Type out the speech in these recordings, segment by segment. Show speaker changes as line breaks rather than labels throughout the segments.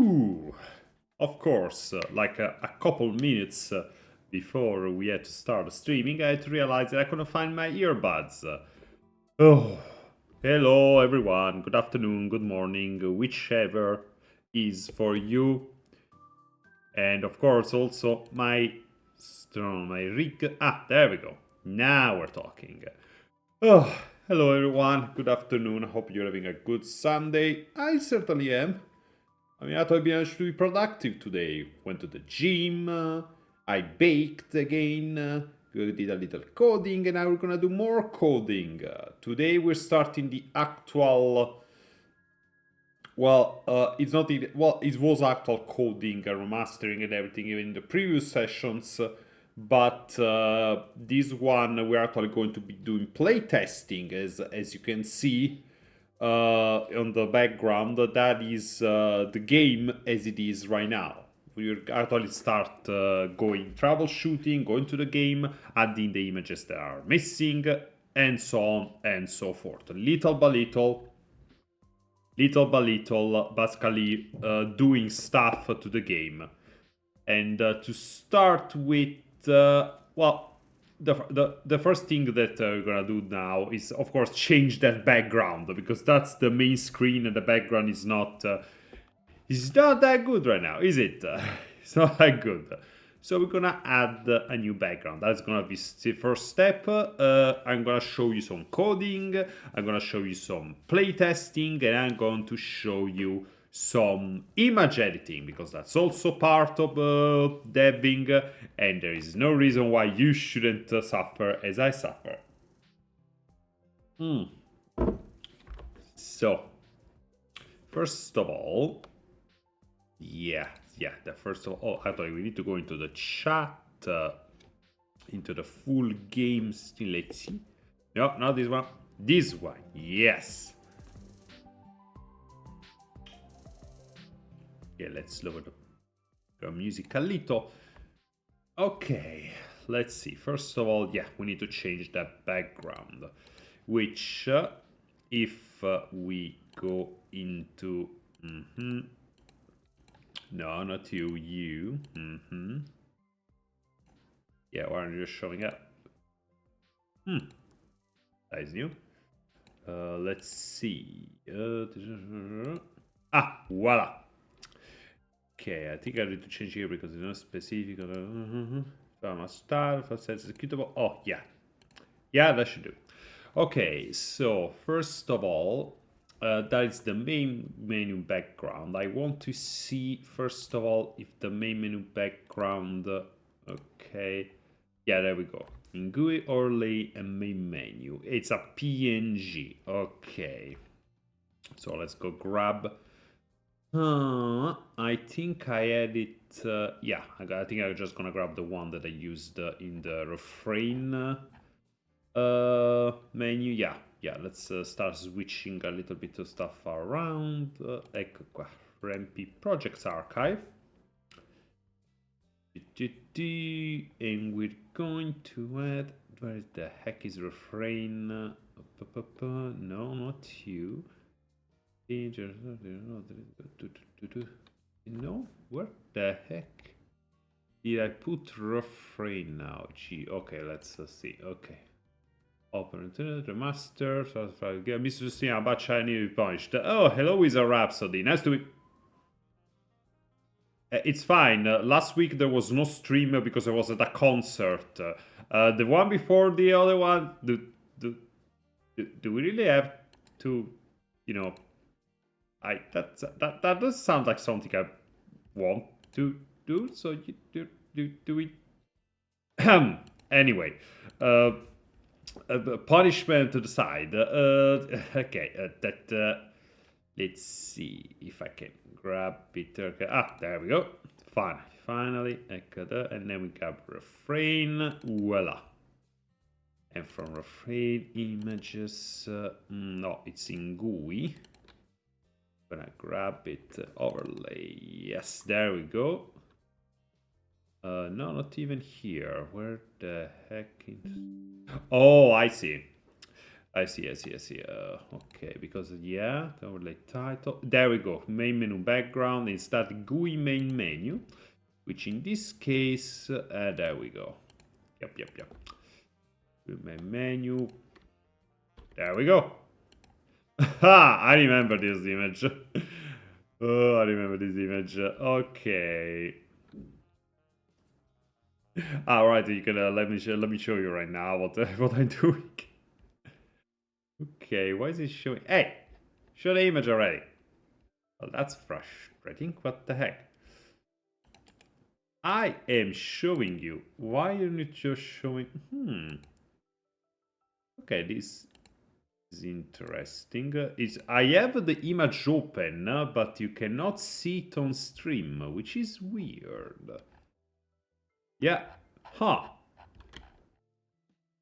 Whew. Of course, like a couple minutes before we had to start streaming, I had to realize that I couldn't find my earbuds. Oh, hello everyone. Good afternoon, good morning, whichever is for you. And of course, also my rig. Ah, there we go. Now we're talking. Oh, hello everyone. Good afternoon. I hope you're having a good Sunday. I certainly am. I mean, I thought I should be productive today. Went to the gym, I baked again, did a little coding, and now we're gonna do more coding. Today we're starting the actual. Well, it's not even. Well, it was actual coding, remastering, and everything even in the previous sessions. But this one we're actually going to be doing playtesting, as you can see on the background. That is the game as it is right now. We actually start going troubleshooting, going to the game, adding the images that are missing, and so on and so forth. Little by little, basically doing stuff to the game. And to start with, well, the first thing that we're gonna do now is, of course, change that background, because that's the main screen and the background is not that good right now, is it? It's not that good. So we're gonna add a new background. That's gonna be the first step. I'm gonna show you some coding, I'm gonna show you some playtesting, and I'm going to show you some image editing, because that's also part of debbing, and there is no reason why you shouldn't suffer as I suffer. So, first of all, actually we need to go into the chat, into the full game still. Let's see. No, not this one. This one, yes. Yeah, let's lower the music a little. Okay, let's see. First of all, yeah, we need to change that background, which if we go into no, not you. Yeah, why aren't you showing up? That is new. Let's see. Voila. Okay, I think I need to change here because it's not specific. Must start, first executable. Oh, yeah. Yeah, that should do. Okay, so first of all, that is the main menu background. I want to see, first of all, if the main menu background... okay. Yeah, there we go. In GUI, overlay, and main menu. It's a PNG. Okay. So let's go grab... I think I had it... yeah, I think I'm just gonna grab the one that I used in the refrain menu. Yeah, let's start switching a little bit of stuff around. Ecco qua, ren'py projects archive. And we're going to add... where the heck is refrain? No, not you. No, where the heck did I put refrain now? Gee, okay, let's see. Okay, open internet, remaster, Mr. Justina Bacciani punished. Oh, hello, Wizard Rhapsody. Nice to meet. It's fine. Last week there was no stream because I was at a concert. The one before the other one, do we really have to, you know? That does sound like something I want to do. So do we? Anyway, punishment to the side. Okay, let's see if I can grab it. Okay. There we go. Finally, and then we grab refrain. Voila. And from refrain images, no, it's in GUI. Gonna grab it, overlay. Yes, there we go. No, not even here. Where the heck is... Oh, I see. I see. Okay, because yeah, the overlay title. There we go. Main menu background instead GUI main menu, which in this case, there we go. Yep. GUI main menu. There we go. Ha! I remember this image. Oh, I remember this image. Okay. All right, you can let me show you right now what what I'm doing. Okay, why is it showing? Hey, show the image already. Well, that's frustrating. What the heck? I am showing you. Why aren't you just showing? Okay, this is interesting. I have the image open, but you cannot see it on stream, which is weird. Yeah. Huh.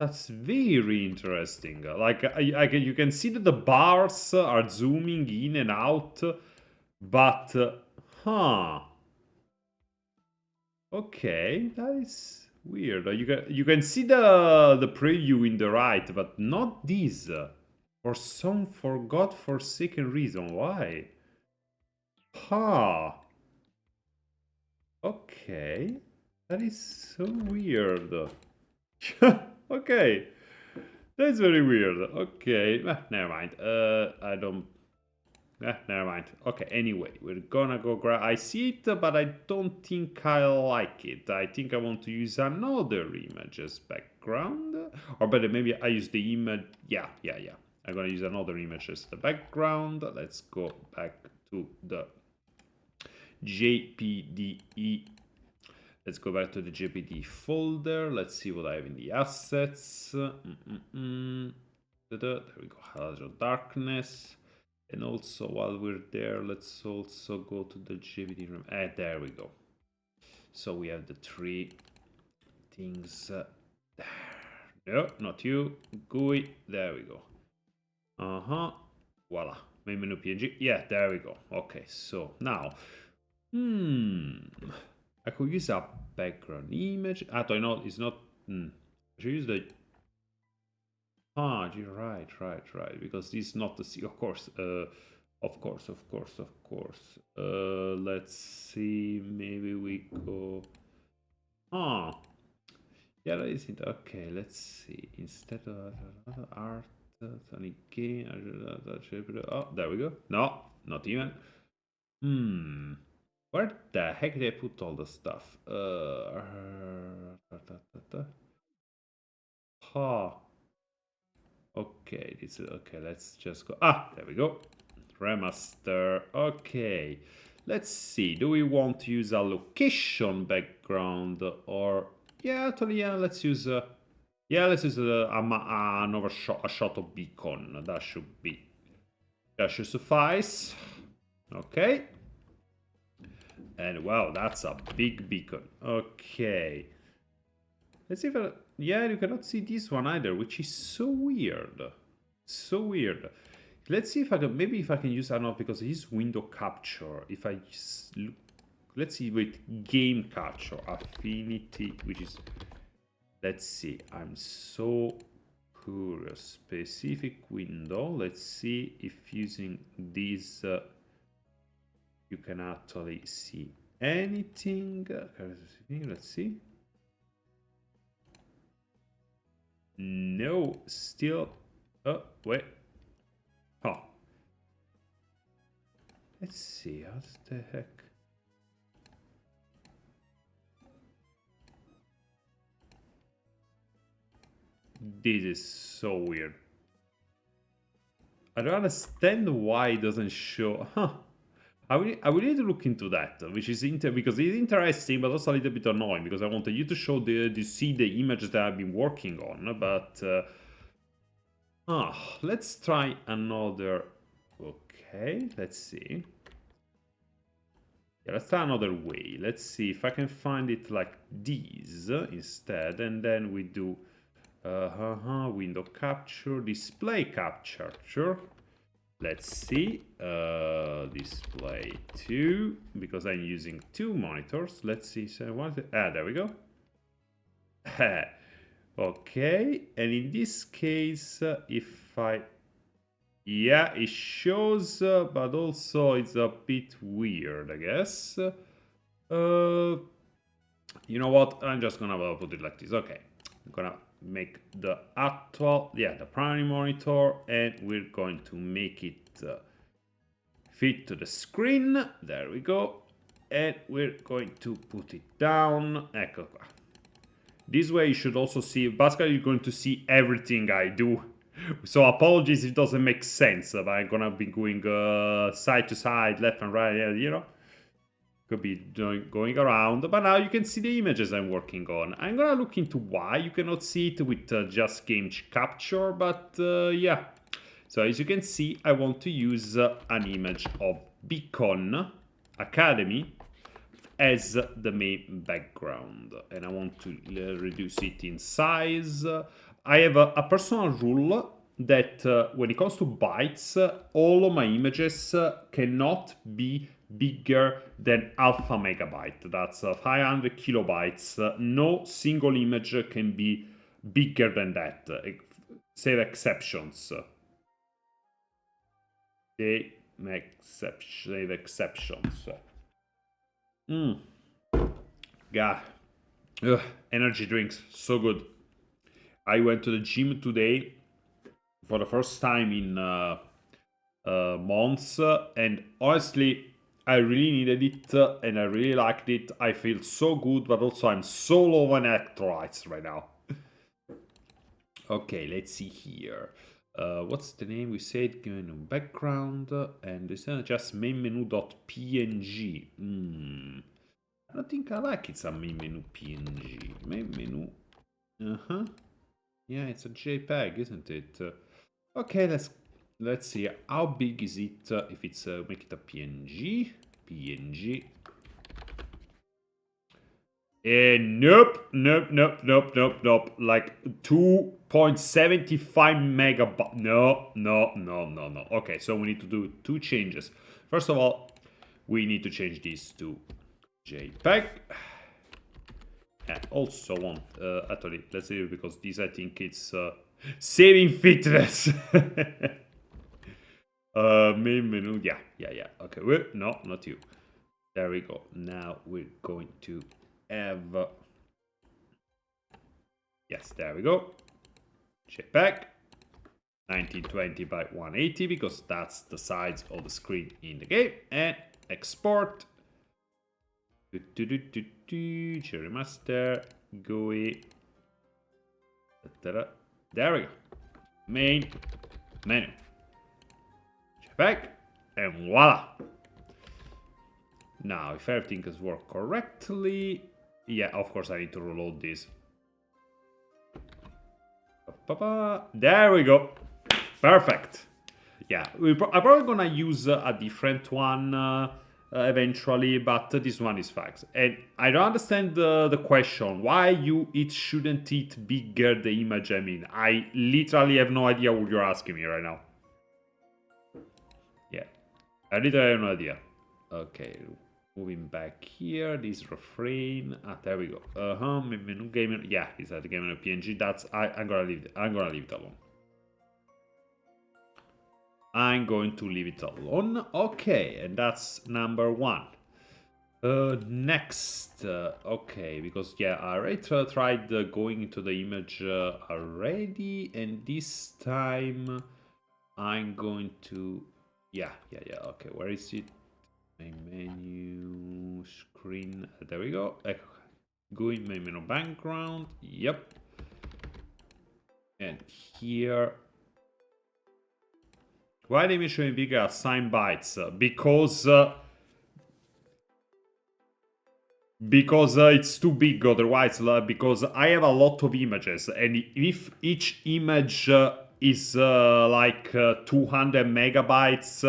That's very interesting. Like, you can see that the bars are zooming in and out, but, huh. Okay, that is weird. You can see the preview in the right, but not this. For some forsaken reason. Why? Huh. Okay. That is so weird. Okay. That's very weird. Okay. Never mind. I don't... never mind. Okay, anyway. We're gonna go grab... I see it, but I don't think I like it. I think I want to use another image as background. Or better, maybe I use the image... Yeah. I'm gonna use another image as the background. Let's go back to the JPDE. Let's go back to the JPDE folder. Let's see what I have in the assets. There we go, Halogen Darkness. And also, while we're there, let's also go to the JPDE room. There we go. So we have the three things. No, not you. GUI. There we go. Voila. Main menu PNG. Yeah, there we go. Okay, so now. I could use a background image. I know it's not. I should use the. You're right. Because this is not the C. Of course. Let's see. Maybe we go. Yeah, that isn't. Okay, let's see. Instead of art, Sonic game. Oh, there we go. No, not even. Where the heck did I put all the stuff? Okay, this is okay. Let's just go. There we go. Remaster. Okay. Let's see. Do we want to use a location background or let's use another shot, a shot of beacon. That should suffice. Okay. And wow, that's a big beacon. Okay. Let's see if you cannot see this one either, which is so weird. Let's see if I can, maybe if I can use, I don't know, because it is window capture. If I just look, let's see with game capture, affinity, which is, let's see, I'm so curious. Specific window, let's see if using this, you can actually see anything. Let's see. No, still. Oh, wait. Let's see. What the heck? This is so weird. I don't understand why it doesn't show. I will need to look into that, which is because it's interesting, but also a little bit annoying because I wanted you to show to see the images that I've been working on. But let's try another. Okay, let's see. Yeah, let's try another way. Let's see if I can find it like these instead, and then we do window capture, display capture. Sure. Let's see, display 2, because I'm using 2 monitors. Let's see, so there we go. Okay, and in this case, if if I... Yeah, it shows, but also it's a bit weird, I guess. You know what? I'm just gonna put it like this. Okay, I'm gonna make the actual, the primary monitor, and we're going to make it fit to the screen. There we go. And we're going to put it down. Ecco qua. This way you should also see, basically you're going to see everything I do. So apologies if it doesn't make sense, but I'm gonna be going side to side, left and right, you know. Could be going around, but now you can see the images I'm working on. I'm gonna look into why you cannot see it with just game capture, but yeah. So as you can see, I want to use an image of Beacon Academy as the main background, and I want to reduce it in size. I have a personal rule that when it comes to bytes, all of my images cannot be bigger than alpha megabyte. That's 500 kilobytes. No single image can be bigger than that, save exceptions. Save exceptions. God. Ugh, energy drinks, so good. I went to the gym today for the first time in months, and honestly, I really needed it, and I really liked it. I feel so good, but also I'm so low on electrolytes right now. Okay, let's see here. What's the name we said? Given a background, and this is just main menu.png. I don't think I like it's a main menu PNG. Main menu. Yeah, it's a JPEG, isn't it? Okay, let's see. How big is it if it's make it a PNG? PNG. Nope. Like 2.75 megabytes. No. Okay, so we need to do two changes. First of all, we need to change this to JPEG. I also want, actually, let's see, because this I think it's saving fitness. Main menu, yeah. Okay, no, not you. There we go. Now we're going to have, yes, there we go. JPEG 1920 by 180 because that's the size of the screen in the game, and export. Cherry Master, GUI. There we go. Main menu. JPEG, and voila. Now, if everything has worked correctly, yeah, of course I need to reload this. There we go. Perfect. Yeah, I'm probably gonna use a different one eventually, but this one is facts. And I don't understand the question why it shouldn't it bigger the image. I mean, I literally have no idea what you're asking me right now. Yeah, I literally have no idea. Okay, moving back here, this refrain. There we go. Menu game. Yeah, it's at the game in PNG. That's I'm gonna leave it alone. I'm going to leave it alone. Okay, and that's number one. Next, okay, because yeah, I already tried going into the image already, and this time I'm going to, yeah. Okay, where is it? My menu screen. There we go. Going my menu background. Yep. And here. Why the image showing bigger assign bytes? Because it's too big otherwise, because I have a lot of images, and if each image is like 200 megabytes,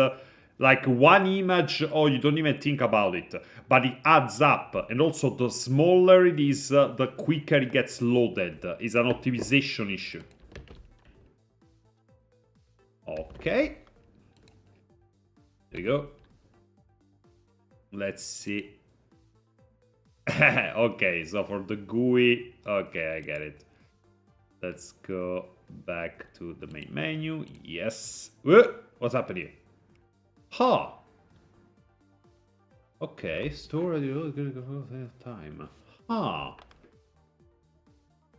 like one image, oh, you don't even think about it, but it adds up, and also the smaller it is, the quicker it gets loaded. It's an optimization issue. Okay. There we go. Let's see. Okay, so for the GUI, okay, I get it. Let's go back to the main menu. Yes. What's happening here? Ha! Okay, store the time. Ah.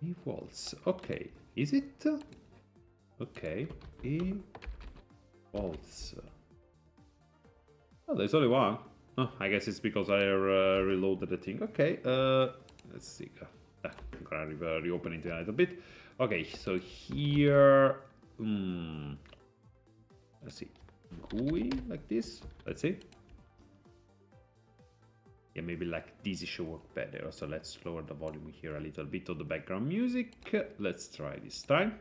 Equals. Okay. Is it? Okay. Equals. Oh, there's only one. Oh, I guess it's because I reloaded the thing. Okay. Let's see. I'm gonna reopen it in a little bit. Okay, so here. Let's see. GUI like this. Let's see. Yeah, maybe like this should work better. So let's lower the volume here a little bit of the background music. Let's try this time.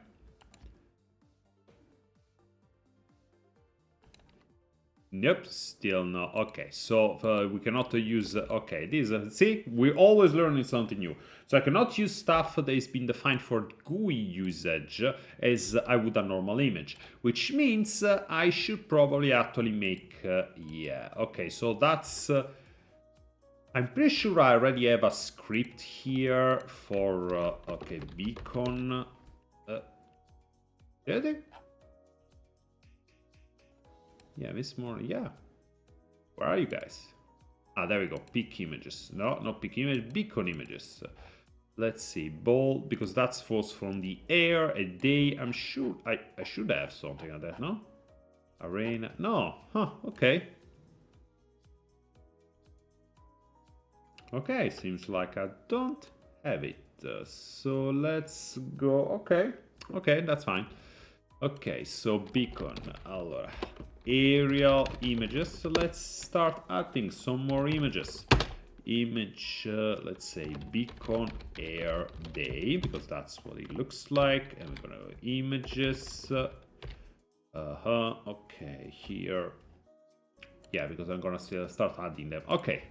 Nope, still no. Okay, so we cannot use. Okay, this. See, we're always learning something new. So I cannot use stuff that is been defined for GUI usage as I would a normal image, which means I should probably actually make. Yeah. Okay, so that's. I'm pretty sure I already have a script here for. Okay, beacon. Did I? Yeah, Miss Morning. Yeah. Where are you guys? Ah, there we go. Pick images. No, not pick image. Beacon images. Let's see. Ball, because that's falls from the air. A day. I'm sure I should have something like that, no? Arena. No. Huh. Okay. Okay. Seems like I don't have it. So let's go. Okay. Okay, that's fine. Okay, so beacon. Allora. Aerial images. So let's start adding some more images. Image, let's say beacon air day, because that's what it looks like. And we're gonna go images. Okay, here. Yeah, because I'm gonna still start adding them. Okay,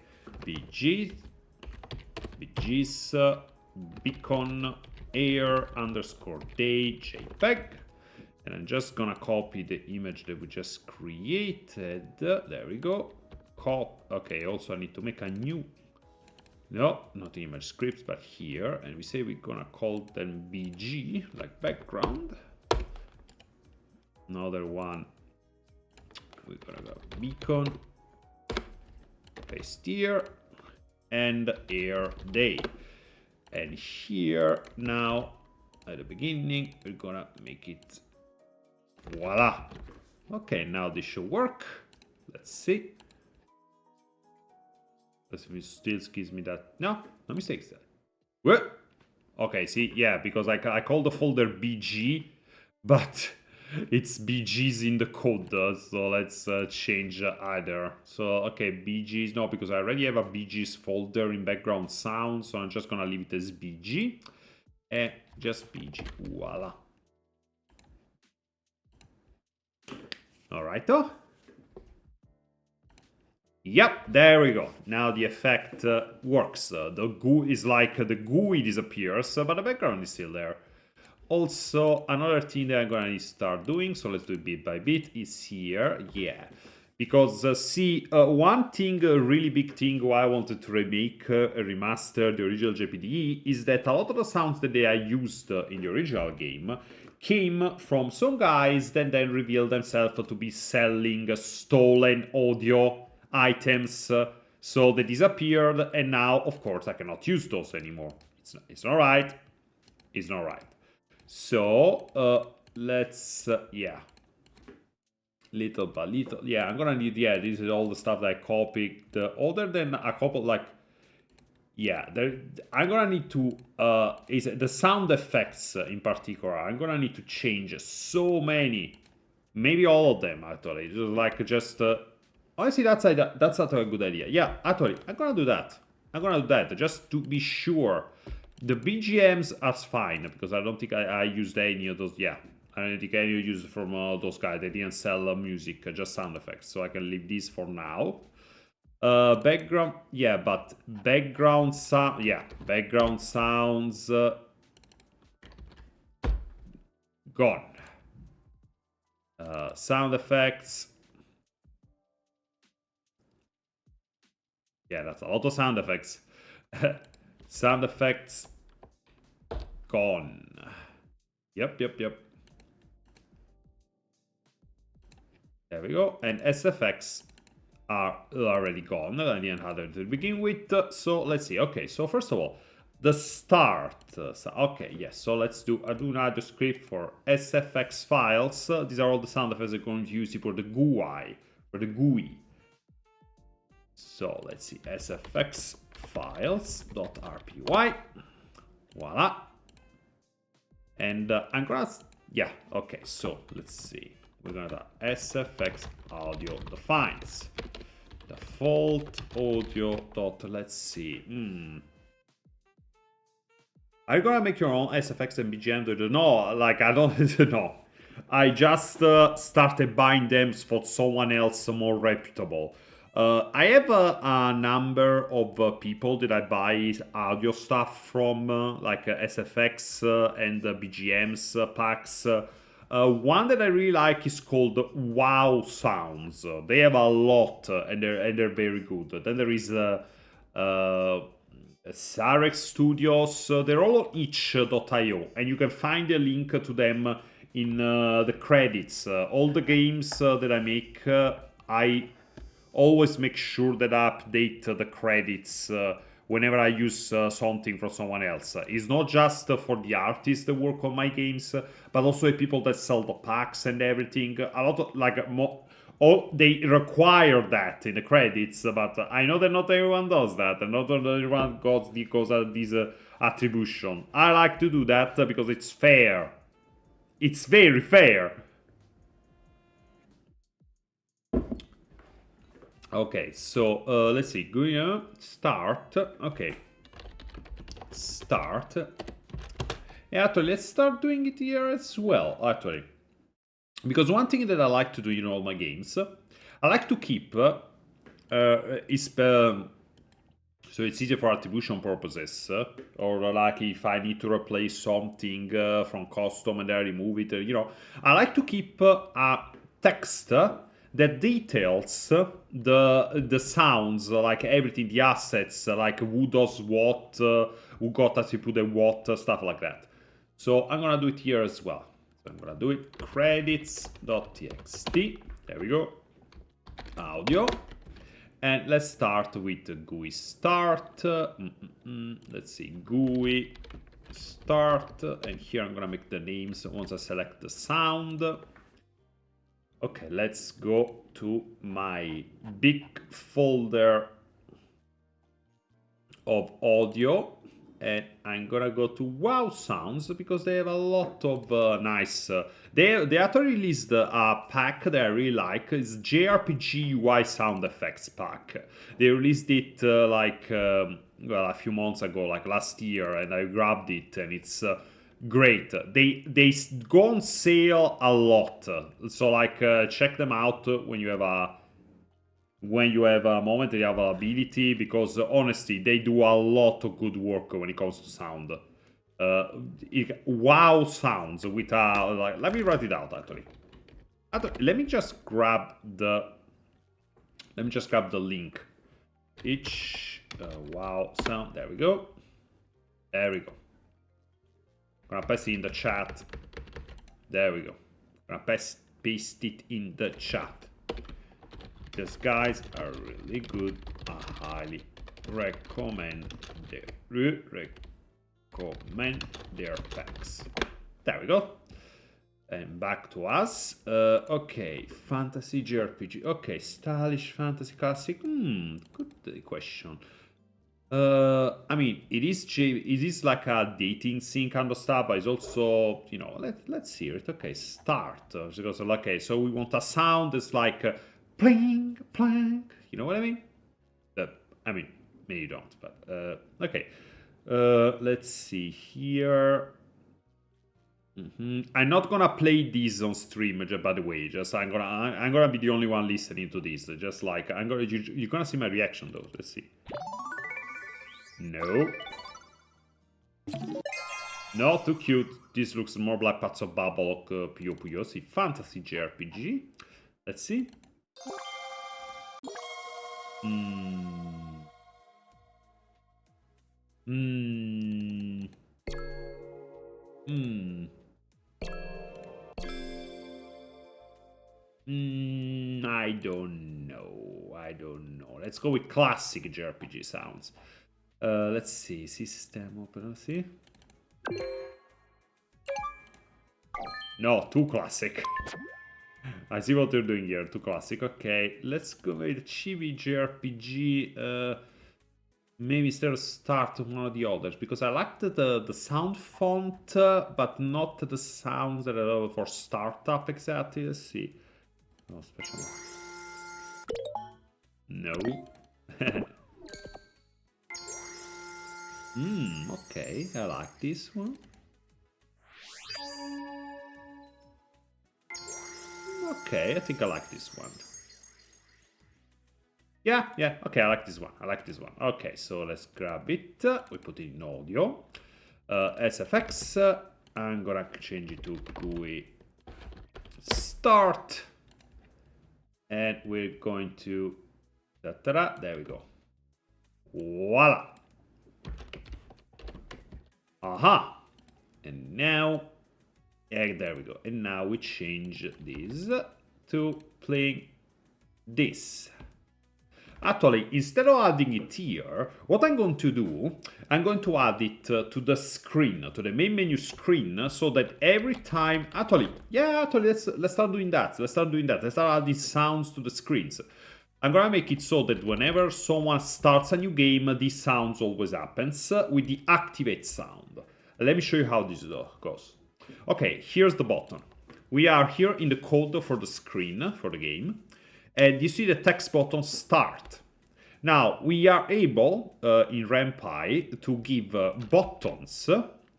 BGs, beacon air underscore day JPEG. And I'm just gonna copy the image that we just created. There we go. Okay, also I need to make a new. No, not image scripts, but here. And we say we're gonna call them BG, like background. Another one. We're gonna go beacon. Paste here. And air day. And here now, at the beginning, we're gonna make it. Voila. Okay, now this should work. Let's see. This still gives me that. No mistakes there. What? Okay, see, yeah, because I call the folder BG, but it's BG's in the code, so let's change either. So, okay, BG's, no, because I already have a BG's folder in background sound, so I'm just gonna leave it as BG. And just BG, voila. Alright, though. Yep, there we go. Now the effect works. The GUI is like the GUI disappears, but the background is still there. Also, another thing that I'm gonna need to start doing, so let's do it bit by bit, is here. Yeah, because see, one thing, a really big thing why I wanted to remake, remaster the original JPDE is that a lot of the sounds that they used in the original game came from some guys that then revealed themselves to be selling stolen audio items, so they disappeared, and now, of course, I cannot use those anymore. It's not right. It's not right. So let's yeah, little by little. Yeah, I'm gonna need. Yeah, this is all the stuff that I copied. Other than a couple, like, yeah, I'm gonna need to is the sound effects in particular. I'm gonna need to change so many, maybe all of them actually. Just honestly, that's not a good idea. Yeah, actually, I'm gonna do that. Just to be sure. The BGMs are fine, because I don't think I used any of those. Yeah, I don't think any used from those guys. They didn't sell music, just sound effects. So I can leave these for now. Background, yeah, but background sound, yeah, background sounds gone. Sound effects. Yeah, that's a lot of sound effects. Sound effects gone. Yep. There we go. And SFX are already gone. I didn't have them to begin with. So let's see. Okay, so first of all, the start. Okay, yes. So let's do another script for SFX files. These are all the sound effects I'm going to use for the GUI. For the GUI. So let's see. SFX files.rpy. Voila. And I'm gonna. Yeah, okay. So let's see. We're gonna do SFX audio defines. Default audio dot, let's see. Are you gonna make your own SFX and BGM? No, like I don't know. I just started buying them for someone else more reputable. I have a number of people that I buy audio stuff from, like SFX and BGMs packs. One that I really like is called Wow Sounds. They have a lot, and they're very good. Then there is Sarex Studios. They're all on itch.io, and you can find a link to them in the credits. All the games that I make, I always make sure that I update the credits whenever I use something from someone else. It's not just for the artists that work on my games, but also the people that sell the packs and everything. A lot of like they require that in the credits, but I know that not everyone does that, and not everyone goes this attribution. I like to do that because it's fair. It's very fair. Okay, so let's see. Start. Okay. Start. Yeah, actually, let's start doing it here as well, actually. Because one thing that I like to do in all my games, I like to keep so it's easier for attribution purposes, or like if I need to replace something from custom and I remove it, I like to keep a text that details the sounds, like everything, the assets, like who does what, who got attributed what, stuff like that. So I'm gonna do it here as well. So I'm gonna do it credits.txt. There we go. Audio. And let's start with the GUI start. Let's see, GUI start. And here I'm gonna make the names once I select the sound. Okay, let's go to my big folder of audio. And I'm gonna go to Wow Sounds because they have a lot of nice. They actually released a pack that I really like. It's JRPG UI sound effects pack. They released it well, a few months ago, like last year, and I grabbed it, and it's great. They go on sale a lot, so like check them out when you have a moment, they have availability, because honestly, they do a lot of good work when it comes to sound. Wow Sounds with like, let me write it out actually. Let me just grab the link. Each Wow Sound. There we go. There we go. I'm gonna paste it in the chat. There we go. I'm gonna paste it in the chat. These guys are really good. I highly recommend their packs. There we go. And back to us. Okay, fantasy JRPG. Okay, stylish fantasy classic. Good question. I mean, it is like a dating scene kind of stuff, but it's also, let's hear it. Okay, start. Because okay, so we want a sound that's like pling, plank. You know what I mean? I mean, maybe you don't, but okay. Let's see here. I'm not gonna play these on stream, by the way. Just I'm gonna be the only one listening to this. Just like you're gonna see my reaction though. Let's see. No. No, too cute. This looks more like Pazzo Babalock Puyo Puyo. See, fantasy JRPG. Let's see. let's go with classic JRPG sounds. Let's see, system open, see. No, too classic. I see what you're doing here, too classic. Okay, let's go with chibi JRPG. Maybe instead of start one of the others, because I liked the sound font, but not the sounds that are for startup exactly. Let's see. Oh, special. No. Okay, I like this one. Okay, I think I like this one. Yeah, okay, I like this one. Okay, so let's grab it. We put it in audio. SFX. I'm gonna change it to GUI start. And we're going to... Ta-da, there we go. Voila. Aha. And now... Yeah, there we go. And now we change this to playing this. Actually, instead of adding it here, what I'm going to do, I'm going to add it to the screen, to the main menu screen, so that every time... Actually, let's start doing that. Let's start adding sounds to the screens. I'm gonna make it so that whenever someone starts a new game, this sound always happens with the activate sound. Let me show you how this goes. Okay, here's the button. We are here in the code for the screen, for the game. And you see the text button start. Now, we are able, in ren'py, to give buttons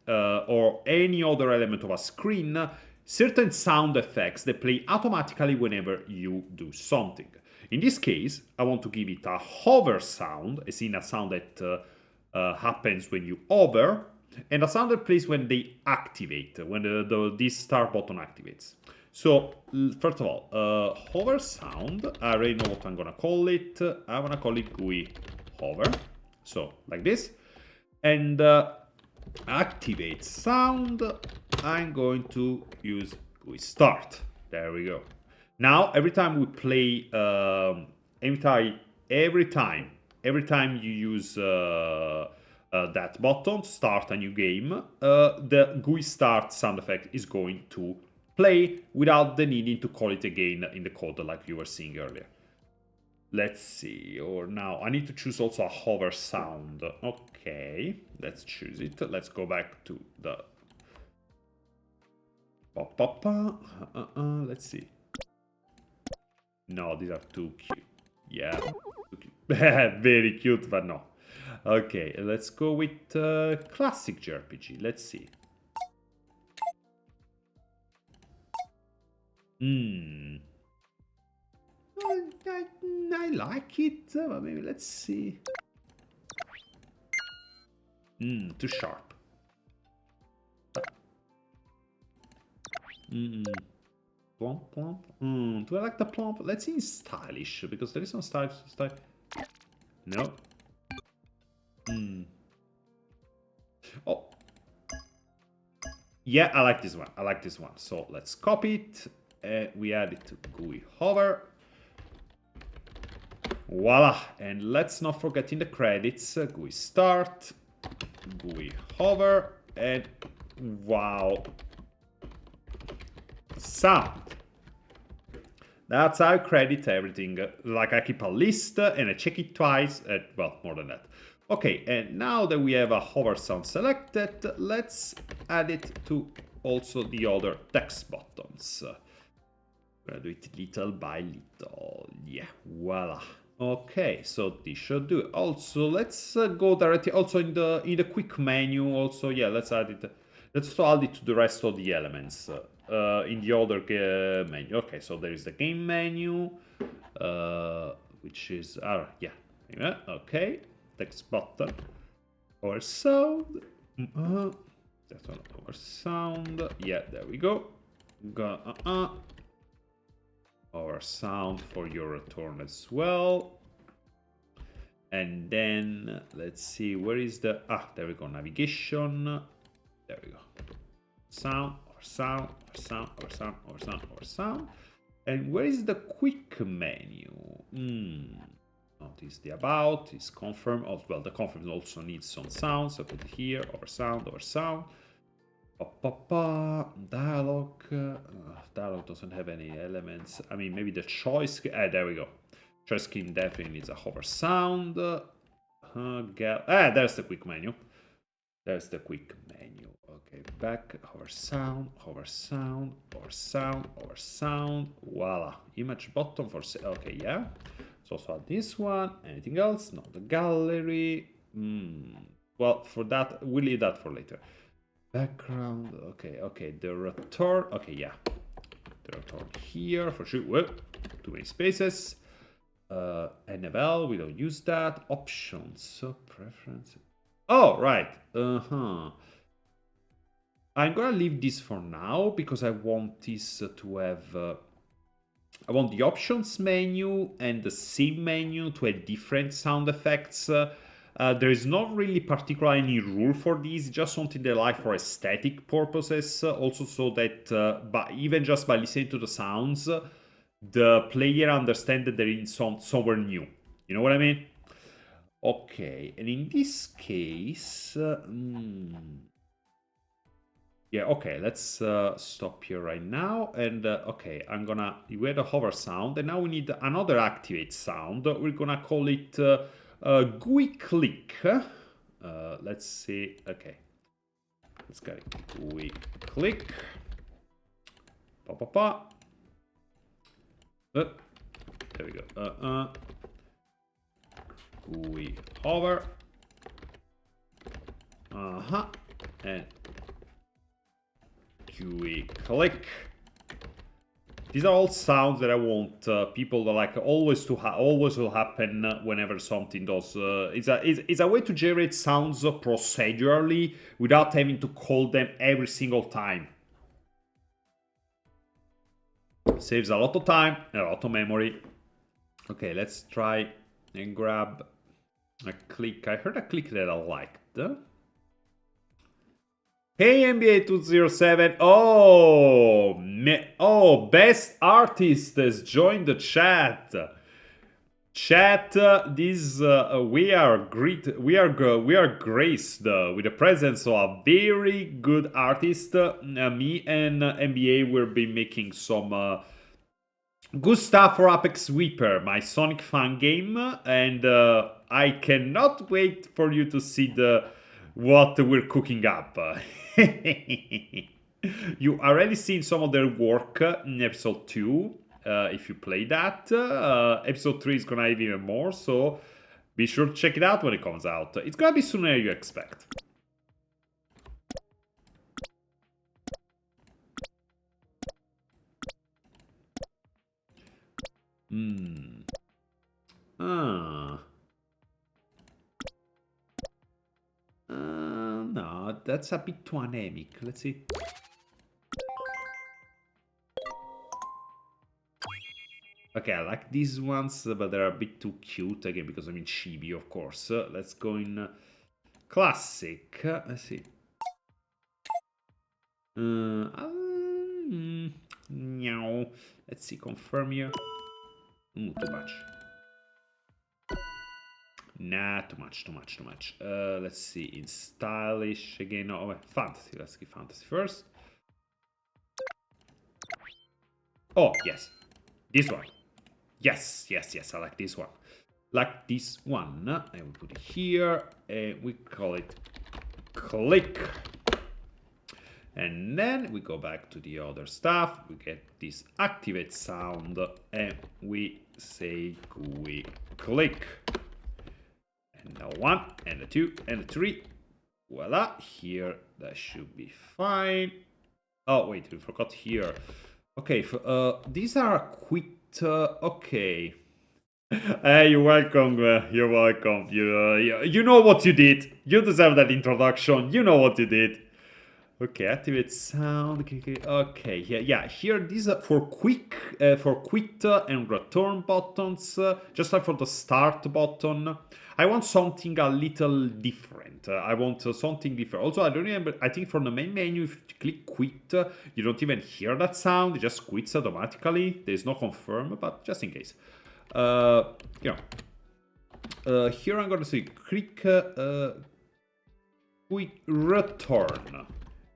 or any other element of a screen certain sound effects that play automatically whenever you do something. In this case, I want to give it a hover sound, as in a sound that happens when you hover, and a sound that plays when they activate, when this start button activates. So, first of all, hover sound, I already know what I'm gonna call it. I'm gonna call it GUI hover. So, like this. And activate sound, I'm going to use GUI start. There we go. Now, every time we play, every time you use that button, start a new game, the GUI start sound effect is going to play without the needing to call it again in the code like you were seeing earlier. Let's see, or now I need to choose also a hover sound. Okay, let's choose it. Let's go back to the... Let's see. No, these are too cute. Yeah, too cute. Very cute, but no. Okay, let's go with classic JRPG. Let's see. I like it, but maybe let's see. Too sharp. Plump, plump. Do I like the plump? Let's see stylish, because there is some style. No. Oh. Yeah, I like this one. So let's copy it. We add it to GUI hover. Voila. And let's not forget in the credits, GUI start, GUI hover, and wow. Sound. That's how I credit everything. Like I keep a list and I check it twice. Well, more than that. Okay, and now that we have a hover sound selected, let's add it to also the other text buttons. I'm gonna do it little by little. Yeah, voila. Okay, so this should do it. Also, let's go directly also in the quick menu. Also, yeah, let's add it. Let's add it to the rest of the elements in the other menu. Okay, so there is the game menu, which is yeah. Okay, text button, our sound. That's one our sound. Yeah, there we go. Our sound for your return as well. And then let's see, where is the there we go, navigation. There we go. Sound, our sound, our sound, our sound, our sound, our sound. And where is the quick menu? Notice the about is confirm. Oh, well, the confirm also needs some sound, so put it here, over sound, over sound. Dialogue. Dialogue doesn't have any elements. I mean, maybe the choice. There we go. Choice scheme definitely needs a hover sound. There's the quick menu. There's the quick menu. Okay, back, hover sound, hover sound, hover sound, hover sound. Voila. Image button for. Okay, yeah. So also this one. Anything else? No, the gallery. Well, for that, we'll leave that for later. Background. Okay. The return. Okay, yeah. The return here for sure. Whoa, too many spaces. NFL, we don't use that. Options, preferences. Oh, right. I'm gonna leave this for now because I want this to have. I want the options menu and the sim menu to have different sound effects. There is not really particularly any rule for these, just something they like for aesthetic purposes. Also, so that even just by listening to the sounds, the player understands that they're in somewhere new. You know what I mean? Okay, and in this case, yeah, okay, let's stop here right now. And okay, we had a hover sound, and now we need another activate sound. We're gonna call it GUI click. Let's see. Okay, let's get it. GUI click. There we go. GUI hover. And GUI click. These are all sounds that I want people to like always will happen whenever something does. It's a way to generate sounds procedurally without having to call them every single time. Saves a lot of time and a lot of memory. Okay, let's try and grab a click. I heard a click that I liked. Hey NBA 207. Oh, best artist has joined the chat. Chat, we are graced with the presence of a very good artist. Me and NBA will be making some good stuff for Apex Sweeper, my Sonic fan game, and I cannot wait for you to see what we're cooking up. You already seen some of their work in episode 2. If you play that, episode 3 is gonna have even more, so be sure to check it out when it comes out. It's gonna be sooner than you expect. No, that's a bit too anemic. Let's see. Okay, I like these ones, but they're a bit too cute, again, because I'm in chibi, of course. Let's go in classic. Let's see. No. Let's see, confirm here. Too much. Nah, too much. Let's see, in stylish, again, no, fantasy. Let's get fantasy first. Oh, yes. This one. Yes, I like this one. Like this one. And we put it here, and we call it click. And then we go back to the other stuff. We get this activate sound, and we say GUI click. And the 1, and the 2, and the 3. Voila, here that should be fine. Oh, wait, we forgot here. Okay, these are quit. Okay. Hey, you're welcome. You're welcome. You know what you did. You deserve that introduction. You know what you did. Okay, activate sound. Okay, yeah. Here, these are for quit and return buttons. Just like for the start button. I want something a little different. I want something different. Also, I don't remember. I think from the main menu, if you click quit, you don't even hear that sound. It just quits automatically. There's no confirm, but just in case. You know. Here I'm going to say quick return.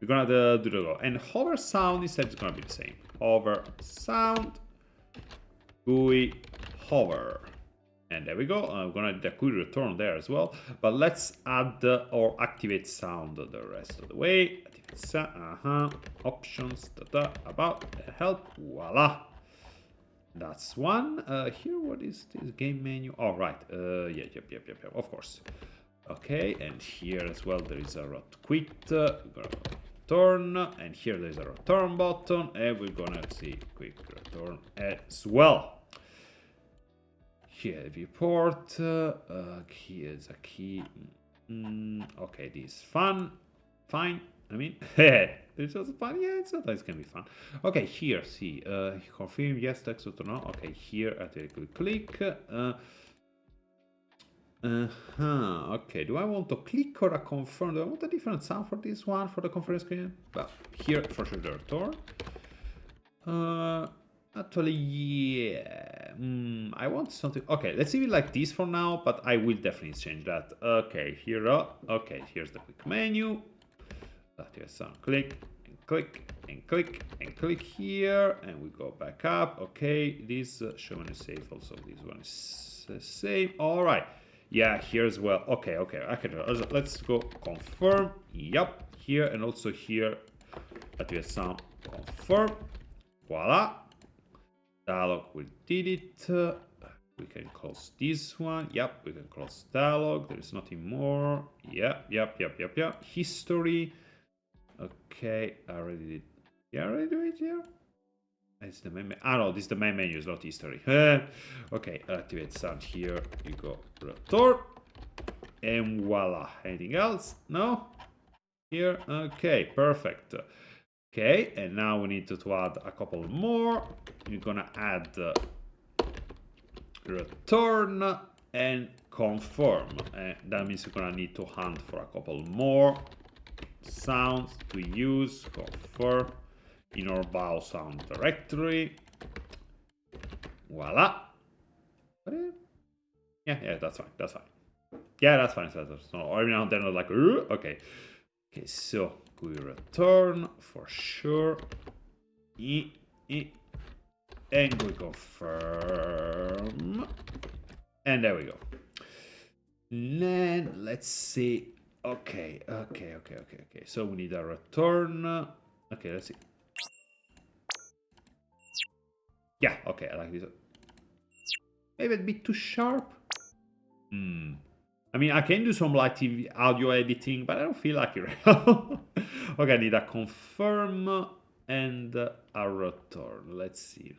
We're going to do the go. And hover sound instead is going to be the same. Hover sound, GUI hover. And there we go. I'm going to add the GUI return there as well. But let's add or activate sound the rest of the way. Activate sound, options, about, help, voila. That's one. Here, what is this game menu? Oh, right. Yeah, yep, of course. Okay, and here as well there is a rot quit. Return, and here there's a return button, and we're gonna see quick return as well. Here, viewport. Here's a key. Okay, this is fun. Fine. I mean, it's also fun. Yeah, it's sometimes can be fun. Okay, here, see, confirm yes, text or no. Okay, here, I take a click. Okay, do I want to click or a confirm? Do I want a different sound for this one, for the conference screen? But here, for sure, the return. Actually, yeah. I want something. Okay, let's leave it like this for now, but I will definitely change that. Okay, here. Okay, here's the quick menu. Here's some click and click and click and click here, and we go back up. Okay, this showing is safe. Also, this one is the same. All right. Yeah, here as well. Okay. Let's go confirm. Yep, here and also here. Activate sound. Confirm. Voila. Dialog. We did it. We can close this one. Yep, we can close dialog. There is nothing more. Yep. History. Okay, I already did. Yeah, I already do it here. It's the main. No, this is the main menu. It's not history. Okay, activate sound here. You go return, and voila. Anything else? No. Here. Okay, perfect. Okay, and now we need to add a couple more. You're gonna add return and confirm. That means you're gonna need to hunt for a couple more sounds to use. Confirm in our bow sound directory. Voila. Yeah, that's fine. Yeah, that's fine. So every now and then I'm like, okay. Okay, so we return for sure. And we confirm. And there we go. Then let's see. Okay. So we need a return. Okay, let's see. Yeah, okay, I like this. Maybe a bit too sharp. I mean, I can do some light TV audio editing, but I don't feel like it right now. Okay, I need a confirm and a return. Let's see.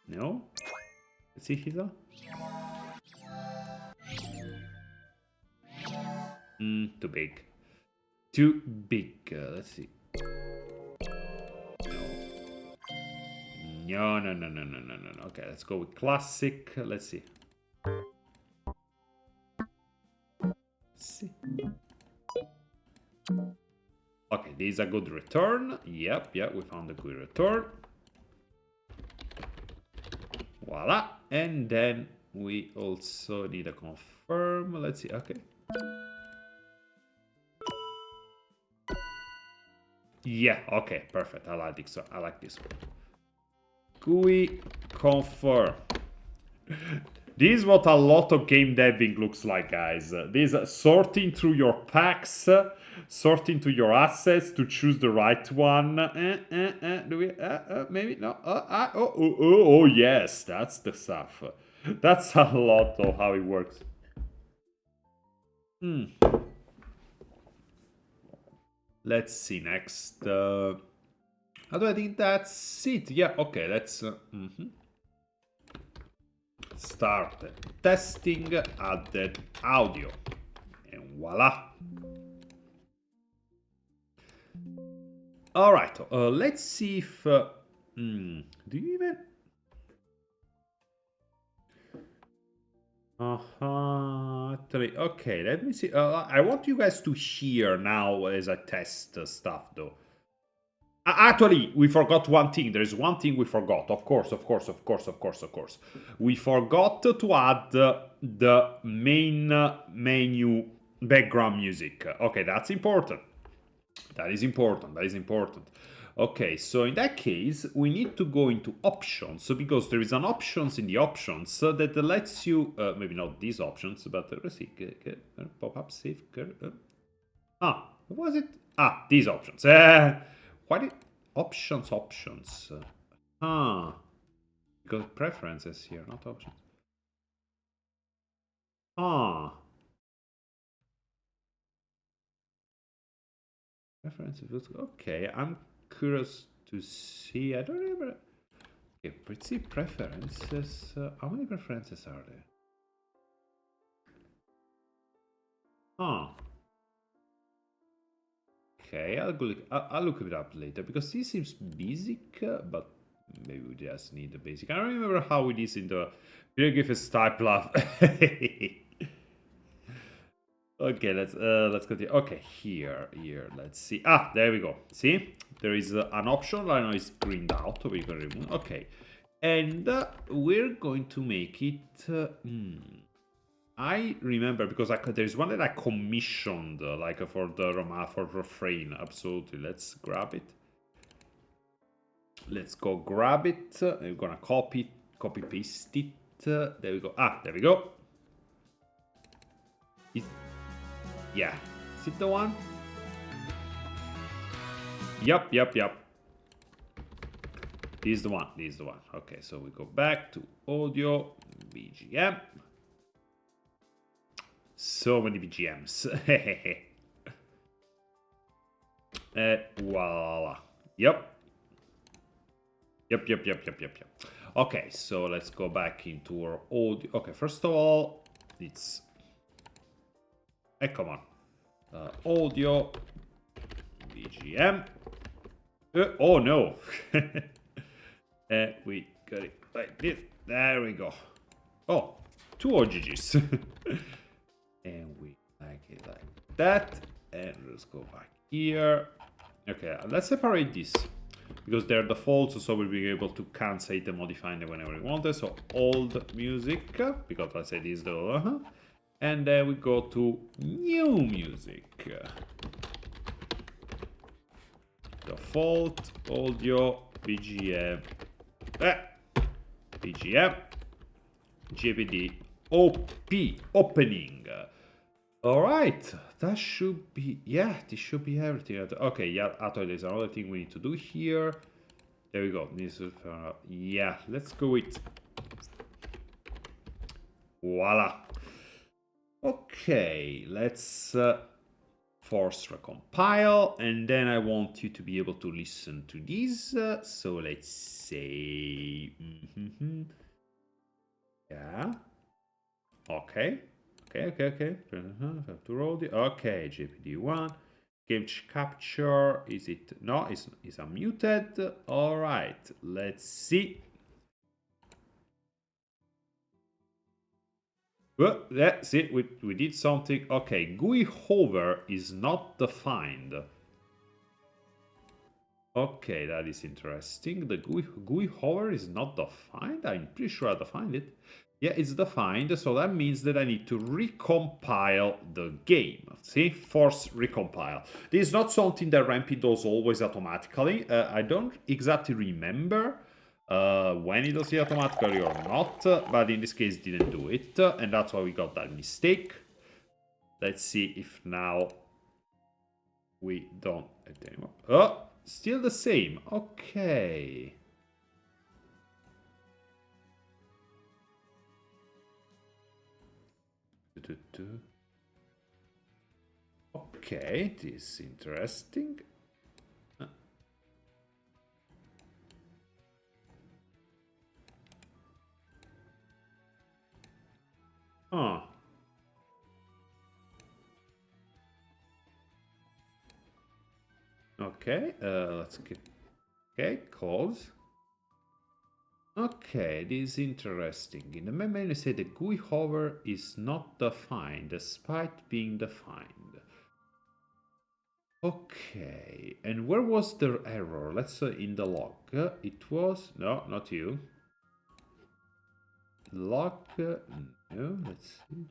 No? Let's see here. Too big. Too big. Let's see. No. Okay, let's go with classic. Let's see. Okay, this is a good return. Yep, we found a good return. Voila. And then we also need a confirm. Let's see. Okay. Yeah, okay, perfect. I like this one. GUI confirm. This is what a lot of game deving looks like, guys. This sorting through your packs, sorting through your assets to choose the right one. Do we? Maybe no. Oh, yes, that's the stuff. That's a lot of how it works. Let's see next. How do I think that's it? Yeah, okay, let's start testing added audio. And voila. All right, let's see if... do you even... Okay, let me see. I want you guys to hear now as I test stuff, though. Actually, we forgot one thing. There is one thing we forgot. Of course. We forgot to add the main menu background music. Okay, that's important. That is important. Okay, so in that case, we need to go into options. So because there is an options in the options that lets you, maybe not these options, but let's see, pop-up save. What was it? These options. Why did options? Because preferences here, not options. Preferences. Okay, I'm curious to see. I don't remember. Okay, let's see preferences. How many preferences are there? Okay, I'll look it up later because this seems basic, but maybe we just need the basic. I don't remember how it is in the give us type love. Okay, let's continue. Okay, here, let's see. There we go. See, there is an option. I know it's greened out. We can remove. Okay, and we're going to make it. I remember because there's one that I commissioned, like for the for refrain. Absolutely, let's grab it. Let's go grab it. We're gonna copy paste it. There we go. There we go. Yeah, is it the one? Yep. This is the one. Okay, so we go back to audio, BGM. So many BGMs. Voila. Yep. Okay, so let's go back into our audio. Okay, first of all, it's... come on. Audio, BGM. Oh no. We got it like this. There we go. Oh, 2 OGGs. And we like it like that. And let's go back here. Okay, let's separate this because they're defaults, so we'll be able to cancel it and modify them whenever we want it. So old music, because let's say this is the and then we go to new music. Default audio BGM. BGM. JPDE opening. All right, that should be, this should be everything. Okay, actually there's another thing we need to do here. There we go. Let's go with voila. Okay, let's force recompile, and then I want you to be able to listen to these. So let's say yeah. Okay. Okay, JPD1. Game capture. Is it? No, it's unmuted. All right, let's see. Well, that's it. We did something. Okay, GUI hover is not defined. Okay, that is interesting. The GUI hover is not defined. I'm pretty sure I defined it. Yeah, it's defined, so that means that I need to recompile the game. See, force recompile. This is not something that ren'py does always automatically. I don't exactly remember when it does it automatically or not, but in this case it didn't do it, and that's why we got that mistake. Let's see if now we don't anymore. Oh, still the same. Okay. Okay, this is interesting. Okay, let's get... Okay, close. Okay, this is interesting. In the main menu, say the GUI hover is not defined, despite being defined. Okay, and where was the error? Let's in the log. It was no, not you. Log. No, let's see.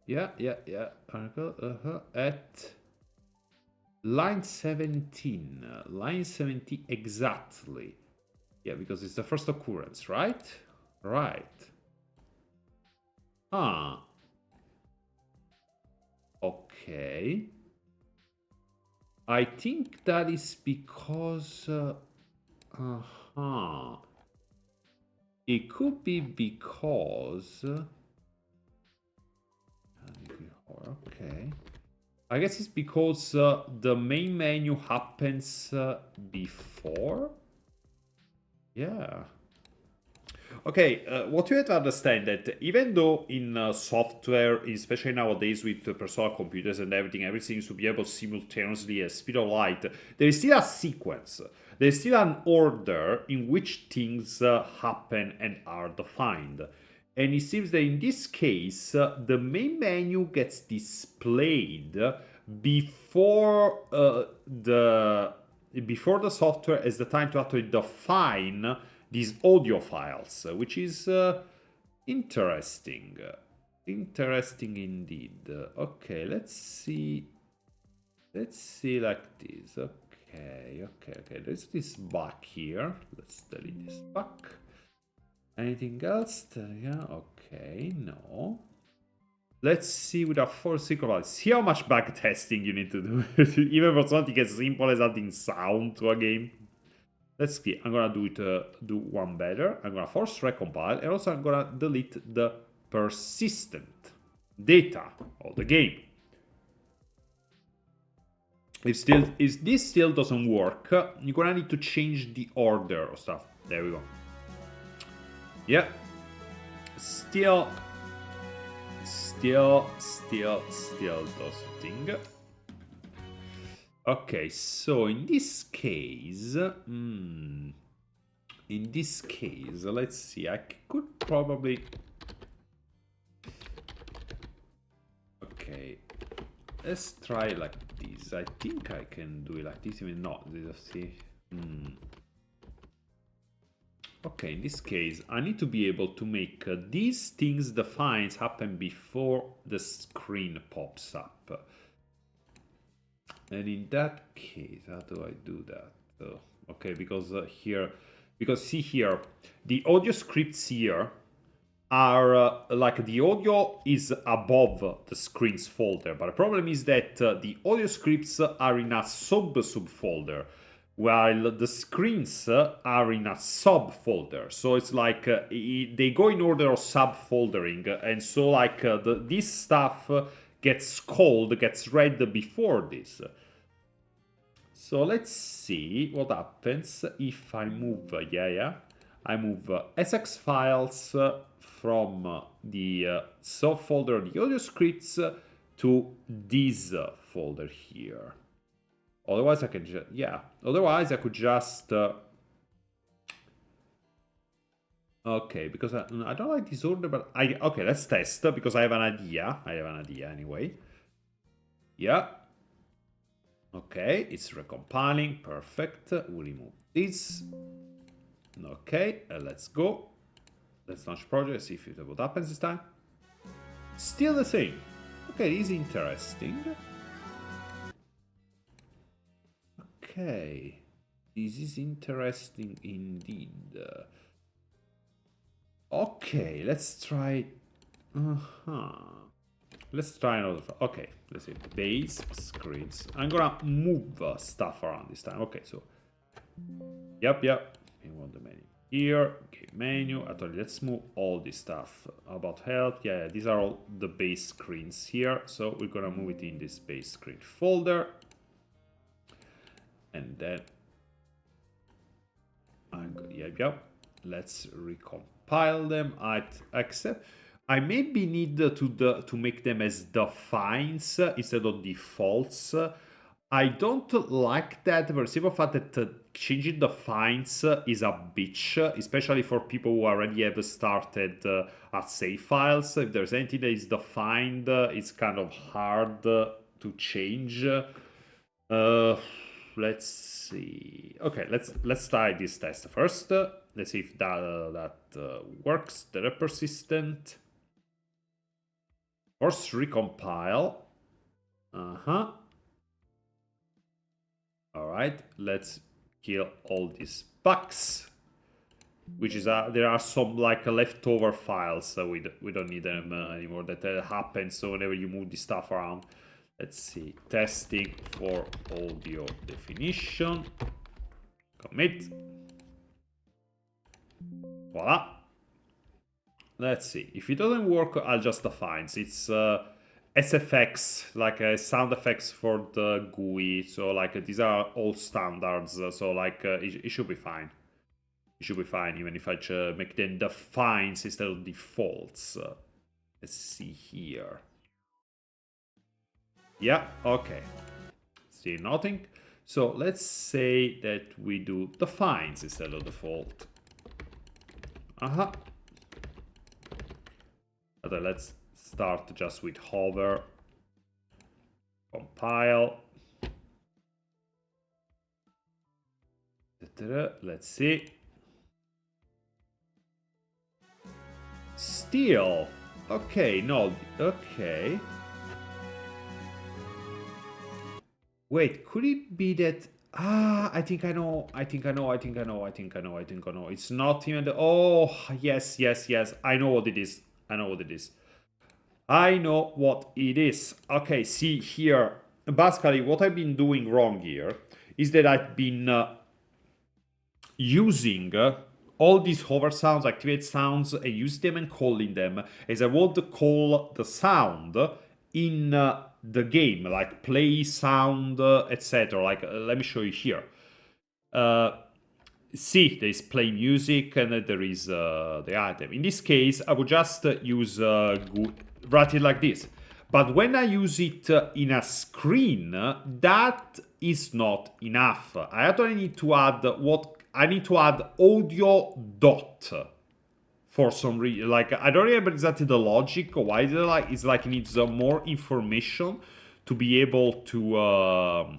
Yeah. At line 17. Line 17 exactly. Yeah, because it's the first occurrence, right? Right. Ah. Okay. I think that is because... uh-huh. It could be because... okay. I guess it's because the main menu happens before. Yeah. Okay, what you have to understand that even though in software, especially nowadays with personal computers and everything seems to be able simultaneously at speed of light, there is still a sequence. There is still an order in which things happen and are defined. And it seems that in this case, the main menu gets displayed before the software has the time to actually define these audio files, which is interesting. Interesting indeed. Okay, let's see. Let's see like this. Okay. There's this bug here. Let's delete this bug. Anything else? Yeah, okay, no. Let's see with a full synchronized. See how much back testing you need to do, even for something as simple as adding sound to a game. Let's see. I'm gonna do one better. I'm gonna force recompile, and also I'm gonna delete the persistent data of the game. If this still doesn't work, you're gonna need to change the order of stuff. There we go. Yeah. Still does thing. Okay, so in this case, let's see. I could probably. Okay, let's try like this. I think I can do it like this. Even not. Let's see. Okay, in this case, I need to be able to make these things defines happen before the screen pops up. And in that case, how do I do that? Okay, because see here, the audio scripts here are like the audio is above the screens folder, but the problem is that the audio scripts are in a subfolder, while the screens are in a subfolder. So it's like they go in order of subfoldering, and so like this stuff gets read before this. So let's see what happens if I move, I move SX files from the subfolder of the audio scripts to this folder here. Otherwise I can just, otherwise I could just, okay, because I don't like this order, but okay, let's test, because I have an idea anyway. Yeah. Okay, it's recompiling, perfect. We remove this. Okay, let's go. Let's launch project, see if what happens this time. Still the same. Okay, this is interesting. Okay, this is interesting indeed. Okay, let's try. Let's try another. Okay, let's see. Base scripts. I'm gonna move stuff around this time. Okay, so. Yep. We want the menu here. Okay, menu. Actually, let's move all this stuff about health. Yeah, these are all the base screens here. So we're gonna move it in this base screen folder. And then. Yep. Let's recompile them. I maybe need to make them as defines instead of defaults. I don't like that for the simple fact that changing the finds is a bitch, especially for people who already have started at save files. If there's anything that is defined, it's kind of hard to change. Let's see. Okay, let's try this test first. Let's see if that works. The persistent. Force recompile. All right, let's kill all these bugs. Which is there are some like leftover files, so we don't need them anymore. That happens so whenever you move this stuff around. Let's see, testing for audio definition. Commit. Voila. Let's see. If it doesn't work, I'll just define. It's SFX, like sound effects for the GUI. So like these are all standards. So like it should be fine. It should be fine, even if I make them defines instead of defaults. Let's see here. Yeah, okay. See nothing. So let's say that we do defines instead of default. Okay, let's start just with hover. Compile. Let's see. Still. Okay, no. Okay. Wait, could it be that... I think I know. It's not even the... Oh, yes. I know what it is. I know what it is. Okay, see here. Basically, what I've been doing wrong here is that I've been using all these hover sounds, activate sounds, and use them and calling them as I want to call the sound in the game, like play sound, etc. Like, let me show you here. See, there is play music and there is the item. In this case, I would just use write it like this. But when I use it in a screen, that is not enough. I actually need to add I need to add audio dot for some reason. Like, I don't remember exactly the logic or why it's like it needs more information to be able to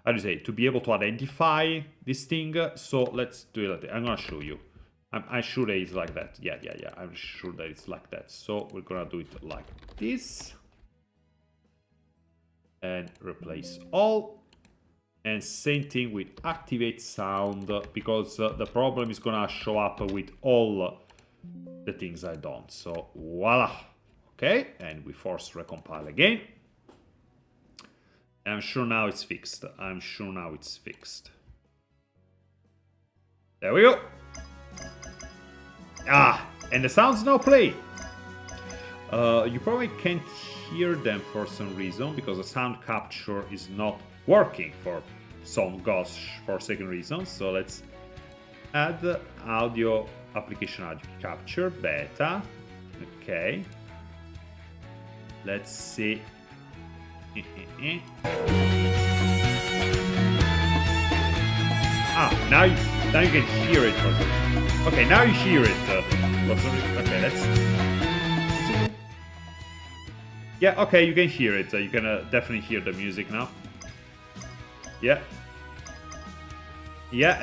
how do you say, to be able to identify this thing. So let's do it like that. I'm gonna show you. I'm sure that it's like that. Yeah. I'm sure that it's like that. So we're gonna do it like this. And replace all. And same thing with activate sound, because the problem is gonna show up with all the things I don't. So voila. Okay, and we force recompile again. And I'm sure now it's fixed. There we go. And the sounds now play. You probably can't hear them for some reason because the sound capture is not working for some godforsaken reasons. So let's add audio application audio capture beta. Okay. Let's see. Now you can hear it. Okay, now you hear it. Okay, let's. Yeah, okay, you can hear it. You can definitely hear the music now. Yeah,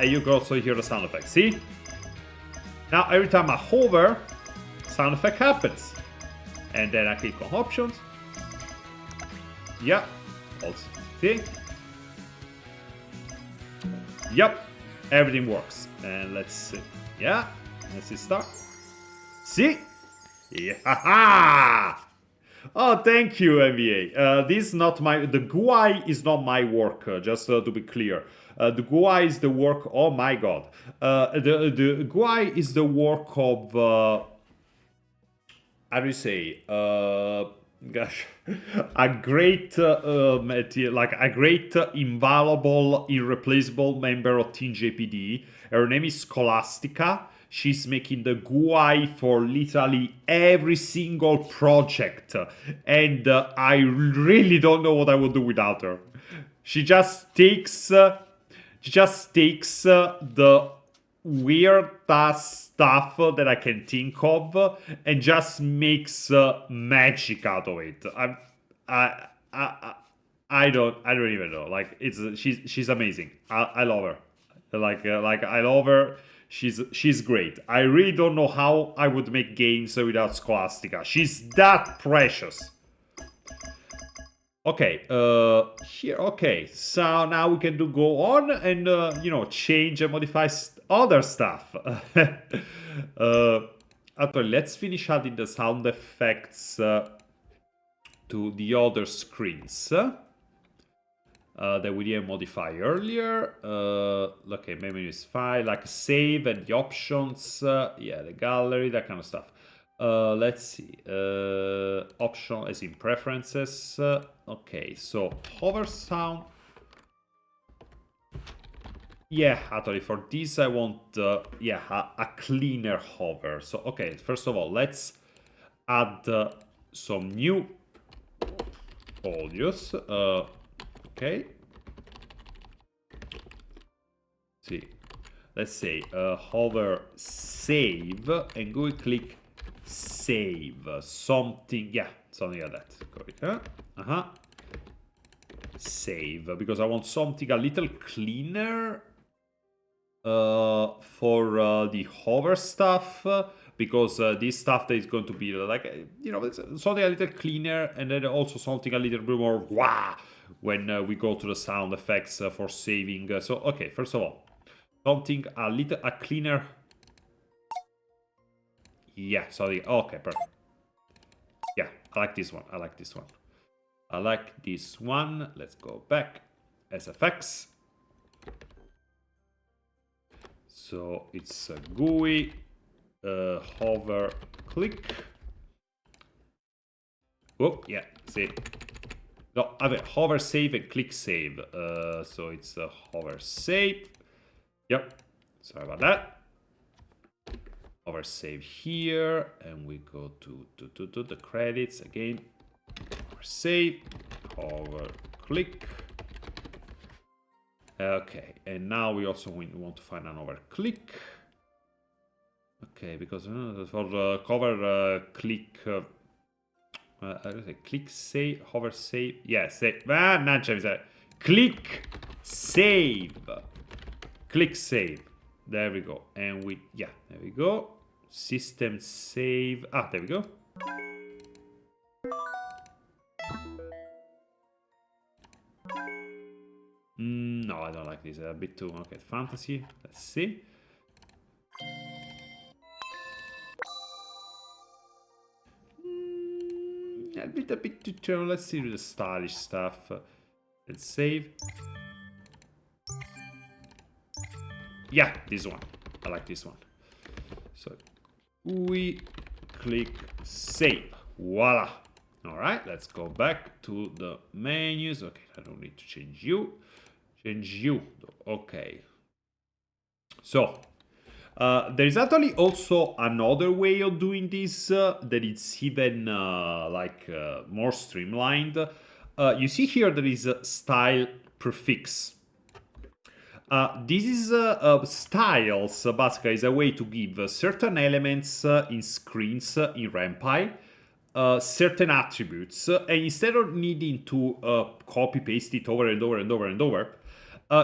and you can also hear the sound effect. See? Now every time I hover, sound effect happens. And then I click on options. Yeah, also see? Yep, everything works. And let's see. Yeah, let's see start. See? Yeah. Oh, thank you, NBA. This is not the GUI is not my work, just to be clear. The GUI is the work, oh my god. The GUI is the work of, how do you say, gosh, a great, invaluable, irreplaceable member of Team JPDE. Her name is Scholastica. She's making the GUI for literally every single project. And I really don't know what I would do without her. she just takes the weirdest stuff that I can think of and just makes magic out of it. I don't even know. Like she's amazing. I love her. Like I love her. She's great. I really don't know how I would make games without Scholastica. She's that precious. Okay, here, okay, so now we can go on and, you know, change and modify other stuff. Actually, let's finish adding the sound effects to the other screens that we didn't modify earlier. Okay, maybe it's fine, like save and the options, yeah, the gallery, that kind of stuff. Let's see, option as in preferences. Okay, so hover sound. Yeah, actually for this I want, yeah, a cleaner hover. So, okay, first of all, let's add some new audios. Okay. See, let's say hover save and go and click save something, yeah, something like that. Save, because I want something a little cleaner for the hover stuff, because this stuff that is going to be like, you know, something a little cleaner, and then also something a little bit more wah when we go to the sound effects for saving. So okay, first of all, something a cleaner. Yeah, sorry. Okay, perfect. Yeah, I like this one. I like this one. I like this one. Let's go back. SFX. So it's a GUI. Hover, click. Oh, yeah, see. No, I mean, hover, save, and click save. So it's a hover, save. Yep. Sorry about that. Hover save here, and we go to the credits again. Hover save, hover click. Okay, and now we also want to find another click. Okay, because for the cover click, click save, hover save. Yeah, save. Click save. Click save. There we go. And we, yeah, there we go. System save. Ah, there we go. No, I don't like this. A bit too, okay, fantasy. Let's see. A bit too tone. Let's see the stylish stuff. Let's save. Yeah, this one. I like this one. So we click save. Voila. All right, let's go back to the menus. Okay, I don't need to change you. Change you. Okay. So there is actually also another way of doing this that it's even more streamlined. You see here there is a style prefix. This is styles, basically, is a way to give certain elements in screens in ren'py certain attributes, and instead of needing to copy paste it over and over and over and over,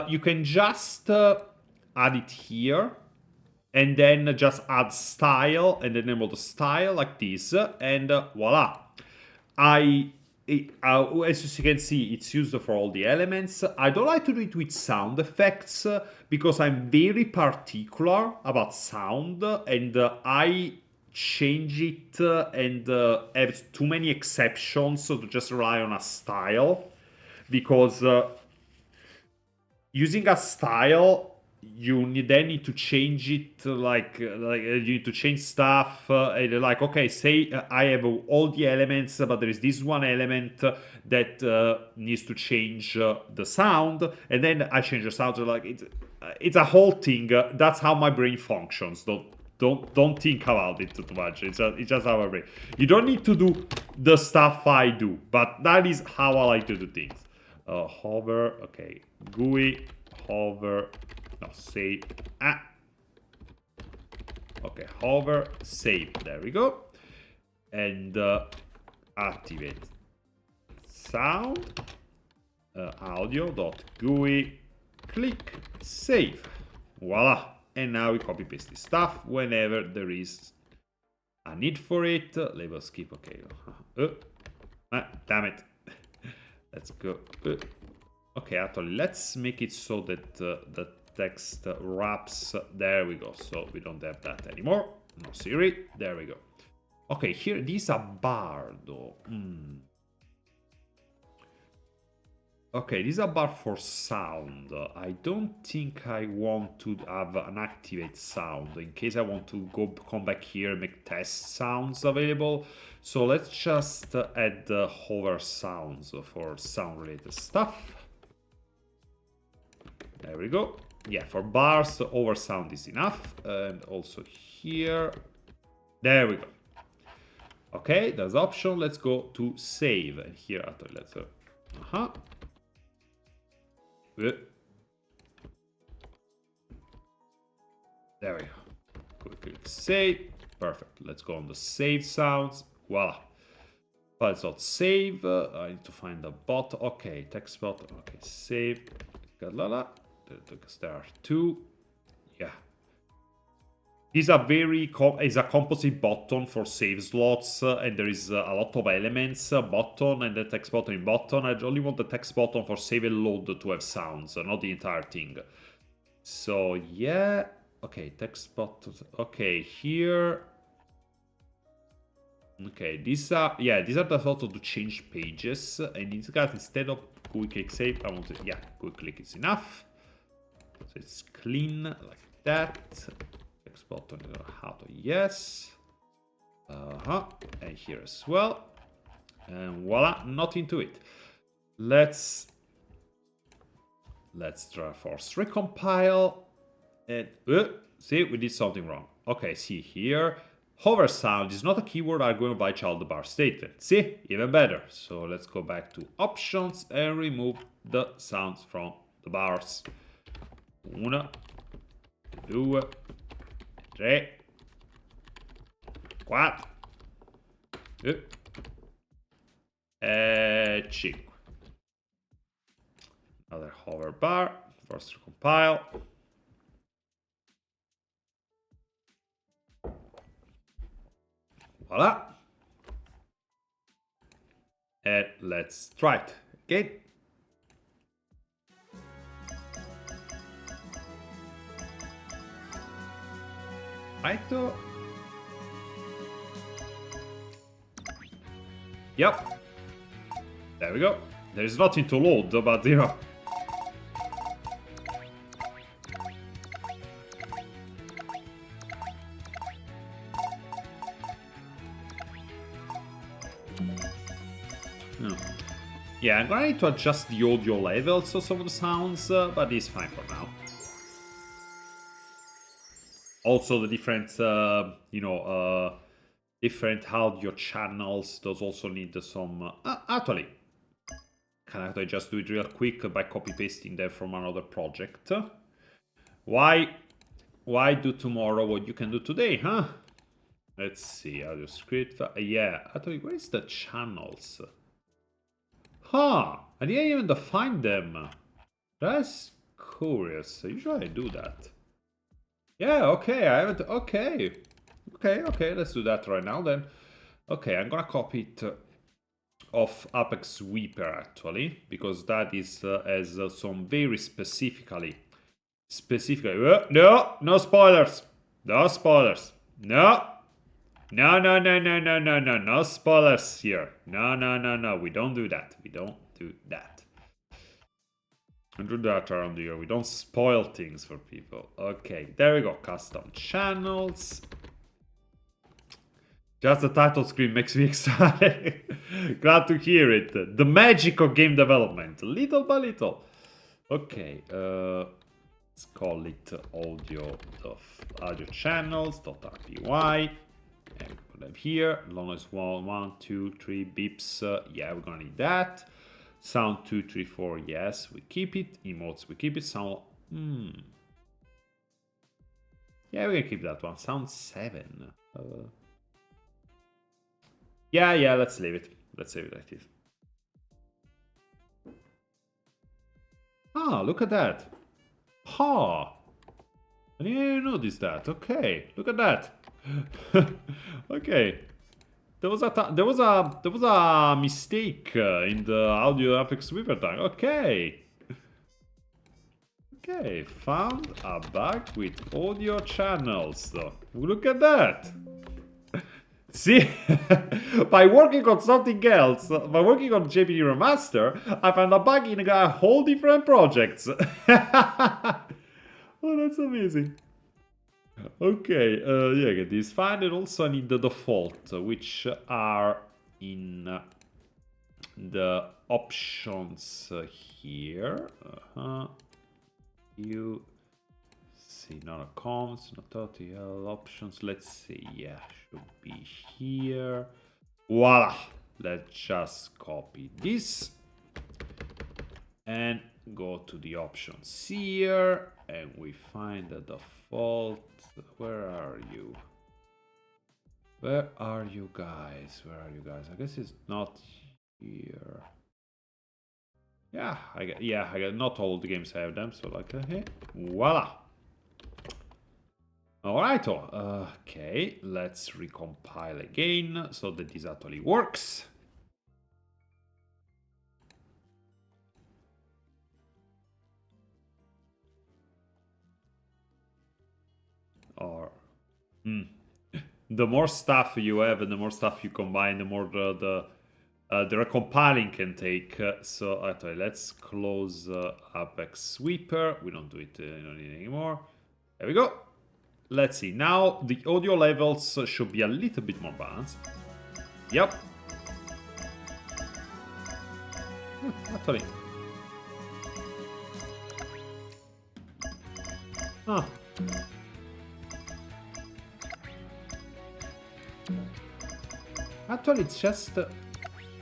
you can just add it here, and then just add style and the name of the style like this, and voila. As you can see, it's used for all the elements. I don't like to do it with sound effects because I'm very particular about sound, and I change it and have too many exceptions to just rely on a style, because using a style, you then need to change it, you need to change stuff, and like, okay, say I have all the elements, but there is this one element that needs to change the sound, and then I change the sound. So like it's a whole thing. That's how my brain functions. Don't think about it too much. It's just how I brain. You don't need to do the stuff I do, but that is how I like to do things. Hover, okay, GUI, hover, no, save, okay, hover, save, there we go, and activate sound, audio.gui, click, save, voila, and now we copy paste this stuff whenever there is a need for it. Label skip, okay, damn it. Let's go. Okay, actually, let's make it so that the text wraps. There we go. So we don't have that anymore. No Siri. There we go. Okay, here, these are bar, though. Okay, these are bar for sound. I don't think I want to have an activate sound in case I want to come back here and make test sounds available. So let's just add hover sounds for sound related stuff. There we go. Yeah, for bars, hover sound is enough. And also here. There we go. Okay, there's option. Let's go to save. And here, let's there we go. Click save. Perfect. Let's go on the save sounds. Voila. Files.save. I need to find the bot. Okay, text bot. Okay, save. Because there are two. Yeah. These are is a composite button for save slots, and there is a lot of elements, button and the text button in button. I only want the text button for save and load to have sounds, not the entire thing. So yeah, okay, text buttons. Okay, here. Okay, these are the photo to change pages, and in this case, instead of quick click save, I want to quick click is enough. So it's clean like that. Text button how to yes. And here as well. And voila, nothing to it. Let's try force recompile. And see, we did something wrong. Okay, see here. Hover sound is not a keyword argument by child bar statement. See, even better. So let's go back to options and remove the sounds from the bars. 1, 2, 3, 4, and 5. Another hover bar. First recompile. Voila. And let's try it again. Right. Yep. There we go. There's nothing to load, but you know. Yeah, I'm gonna need to adjust the audio levels of some of the sounds, but it's fine for now. Also, the different, different audio channels does also need some. Actually, can I just do it real quick by copy pasting them from another project? Why do tomorrow what you can do today, huh? Let's see, audio script. Yeah, actually, where is the channels? Huh, I didn't even define them. That's curious. Usually I do that. Yeah, okay, I haven't. Okay, let's do that right now then. Okay, I'm gonna copy it off Apex Sweeper actually, because that is as some very specifically. No spoilers. No spoilers. No spoilers here. No. We don't do that. We don't do that. Don't do that around here. We don't spoil things for people. Okay, there we go. Custom channels. Just the title screen makes me excited. Glad to hear it. The magic of game development, little by little. Okay, let's call it audio channels.rpy. And put them here. Long as 1, 2, 3 beeps. Yeah, we're gonna need that. Sound 2, 3, 4, yes, we keep it. Emotes, we keep it. Sound, yeah, we can keep that one. Sound 7. Yeah, let's leave it. Let's leave it like this. Ah, look at that. Ha! I didn't even notice that. Okay, look at that. Okay. There was a mistake in the audio Apex Sweeper tag. Okay. Okay, found a bug with audio channels. Look at that. See, by working on something else, by working on JPDE Remaster, I found a bug in a whole different projects. Oh, that's amazing. Okay, yeah, get this fine, and also I need the default, which are in the options here. You see, not a comms, not OTL options. Let's see, yeah, should be here. Voila! Let's just copy this and go to the options here, and we find the default. Where are you? Where are you guys? Where are you guys? I guess it's not here. Yeah, I got not all the games have them, so like hey, voila. Alright, okay, let's recompile again so that this actually works. Or the more stuff you have and the more stuff you combine, the more the recompiling can take. So actually, let's close Apex Sweeper. We don't do it, don't need it anymore. There we go. Let's see. Now the audio levels should be a little bit more balanced. Yep. Actually. Ah. Actually, it's just...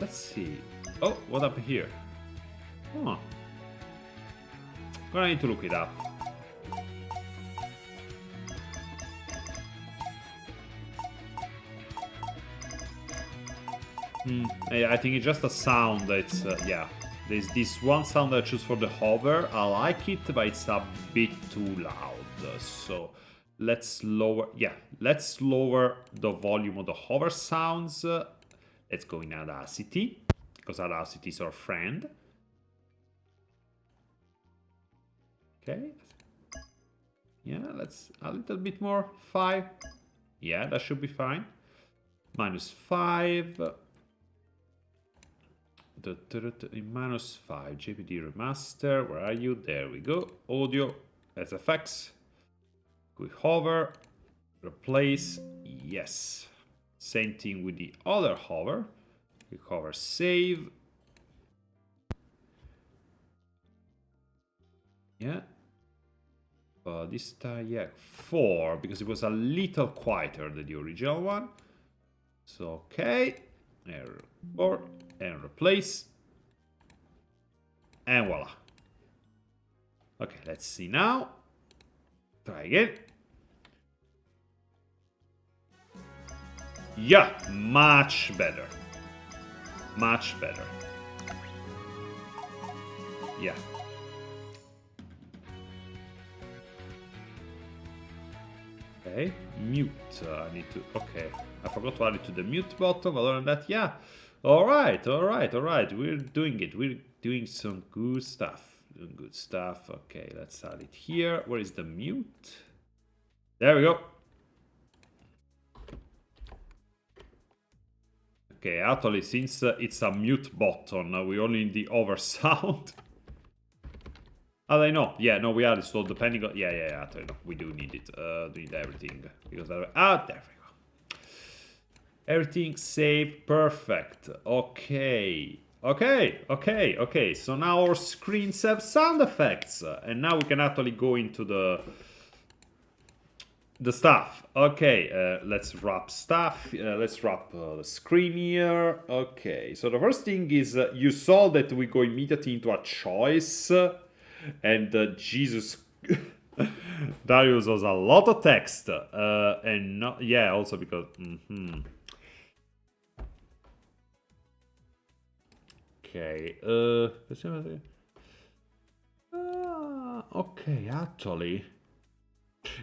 let's see. Oh, what up here? Oh. Gonna need to look it up. I think it's just a sound. It's yeah. There's this one sound that I choose for the hover. I like it, but it's a bit too loud. So let's lower. Yeah, let's lower the volume of the hover sounds. Let's go in Audacity, because Audacity is our friend. Okay. Yeah, let's a little bit more. 5. Yeah, that should be fine. -5. -5. JPDE Remaster. Where are you? There we go. Audio, SFX. We hover. Replace. Yes. Same thing with the other hover. We hover save. Yeah. This time, yeah, 4, because it was a little quieter than the original one. So, okay. Error and replace. And voila. Okay, let's see now. Try again. Yeah, much better. Much better. Yeah. Okay, mute. I need to. Okay, I forgot to add it to the mute button. Other than that, yeah. All right. We're doing it. We're doing some good stuff. Doing good stuff. Okay, let's add it here. Where is the mute? There we go. Okay, actually, since it's a mute button, we only need the over sound. I know. Yeah, no, we added. So depending on, yeah. Actually, no, we do need it. We need everything because there we go. Everything saved, perfect. Okay. So now our screens have sound effects, and now we can actually go into the stuff. Okay, let's wrap stuff. Let's wrap the screen here. Okay, so the first thing is you saw that we go immediately into a choice, and Jesus, Darius was a lot of text, and not, yeah, also because. Okay, okay, actually.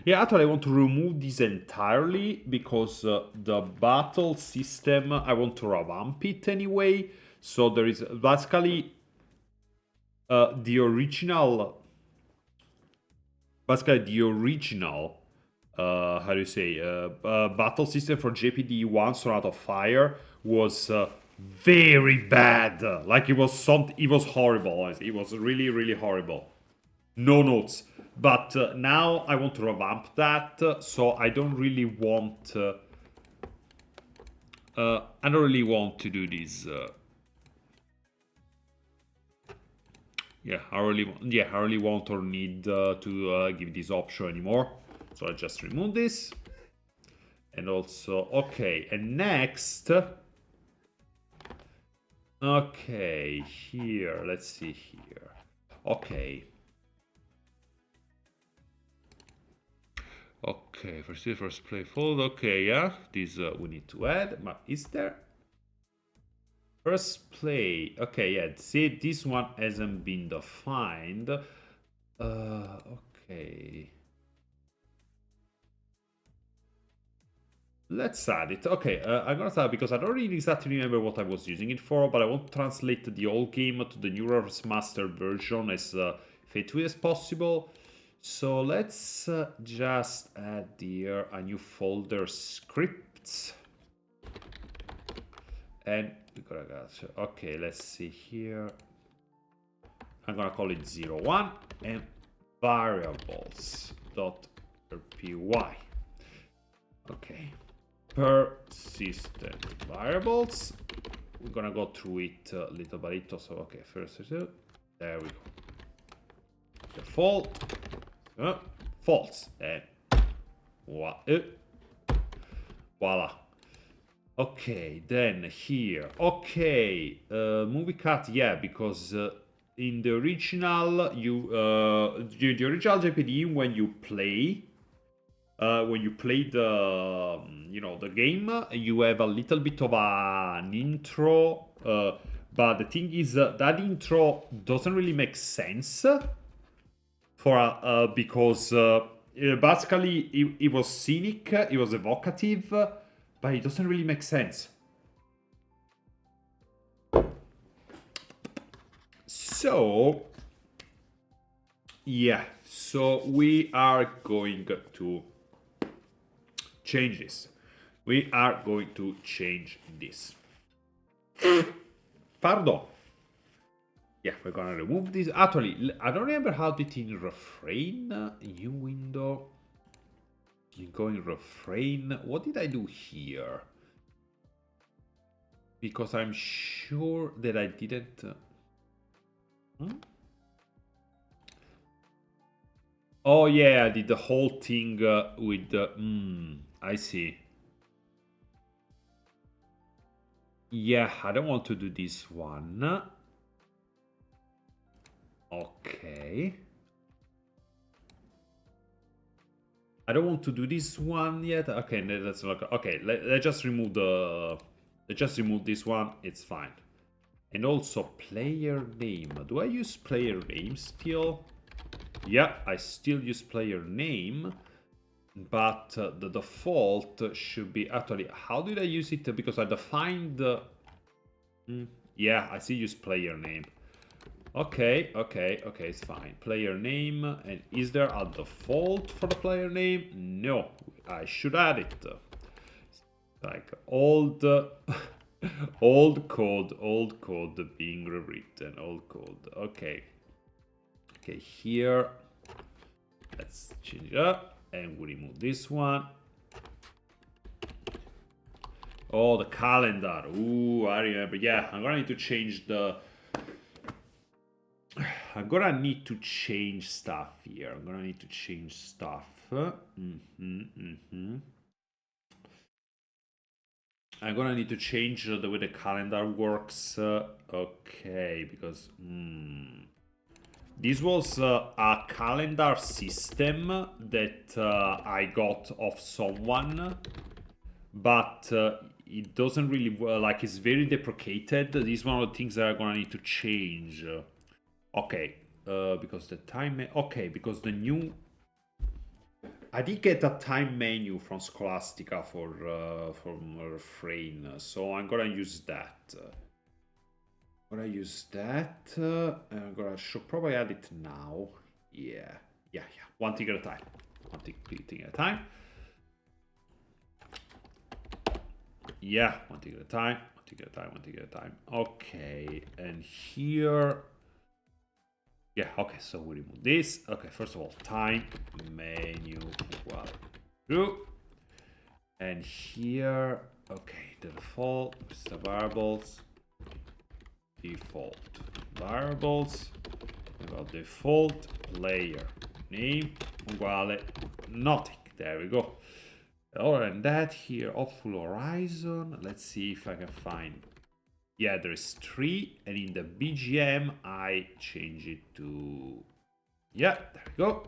Yeah, actually I want to remove this entirely because the battle system, I want to revamp it anyway. So there is basically the original, how do you say, battle system for JPDE 1 Sonata of Fire was very bad. Like it was it was horrible. Honestly. It was really, really horrible. No notes. But now I want to revamp that, so I don't really want. I don't really want to do this. Yeah, I really want or need to give this option anymore. So I just remove this, and also okay. And next, okay, here. Let's see here. Okay. Okay, first play fold. Okay, yeah, this we need to add. But is there first play? Okay, yeah. See, this one hasn't been defined. Okay. Let's add it. Okay, I'm gonna start because I don't really exactly remember what I was using it for, but I want to translate the old game to the newer master version as faithfully as possible. So let's just add here a new folder scripts. And we gotta get, okay, let's see here. I'm gonna call it 01 and variables dot rpy. Okay. Persistent variables. We're gonna go through it little by little. So okay, first there we go. Default. False. And voila. Okay, then here. Okay, movie cut. Yeah, because in the original, the original JPD when you play the the game, you have a little bit of an intro. But the thing is, that intro doesn't really make sense for because basically it was scenic, it was evocative, but it doesn't really make sense. So yeah, so we are going to change this. We are going to change this. Pardon. Yeah, we're gonna remove this. Actually, I don't remember how did in refrain. New window. You go in refrain. What did I do here? Because I'm sure that I didn't. Oh yeah, I did the whole thing with the. I see. Yeah, I don't want to do this one. Okay. I don't want to do this one yet. Okay, let's look. Okay, let's just remove the. Let's just remove this one. It's fine. And also player name. Do I use player name still? Yeah, I still use player name. But the default should be actually. How did I use it? Because I defined the. Yeah, I still use player name. Okay, it's fine. Player name, and is there a default for the player name? No, I should add it. Like old, old code being rewritten, old code. Okay, here, let's change it up, and we remove this one. Oh, the calendar. Ooh, I remember. Yeah, I'm gonna need to change the. I'm gonna need to change stuff here. I'm gonna need to change stuff. I'm gonna need to change the way the calendar works. Okay, because this was a calendar system that I got off someone, but it doesn't really like it's very deprecated. This is one of the things that I'm gonna need to change. Okay, because the time. Okay, because the new. I did get a time menu from Scholastica from refrain, so I'm gonna use that. I'm gonna probably add it now. Yeah. One thing at a time. One thing at a time. Yeah, one thing at a time. One thing at a time. Okay, and here. Yeah, okay, so we remove this. Okay, first of all, time menu equal true. And here, okay, the default, the variables, default variables, about default player name uguale nothing. There we go. Other than that, here, Full Horizon. Let's see if I can find. Yeah, there's 3, and in the BGM, I change it to... Yeah, there we go.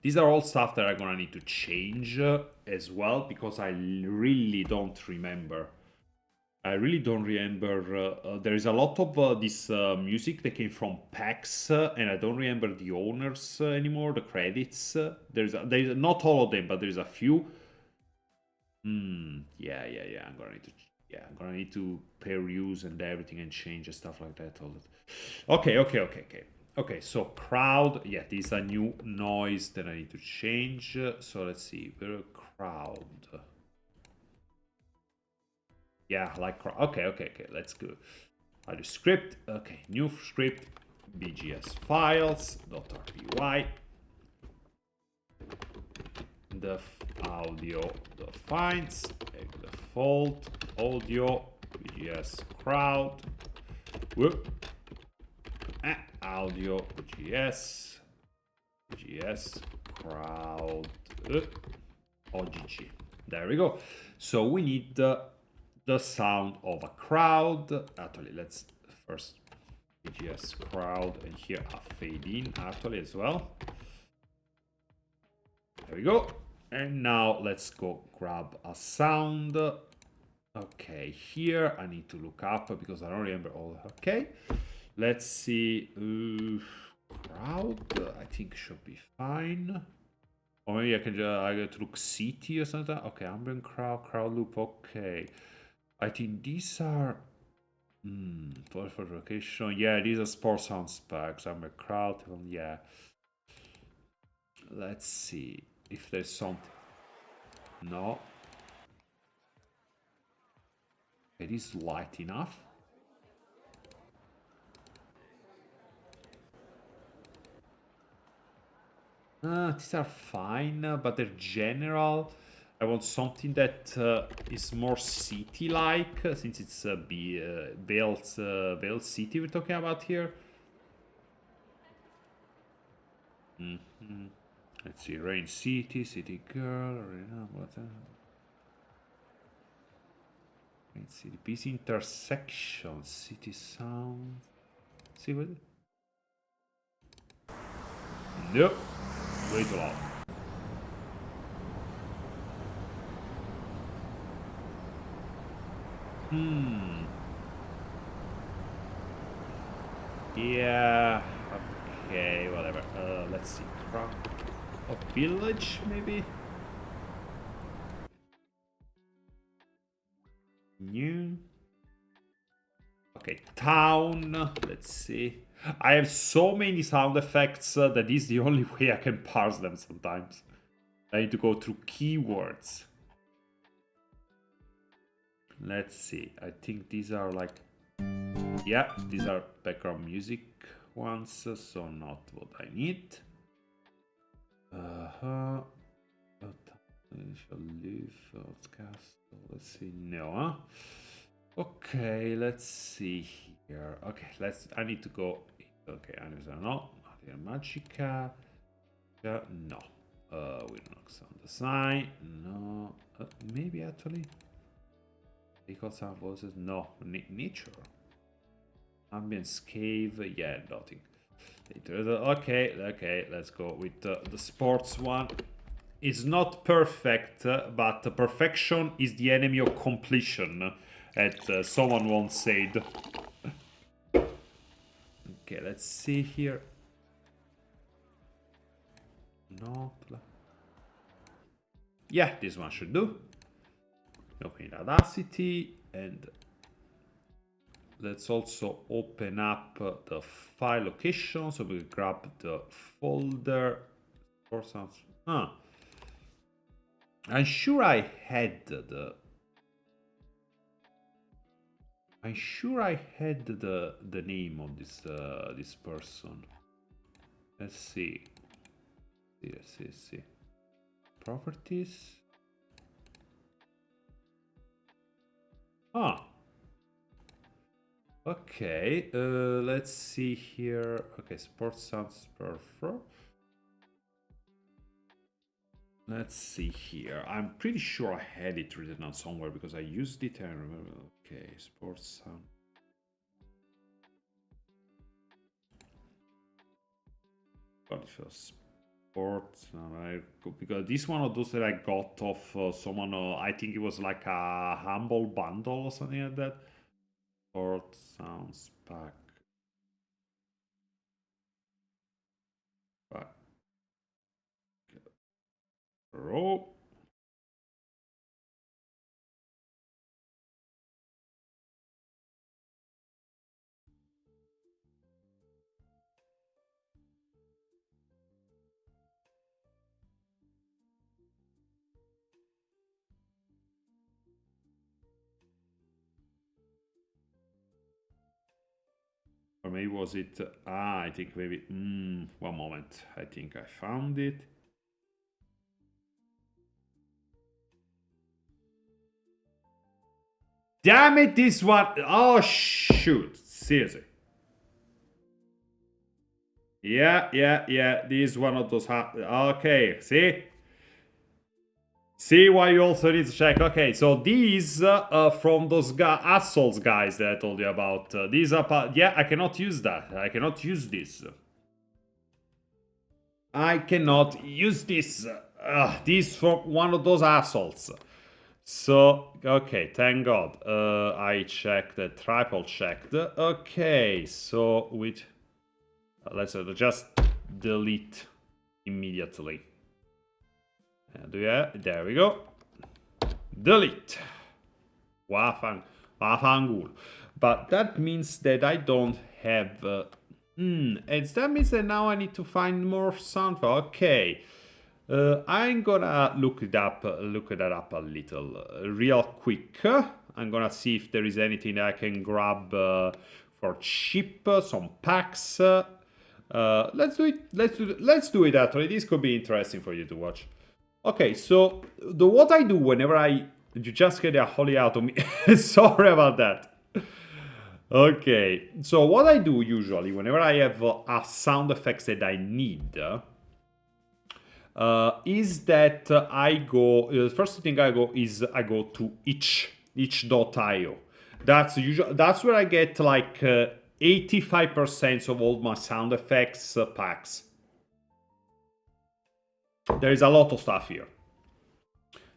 These are all stuff that I'm gonna need to change as well, because I really don't remember. There is a lot of this music that came from packs, and I don't remember the owners anymore, the credits. There's not all of them, but there's a few. Yeah. I'm gonna need to peruse and everything and change and stuff like that. Okay. So crowd. Yeah, this is a new noise that I need to change. So let's see. Crowd. Yeah, like crowd. Okay. Let's go. I do script. Okay, new script. BGS files. .rpy. The audio defines default audio BGS crowd audio BGS crowd OGG. There we go. So we need the sound of a crowd. Actually, let's first BGS crowd, and here a fade in actually as well. There we go. And now let's go grab a sound. Okay, here I need to look up because I don't remember all. Okay, let's see. Crowd, I think should be fine. Or maybe I get to look city or something. Okay, ambient crowd loop. Okay, I think these are for location. Yeah, these are sports sound specs. Ambient crowd. Yeah. Let's see if there's something. No. It is light enough. These are fine, but they're general. I want something that is more city-like, since it's Bale City we're talking about here. Let's see, Rain City, City Girl, Rain City, busy intersection, City Sound. See what? Nope, way too loud. Yeah. Okay, whatever. Let's see. A village, maybe? New. Okay, town. Let's see. I have so many sound effects that is the only way I can parse them sometimes. I need to go through keywords. Let's see. I think these are like... Yeah, these are background music ones, so not what I need. Shall leave castle. Let's see. No, Okay, let's see here. Okay, I need to go. Okay, no, Magica. No. We don't sound design. No. Maybe actually. Equal sound voices. No. Nature. Ambient cave. Yeah, nothing. Okay, let's go with the sports one. It's not perfect, but perfection is the enemy of completion, as someone once said. Okay, let's see here. Not. Yeah, this one should do. Open Audacity, and let's also open up the file location so we grab the folder. For some, I'm sure I had the. I'm sure I had the name of this person. Let's see. See. Properties. Okay. Let's see here. Okay, sports sounds perfect. Let's see here. I'm pretty sure I had it written down somewhere because I used it and I remember. Okay, sports sound. Got it for sports. Because this one of those that I got off someone. I think it was like a humble bundle or something like that. Sports sounds pack. Pro. Or maybe was it? I think maybe. One moment. I think I found it. Damn it! This one. Oh shoot! Seriously. Yeah. This is one of those. Okay, see why you also need to check. Okay, so these from those assholes guys that I told you about. These are. Yeah, I cannot use that. I cannot use this. I cannot use this. This from one of those assholes. So, okay, thank God. I checked, triple checked. Okay, so with. Let's just delete immediately. There we go. Delete. Wafangul. But that means that I don't have. And that means that now I need to find more sound. Okay. I'm gonna look that up a little real quick. I'm gonna see if there is anything I can grab for cheap, some packs. Let's do it. Let's do it. Actually, this could be interesting for you to watch. Okay, so what I do whenever you just get a holy out of me. Sorry about that. Okay, so what I do usually whenever I have a sound effects that I need. Is that I go, the first thing I go is I go to itch.io. That's where I get like 85% of all my sound effects packs. There is a lot of stuff here.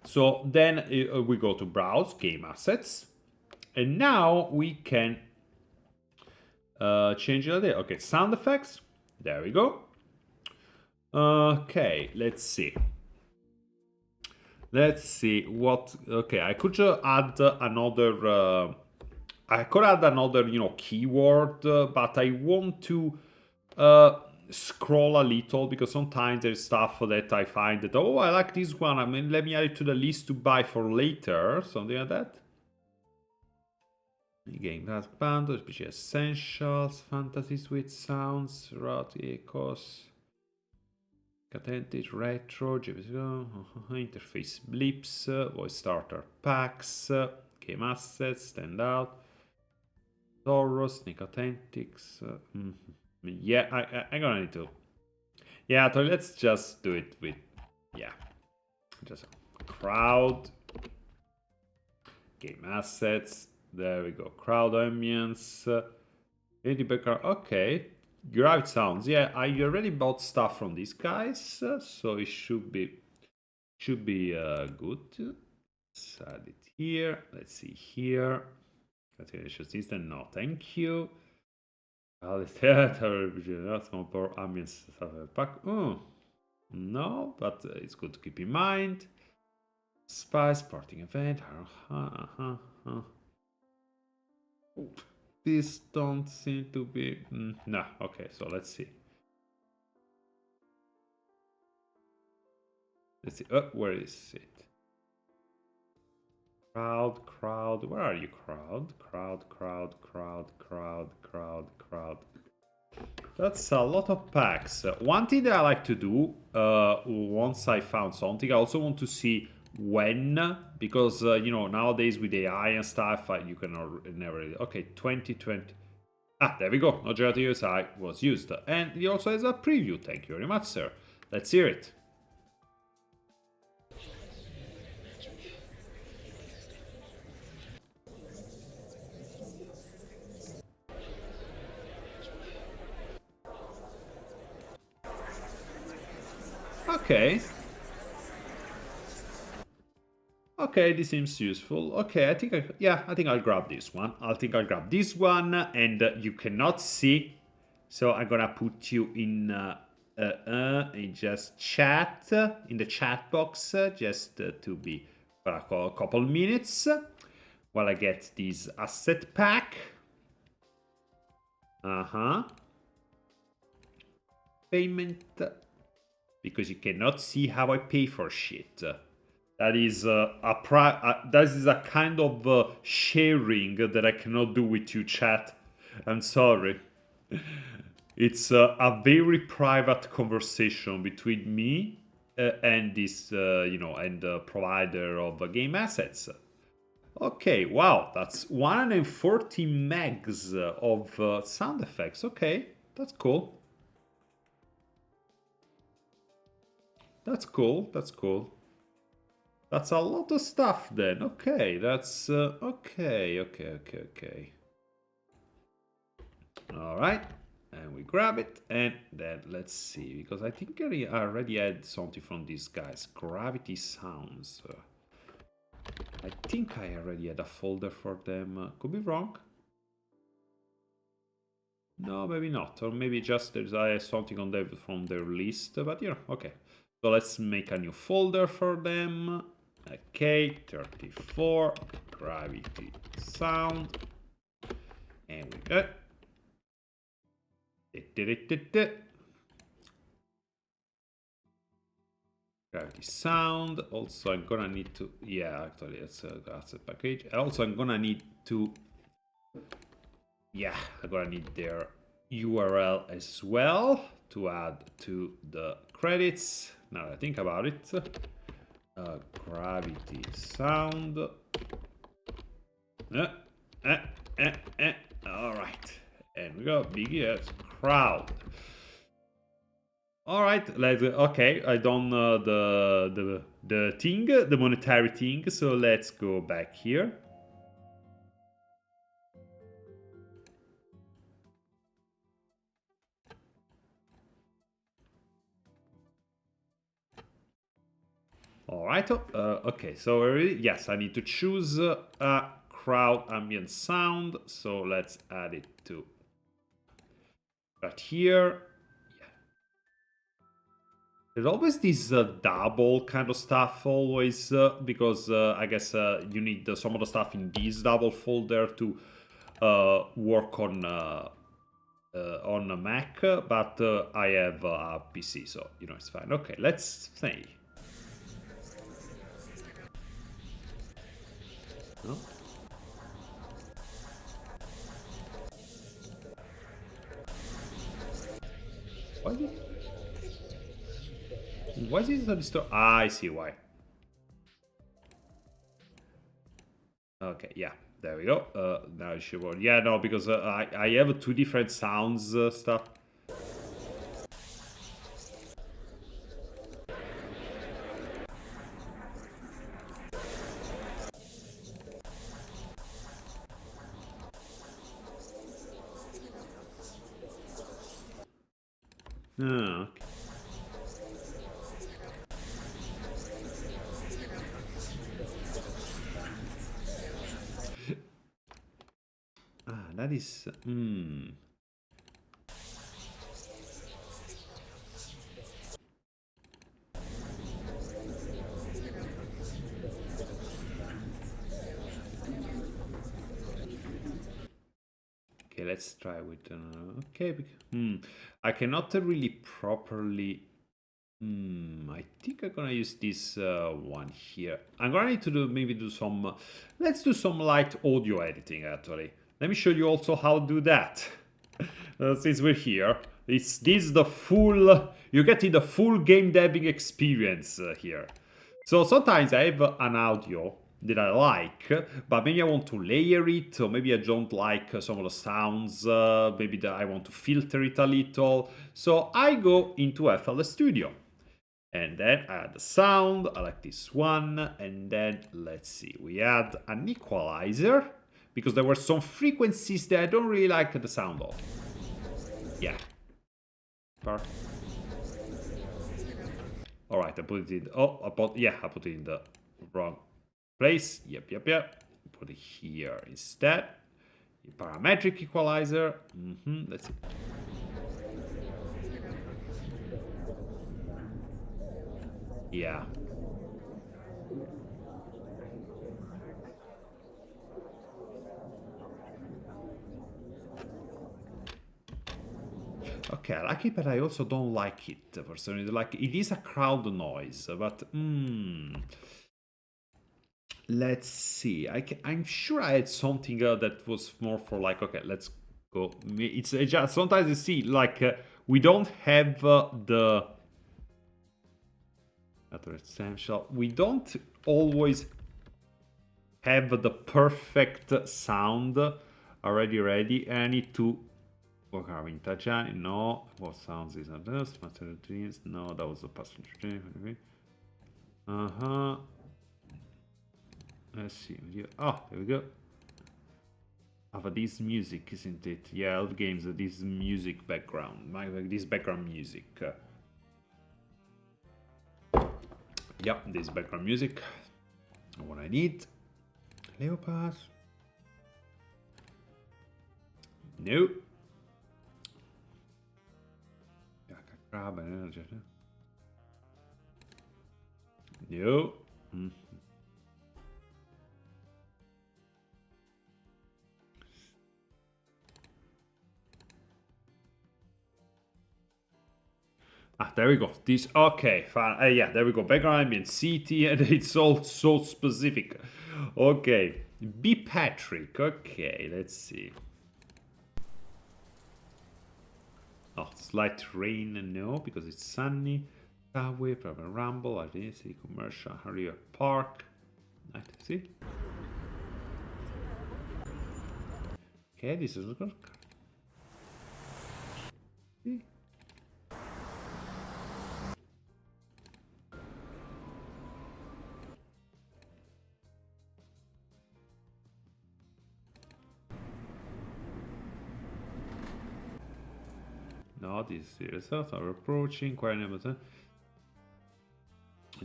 So then we go to browse game assets, and now we can change it. Okay, sound effects. There we go. Okay, let's see. Let's see what. Okay, I could add another. I could add another, keyword, but I want to scroll a little because sometimes there's stuff that I find that I like this one. I mean, let me add it to the list to buy for later, something like that. Game that's bundles, PC essentials, fantasy suite sounds, rot echoes. Cadentage, retro, interface blips, voice starter packs, game assets, stand out. Taurus, Sneak Authentics. Yeah, I'm gonna need to. Yeah, so let's just do it with. Yeah. Just crowd. Game assets. There we go. Crowd ambience. Okay. Gravity sounds. Yeah, I already bought stuff from these guys, so it should be good. Let's add it here. Let's see here. Continuation system. No, thank you. The theater, for ambience pack. Oh, no, but it's good to keep in mind. Spy sporting event. These don't seem to be. No, okay, so let's see. Let's see. Where is it? Crowd. Where are you, crowd? Crowd. That's a lot of packs. One thing that I like to do, once I found something, I also want to see when, because, you know, nowadays with AI and stuff, you can never... Okay, 2020. Ah, there we go. No generative USI was used. And he also has a preview. Thank you very much, sir. Let's hear it. Okay. Okay, this seems useful. Okay, I think I'll grab this one. And you cannot see, so I'm gonna put you in just chat in the chat box, just to be for a couple minutes while I get this asset pack. Payment, because you cannot see how I pay for shit. That is a kind of sharing that I cannot do with you, chat. I'm sorry. It's a very private conversation between me and this, and the provider of game assets. Okay, wow, that's 140 megs of sound effects. Okay, that's cool. That's cool. That's a lot of stuff then. Okay, that's okay. All right, and we grab it, and then let's see, because I think I already had something from these guys. Gravity sounds. I think I already had a folder for them. Could be wrong. No, maybe not, or maybe just I have something on them from their list. But yeah, okay. So let's make a new folder for them. Okay, 34, gravity sound, and we go. Gravity sound. Also, I'm gonna need to. Yeah, actually, that's a package. Also, I'm gonna need to. Yeah, I'm gonna need their URL as well to add to the credits. Now that I think about it. Gravity sound. All right, and we got big yes crowd. All right, let's. Okay, I done the thing, the monetary thing. So let's go back here. All right. Okay. So yes, I need to choose a crowd ambient sound. So let's add it to right here. Yeah. There's always this double kind of stuff always because I guess you need some of the stuff in this double folder to work on a Mac, but I have a PC, so you know it's fine. Okay, let's say. No? Why is it the store? Ah, I see why. Okay, yeah, there we go. Now it should work. Yeah, no, because I have two different sounds stuff. Okay. That is. Okay, let's try with. Okay, I cannot really properly. I think I'm gonna use this one here. I'm gonna need to maybe do some. Let's do some light audio editing actually. Let me show you also how to do that. Since we're here, this is the full. You're getting the full game dubbing experience here. So sometimes I have an audio that I like, but maybe I want to layer it, or maybe I don't like some of the sounds, maybe that I want to filter it a little. So I go into FL Studio. And then I add the sound, I like this one, and then let's see, we add an equalizer, because there were some frequencies that I don't really like the sound of. Yeah. Perfect. Alright, I put it in. Oh, I put it in the wrong place. Yep. Put it here instead. Parametric equalizer. Let's see. Yeah. Okay, I like it, but I also don't like it personally. Like, it is a crowd noise, but let's see. I'm sure I had something that was more for like, okay, let's go. It's just sometimes you see like we don't have the essential. We don't always have the perfect sound already ready. I need to work out in Tajani. No, what sounds is not this? Master dreams. No, that was the passenger dream. Let's see. Oh, there we go. Ah, but this music, isn't it? Yeah, all games, this music background. This background music. Yeah, this background music. What I need. Leopard. No. Crab and energy. No. Ah, there we go. This, okay, fine. Yeah, there we go. Background ambient, CT, and it's all so specific. Okay, B. Patrick. Okay, let's see. Oh, slight rain, no, because it's sunny. Subway, private rumble, identity, commercial, Harrier Park. I see. Okay, this is good. See? No, this is the result. Are approaching. Quite number.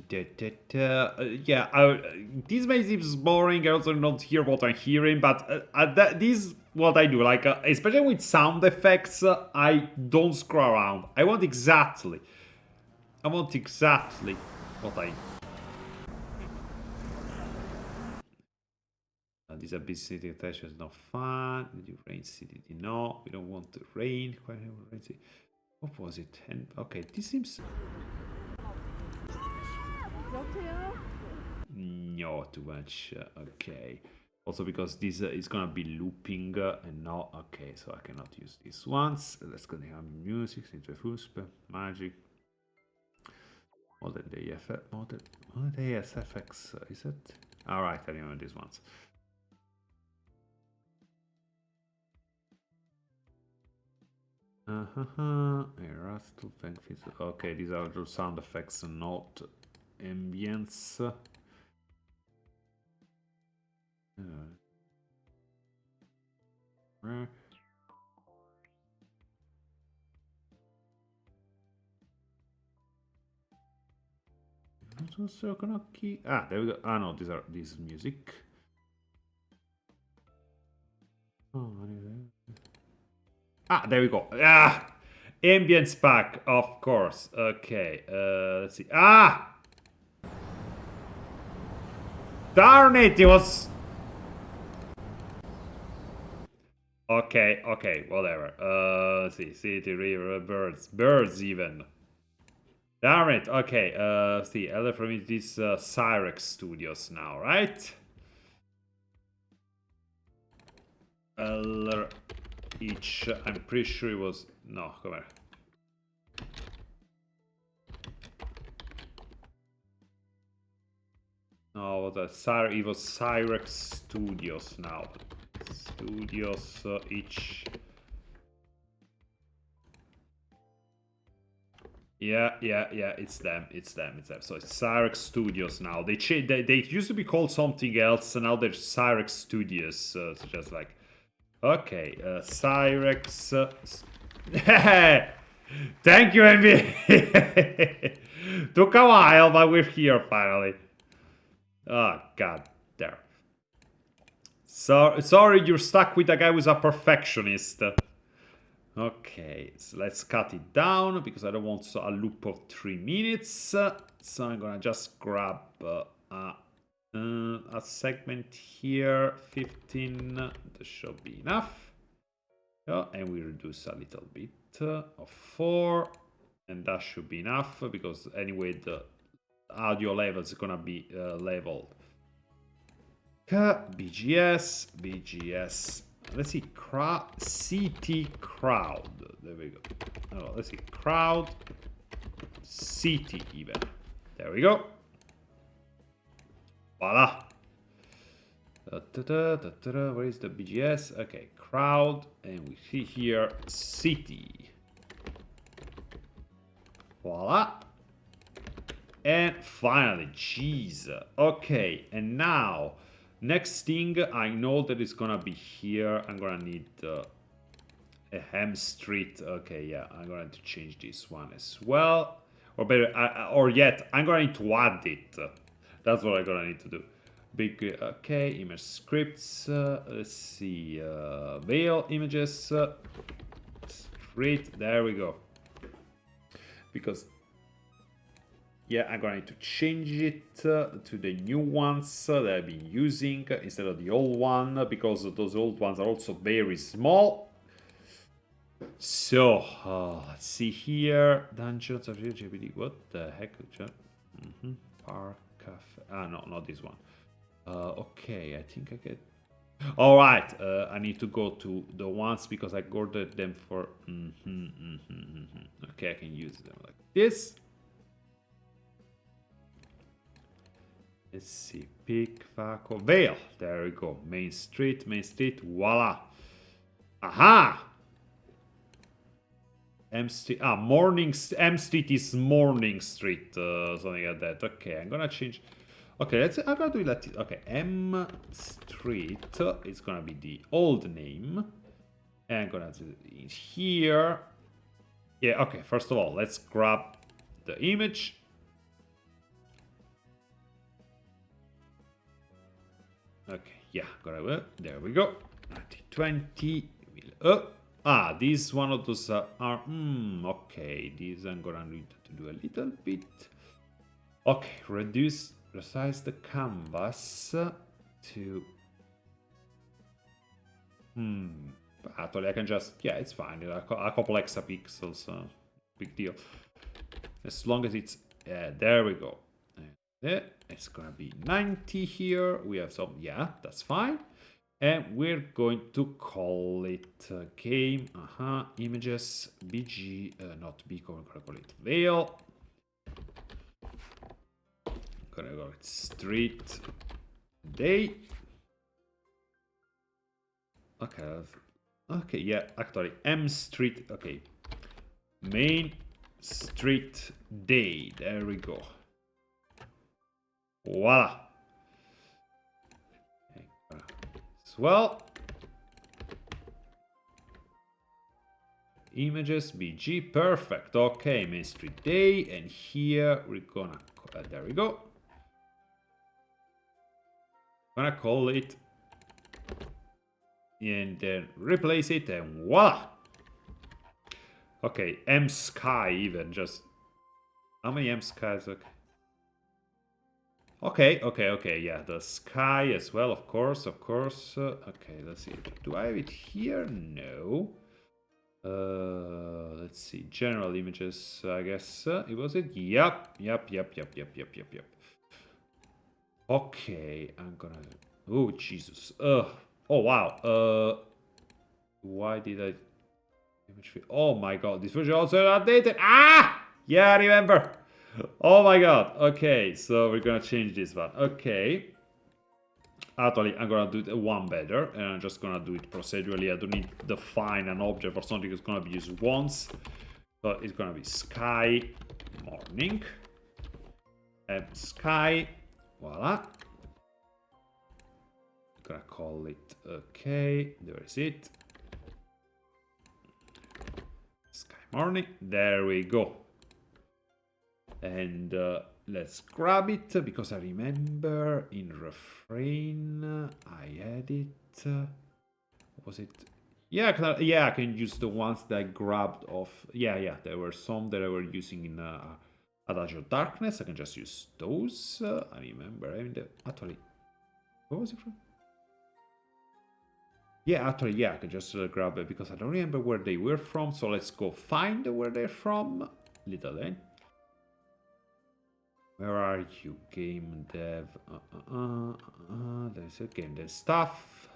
Yeah, this may seem boring. I also don't hear what I'm hearing, but this is what I do. Like, especially with sound effects, I don't screw around. I want exactly what I. Disability attachment is not fun. The rain city, no, we don't want the rain. What was it? And okay, this seems. No, too much. Okay. Also because this is gonna be looping and no. Okay, so I cannot use these ones. Let's go to music, Fusp, magic. Modern day SFX, is it? Alright, I remember these ones. Okay, these are the sound effects and not ambience. Ah, there we go. Ah, no, this is music. Ah, there we go. Ah, ambience pack, of course. Okay, let's see. Ah, darn it! It was. Okay, whatever. Let's see. City, river, birds even. Darn it. Okay, see. Elder from this Cyrex Studios now, right? Eller each. I'm pretty sure it was. No, come here. No, it was Cyrex Studios now. Studios each. Yeah, it's them. So it's Cyrex Studios now. They used to be called something else, and now they're Cyrex Studios. So just like, okay, Cyrex. Thank you, NBA. Took a while, but we're here finally. Oh god, there. So sorry, you're stuck with a guy who's a perfectionist. Okay, so let's cut it down because I don't want a loop of 3 minutes. So I'm gonna just grab a segment here, 15. That should be enough. Yeah, and we reduce a little bit of 4, and that should be enough because anyway the audio level is gonna be leveled. BGS. Let's see, CT crowd. There we go. Oh, let's see, crowd CT even. There we go. Voila. Where is the BGS? Okay, crowd, and we see here city. Voila. And finally, jeez. Okay, and now next thing I know that is gonna be here. I'm gonna need a Ham Street. Okay, yeah, I'm gonna have to change this one as well. Or better, or yet, I'm gonna need to add it. That's what I'm gonna need to do. Big, okay, image scripts. Let's see, veil images. Street, there we go. Because yeah, I'm going to change it to the new ones that I've been using instead of the old one, because those old ones are also very small. So, let's see here. Dungeons of JPDE. What the heck? Park Cafe. Ah, no, not this one. Okay, I think I get. All right, I need to go to the ones because I ordered them for. Okay, I can use them like this. Let's see, pick, Vaco, Vale. There we go. Main Street, voila. Aha! M Street, M Street is Morning Street, something like that. Okay, I'm gonna change. Okay, I'm gonna do it like this. Okay, M Street is gonna be the old name. And I'm gonna do it here. Yeah, okay, first of all, let's grab the image. Okay, yeah, there we go. 2020. These one of those are. Okay, these I'm gonna need to do a little bit. Okay, resize the canvas to. Actually, I can just. Yeah, it's fine. A couple extra pixels. Big deal. As long as it's. There we go. It's gonna be 90 here. We have some, yeah, that's fine. And we're going to call it game, images, BG, not beacon, I'm gonna call it veil. Gonna call it street day. Okay, yeah, actually M Street, okay, Main Street Day. There we go. Voila. As well. Images, BG, perfect. Okay, Main Street Day, and here we're gonna, there we go. Gonna call it, and then replace it, and voila. Okay, M Sky even, just, how many M Skies? Okay, yeah, the sky as well, of course. Okay, let's see, do I have it here? No. Let's see, general images, I guess, it was it? Yep. Okay, I'm gonna, oh, Jesus, oh, wow, why did I, oh my god, this version also updated, yeah, I remember, oh my god, okay, so we're gonna change this one, okay. Actually, I'm gonna do it one better, and I'm just gonna do it procedurally. I don't need to define an object for something that's gonna be used once. So it's gonna be sky morning and sky. Voila. I'm gonna call it, okay, there is it. Sky morning, there we go. And let's grab it, because I remember in refrain I had it. What was it? Yeah, I can use the ones that I grabbed off. Yeah, there were some that I were using in Adagio Darkness. I can just use those. I remember having the, actually, where was it from? Yeah, actually, yeah, I can just grab it because I don't remember where they were from. So let's go find where they're from. Little, eh? Where are you, game dev? There's a game dev stuff.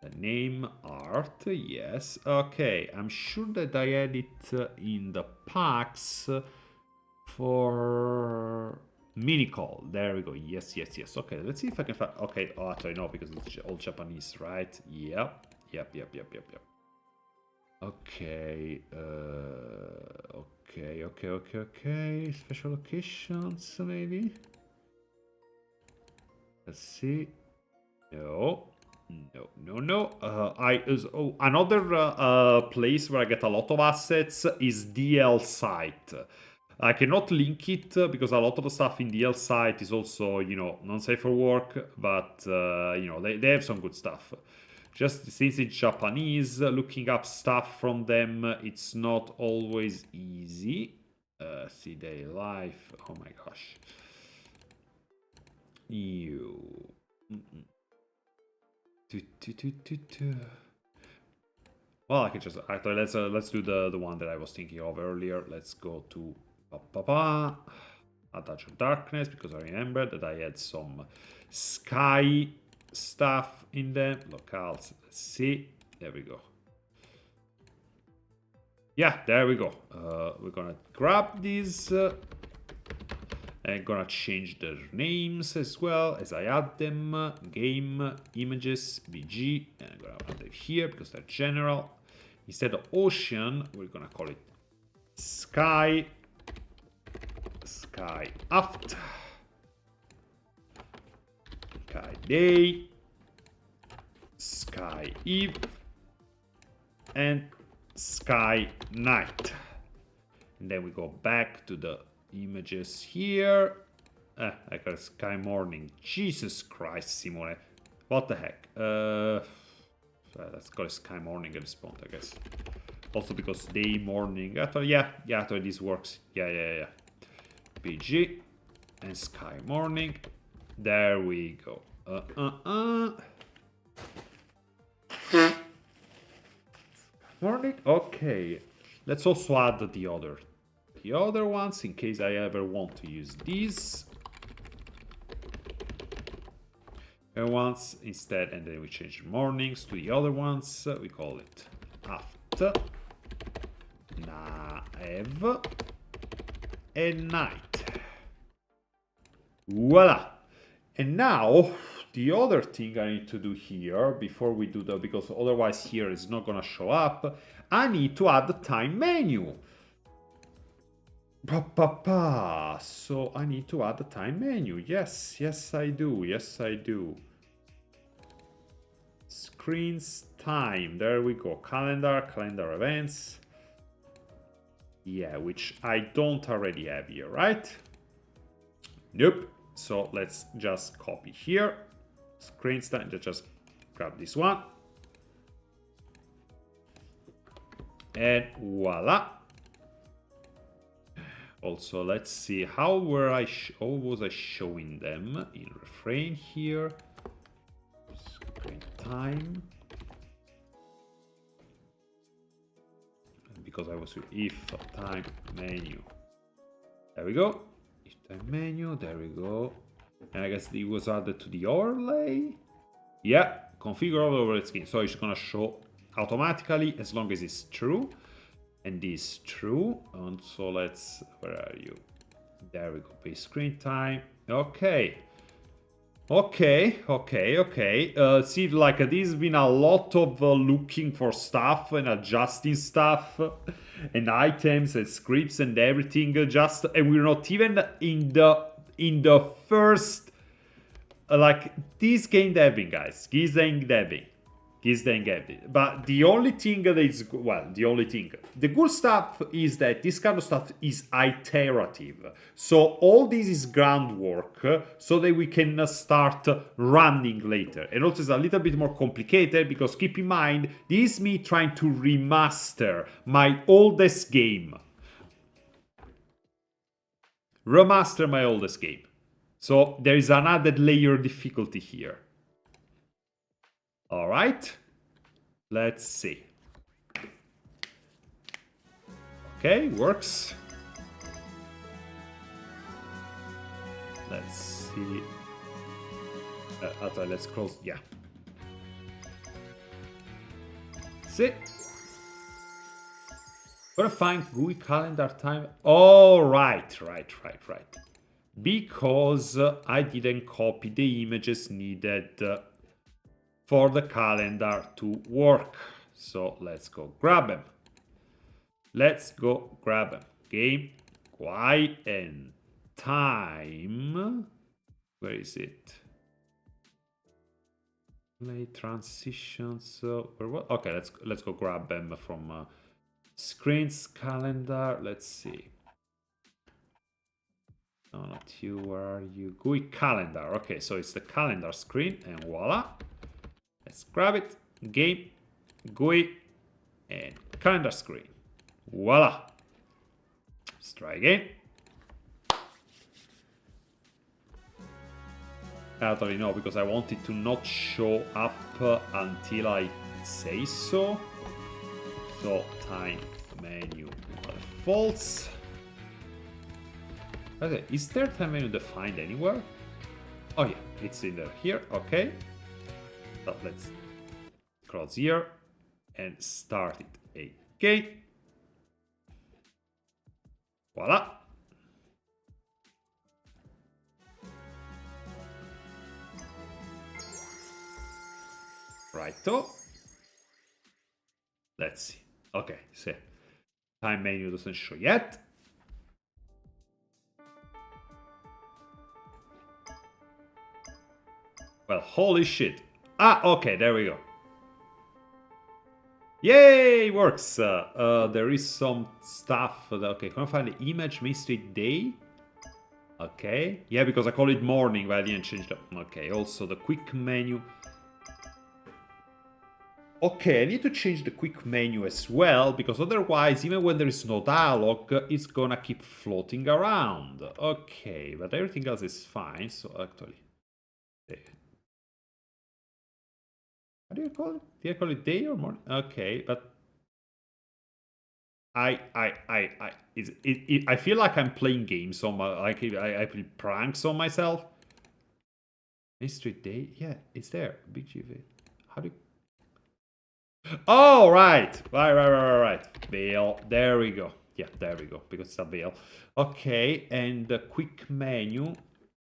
The name art, yes. Okay, I'm sure that I had it in the packs for Minicall. There we go. Yes. Okay, let's see if I can find. Okay, oh, actually no, because it's all Japanese, right? Yep. Okay. Okay. Special occasions, maybe. Let's see. No. Another place where I get a lot of assets is DL site. I cannot link it because a lot of the stuff in DL site is also, non-safe for work, but they have some good stuff. Just since it's Japanese, looking up stuff from them, it's not always easy. See their life. Oh my gosh. Well, I can just actually let's do the one that I was thinking of earlier. Let's go to A Touch of Darkness, because I remember that I had some sky stuff in them. Locales, let's see. There we go. Yeah, there we go. We're gonna grab these and gonna change their names as well as I add them. Game, images, BG, and I'm gonna add them here because they're general. Instead of ocean, we're gonna call it sky aft, sky day, sky eve, and sky night. And then we go back to the images here. I got sky morning. Jesus Christ, Simone. What the heck? Let's call it sky morning at this point, I guess. Also because day, morning. Actually, actually this works. Yeah. PG and sky morning. There we go. Morning. Okay. Let's also add the other ones in case I ever want to use these. And once instead, and then we change mornings to the other ones. We call it after, nav, and night. Voila! And now the other thing I need to do here before we do that, because otherwise here it's not gonna show up, I need to add the time menu. So I need to add the time menu. Yes, yes I do. Yes I do. Screens time. There we go. Calendar events. Yeah, which I don't already have here, right? Nope. So let's just copy here. Screens time. Just grab this one. And voila. Also, let's see how was I showing them in refrain here. Screen time. Because I was with if time menu. There we go. If time menu, there we go. And I guess it was added to the overlay. Yeah, configure overlay skin. So it's gonna show automatically as long as it's true. And this is true. And so let's, where are you? There we go. Pay screen time. Okay. Okay. See, like this has been a lot of looking for stuff and adjusting stuff and items and scripts and everything. And we're not even in the first like this game deving, guys. This game deving. But the only thing that is, well, the good stuff is that this kind of stuff is iterative. So all this is groundwork so that we can start running later. And also it's a little bit more complicated because keep in mind, this is me trying to remaster my oldest game. So there is an added layer of difficulty here. All right, let's see. Okay, works. Let's see. Let's close. Yeah. See. Gotta find GUI calendar time. Oh, right. Because I didn't copy the images needed for the calendar to work. So let's go grab them. Game, GUI, and time. Where is it? Play transitions. Okay, let's go grab them from screens, calendar. Let's see. No, not you. Where are you? GUI calendar. Okay, so it's the calendar screen, and voila. Let's grab it. Game, GUI, and calendar screen. Voila. Let's try again. Actually, no, because I want it to not show up until I say so. So, time menu false. Okay, is there time menu defined anywhere? Oh yeah, it's in there here. Okay. So let's cross here and start it again. Voila. Righto. Let's see. Okay, see. Time menu doesn't show yet. Well, holy shit. Ah, okay, there we go. Yay, works. There is some stuff. Okay, can I find the image mystery day? Okay, yeah, because I call it morning, but I didn't change that. Okay, also the quick menu. Okay, I need to change the quick menu as well, because otherwise, even when there is no dialogue, it's gonna keep floating around. Okay, but everything else is fine, so actually... How do you call it? Do you call it day or morning? Okay, but I feel like I'm playing games on my, like I play pranks on myself. Mystery day, yeah, it's there. Big GV. How do you... Oh, right. Veil. There we go. Yeah, there we go. Because it's a veil. Okay, and the quick menu.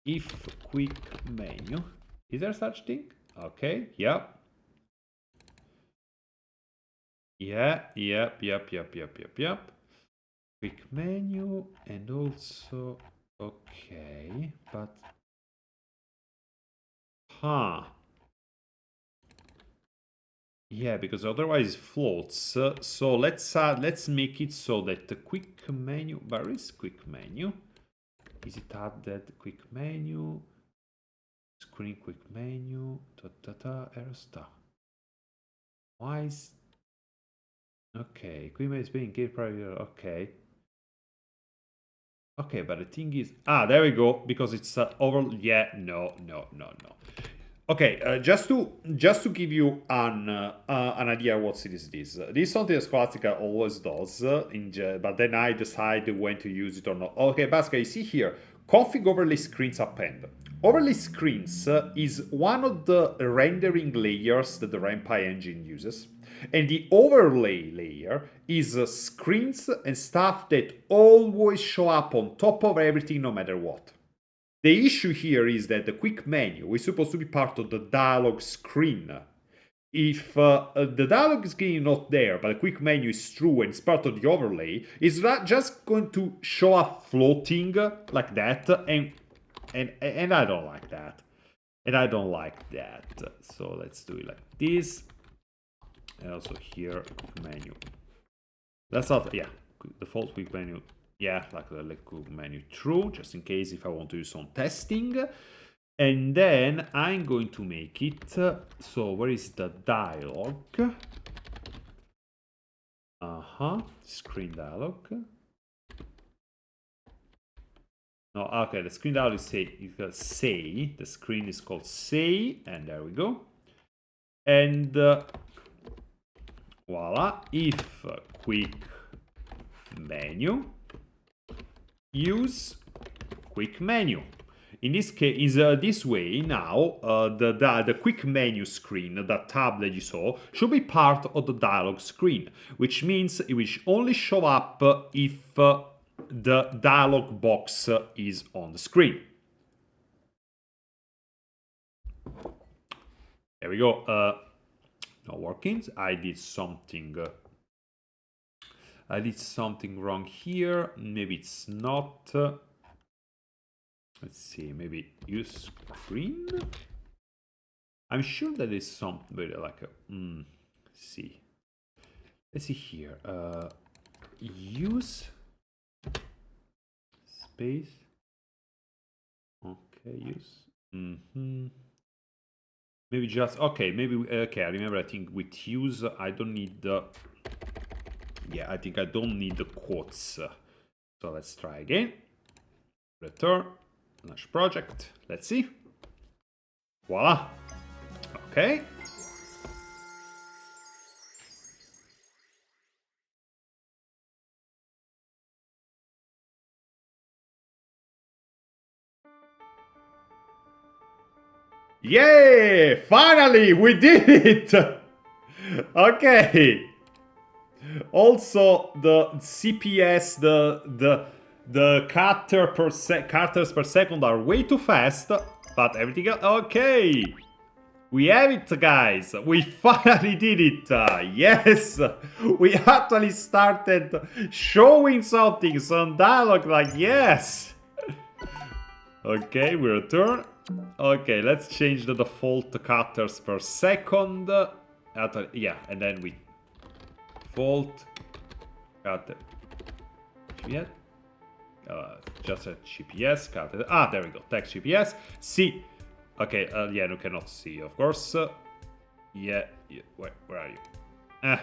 If quick menu. Is there such thing? Okay, yep. Yeah, yep. quick menu, and also, okay, but, yeah, because otherwise it floats. So let's make it so that the quick menu, where is quick menu? Is it added quick menu? Screen quick menu, error stuff. Why is, okay, quick menu is being gate prior, okay. Okay, but the thing is, there we go, because it's over, yeah, no. Okay, just to give you an idea what series this is. This is something that Scholastica always does, but then I decide when to use it or not. Okay, basically, you see here, config overlay screens append. Overlay screens is one of the rendering layers that the ren'py engine uses. And the overlay layer is screens and stuff that always show up on top of everything no matter what. The issue here is that the quick menu is supposed to be part of the dialog screen. If the dialog screen is not there, but the quick menu is true and it's part of the overlay, it's just going to show up floating like that, and I don't like that. And I don't like that. So let's do it like this. And also here, quick menu. That's not, yeah, default quick menu. Yeah, like the quick menu true, just in case if I want to do some testing. And then I'm going to make it, so where is the dialog? Screen dialog. No, okay, the screen dialog is say, the screen is called say, and there we go. And voila, if quick menu, use quick menu. In this case, this way now, the quick menu screen, that tab that you saw, should be part of the dialog screen, which means it will only show up if the dialog box is on the screen. There we go. Not working. I did something wrong here. Maybe it's not. Let's see. Maybe use screen. I'm sure that is something like a. Let's see. Let's see here. Use space. Okay. Use. Maybe just, okay, maybe, okay, I remember, I think with use, I don't need the, yeah, I think I don't need the quotes. So let's try again. Return, launch project, let's see. Voila. Okay. Yay! Finally, we did it! Okay. Also, the CPS, the characters per second are way too fast, but everything else, okay. We have it, guys. We finally did it. Yes, we actually started showing something, some dialogue, like yes. Okay, we return. Okay, let's change the default characters per second. Yeah, and then we default character. Yeah, just a GPS character. There we go. Text GPS. See. Okay. Yeah, you cannot see, of course. Yeah. Where are you?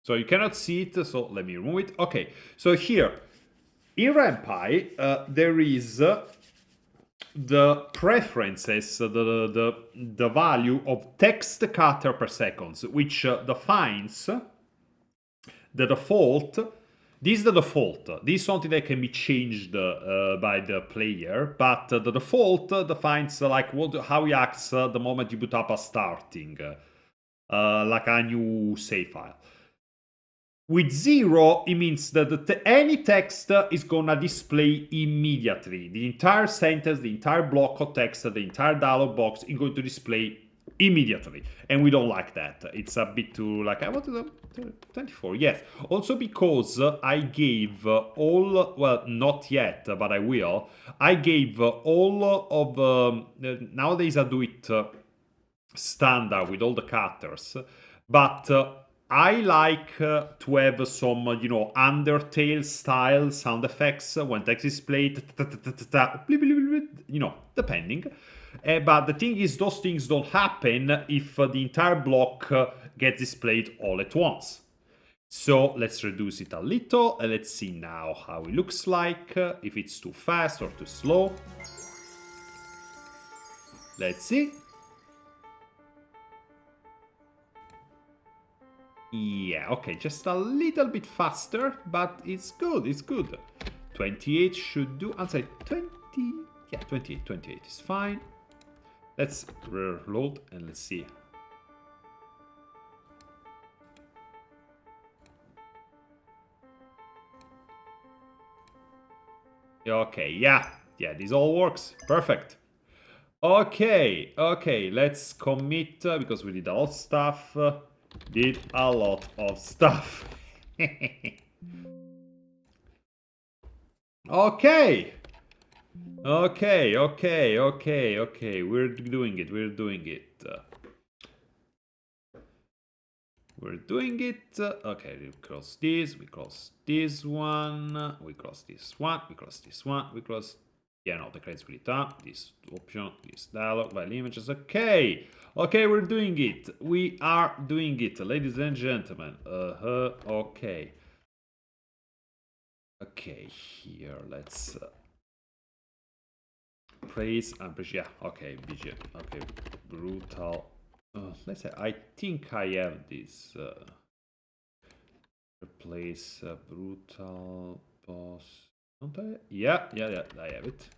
So you cannot see it. So let me remove it. Okay. So here in ren'py, there is. The preferences, the value of text character per second, which defines the default. This is the default. This is something that can be changed by the player, but the default defines like how it acts the moment you boot up a starting, like a new save file. With 0, it means that any text is gonna display immediately. The entire sentence, the entire block of text, the entire dialog box is going to display immediately, and we don't like that. It's a bit too like I wanted 24. Yes, also because I gave all, well, not yet, but I will. I gave all of nowadays I do it standard with all the cutters, but I like to have some, Undertale style sound effects when text is played, depending. But the thing is, those things don't happen if the entire block gets displayed all at once. So let's reduce it a little, and let's see now how it looks like, if it's too fast or too slow. Let's see. Yeah, okay, just a little bit faster, but it's good, it's good. 28 should do, I'll say 20, yeah, 28 is fine. Let's reload and let's see. Okay, yeah, this all works, perfect. Okay, let's commit, because we did a lot of stuff. Okay. We're doing it. We're doing it. Okay, we close this. We close this one. We close this one. We close this one. We close. Yeah, no, the credit split up. This option. This dialog. File images. Okay. Okay, we're doing it. We are doing it, ladies and gentlemen. Okay. Okay, here, let's praise and yeah, okay, BG, okay, brutal. Let's say, I think I have this. Replace brutal boss. Don't I? Yeah, I have it.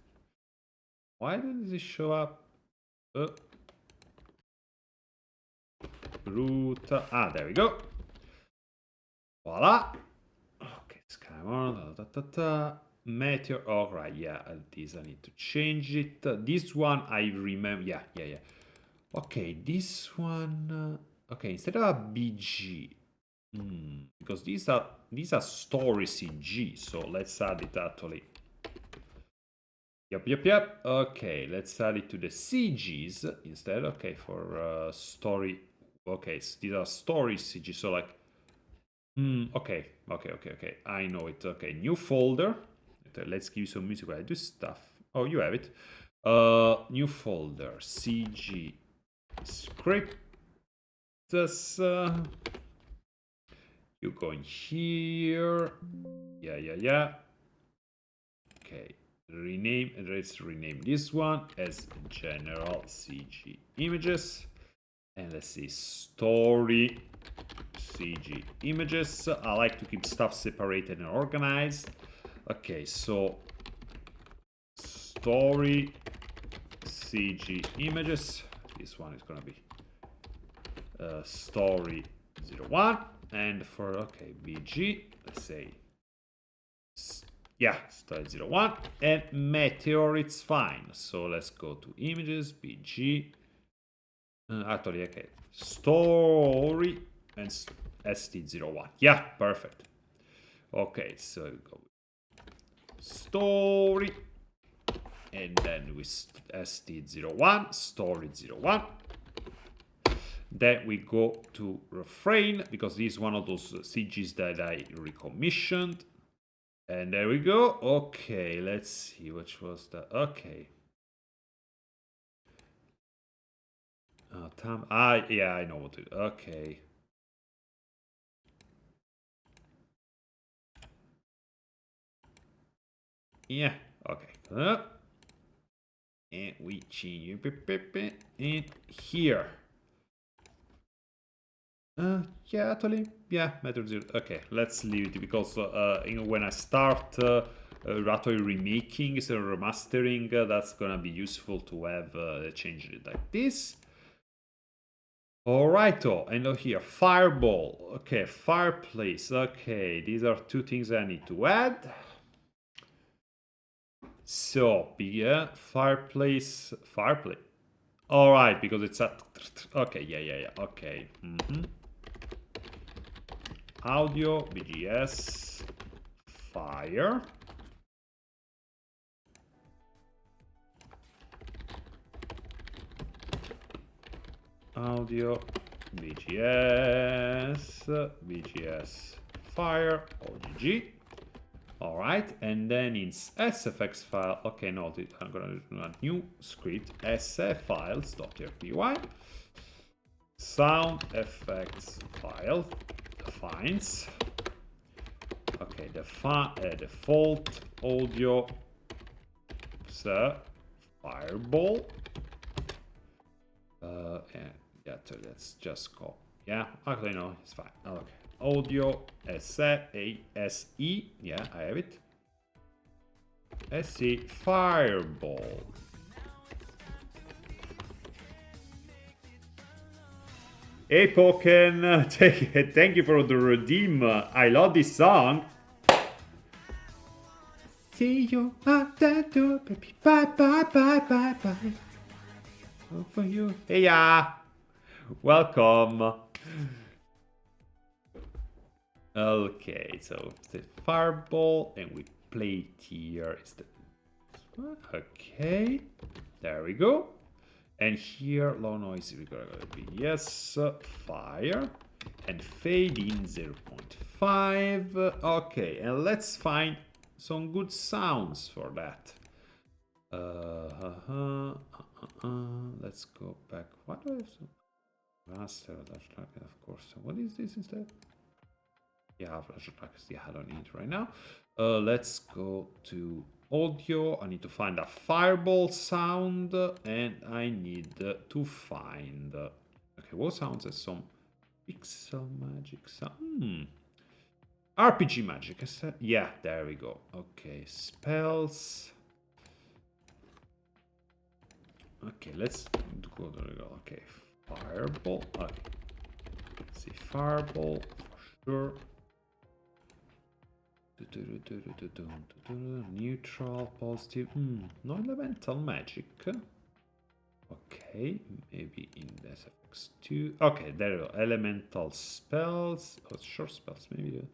Why didn't this show up? Brutal. Ah, there we go. Voila. Okay, Skymon. Meteor. All right, yeah. This I need to change it. This one I remember. Yeah. Okay, this one. Okay, instead of a BG, because these are story CG. So let's add it actually. Yep. Okay, let's add it to the CGs instead. Okay, for story. Okay, so these are story CG. So like. Okay. I know it. Okay, new folder. Let's give you some music while I do stuff. Oh, you have it. New folder. CG script. You go in here. Yeah. Okay. Rename. Let's rename this one as general CG images. And let's see, story CG images. I like to keep stuff separated and organized. Okay, so story CG images. This one is gonna be story 01. And for, okay, BG, let's say, yeah, story 01. And Meteor, it's fine. So let's go to images, BG. Actually, okay, story and st01. Yeah, perfect. Okay, so go story, and then with st01, story 01. Then we go to refrain, because this is one of those CGs that I recommissioned. And there we go. Okay, let's see, which was that. Okay. Yeah, I know what to do. Okay. Yeah, okay. And we change it here. Yeah, actually, yeah, Metro Zero. Okay, let's leave it, because when I start actually remaking, so remastering, that's gonna be useful to have changed it like this. Alrighto, and here, fireball. Okay, fireplace. Okay, these are two things I need to add. So, yeah, fireplace. Alright, because it's a Okay, yeah. Okay. Audio, BGS, fire. Audio, BGS, fire, OGG. All right, and then in sfx file, okay, no, I'm gonna do a new script, sfiles.rpy, sound effects file defines, okay, default audio, fireball, yeah, so let's just go, yeah, actually no, it's fine, okay. Audio, SE, yeah, I have it. SE, fireball. Hey, Pokken, thank you for the redeem. I love this song. See you at the door, baby. Bye. All for you. Hey, yeah. Welcome. Okay, so the fireball, and we play it here. Okay, there we go. And here, low noise, we're gonna be yes, fire, and fade in 0.5. Okay, and let's find some good sounds for that. Let's go back. What do I have? Master, of course. What is this instead? Yeah, I don't need it right now. Let's go to audio. I need to find a fireball sound, and I need to find. Okay, what sounds has some pixel magic sound? RPG magic. Yeah, there we go. Okay, spells. Okay, let's go. There we go. Okay, fireball. Okay. Let's see, fireball for sure. Neutral, positive. No elemental magic. Okay, maybe in SFX2. Okay, there we go. Elemental spells. Oh, short spells, maybe.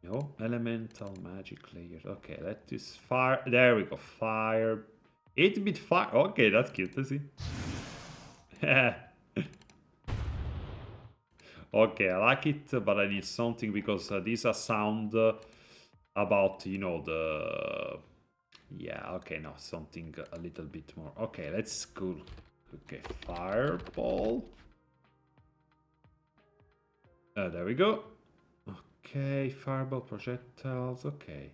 No, elemental magic layers. Okay, let this fire. There we go. Fire. 8-bit fire. Okay, that's cute to see. Okay, I like it, but I need something because these are sound about, you know, the... Yeah, okay, no, something a little bit more. Okay, let's go. Okay, fireball. There we go. Okay, fireball projectiles. Okay.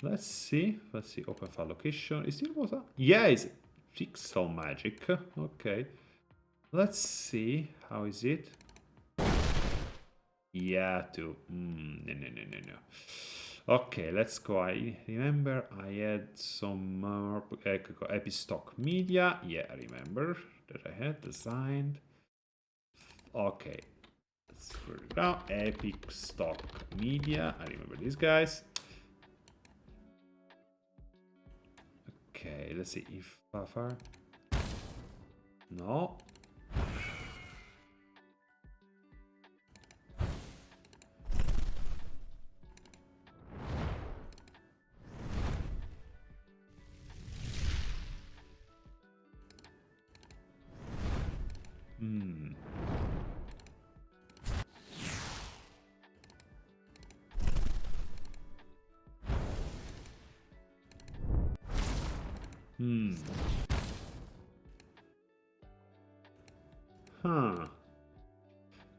Let's see. Open file location. Is it was a... Yeah, it's pixel magic. Okay. Let's see. How is it? Yeah, too. No. Okay, let's go. I remember I had some more Epistock Media. Yeah, I remember that I had designed. Okay, let's put it down. Epic Stock Media. I remember these guys. Okay, let's see if buffer. No.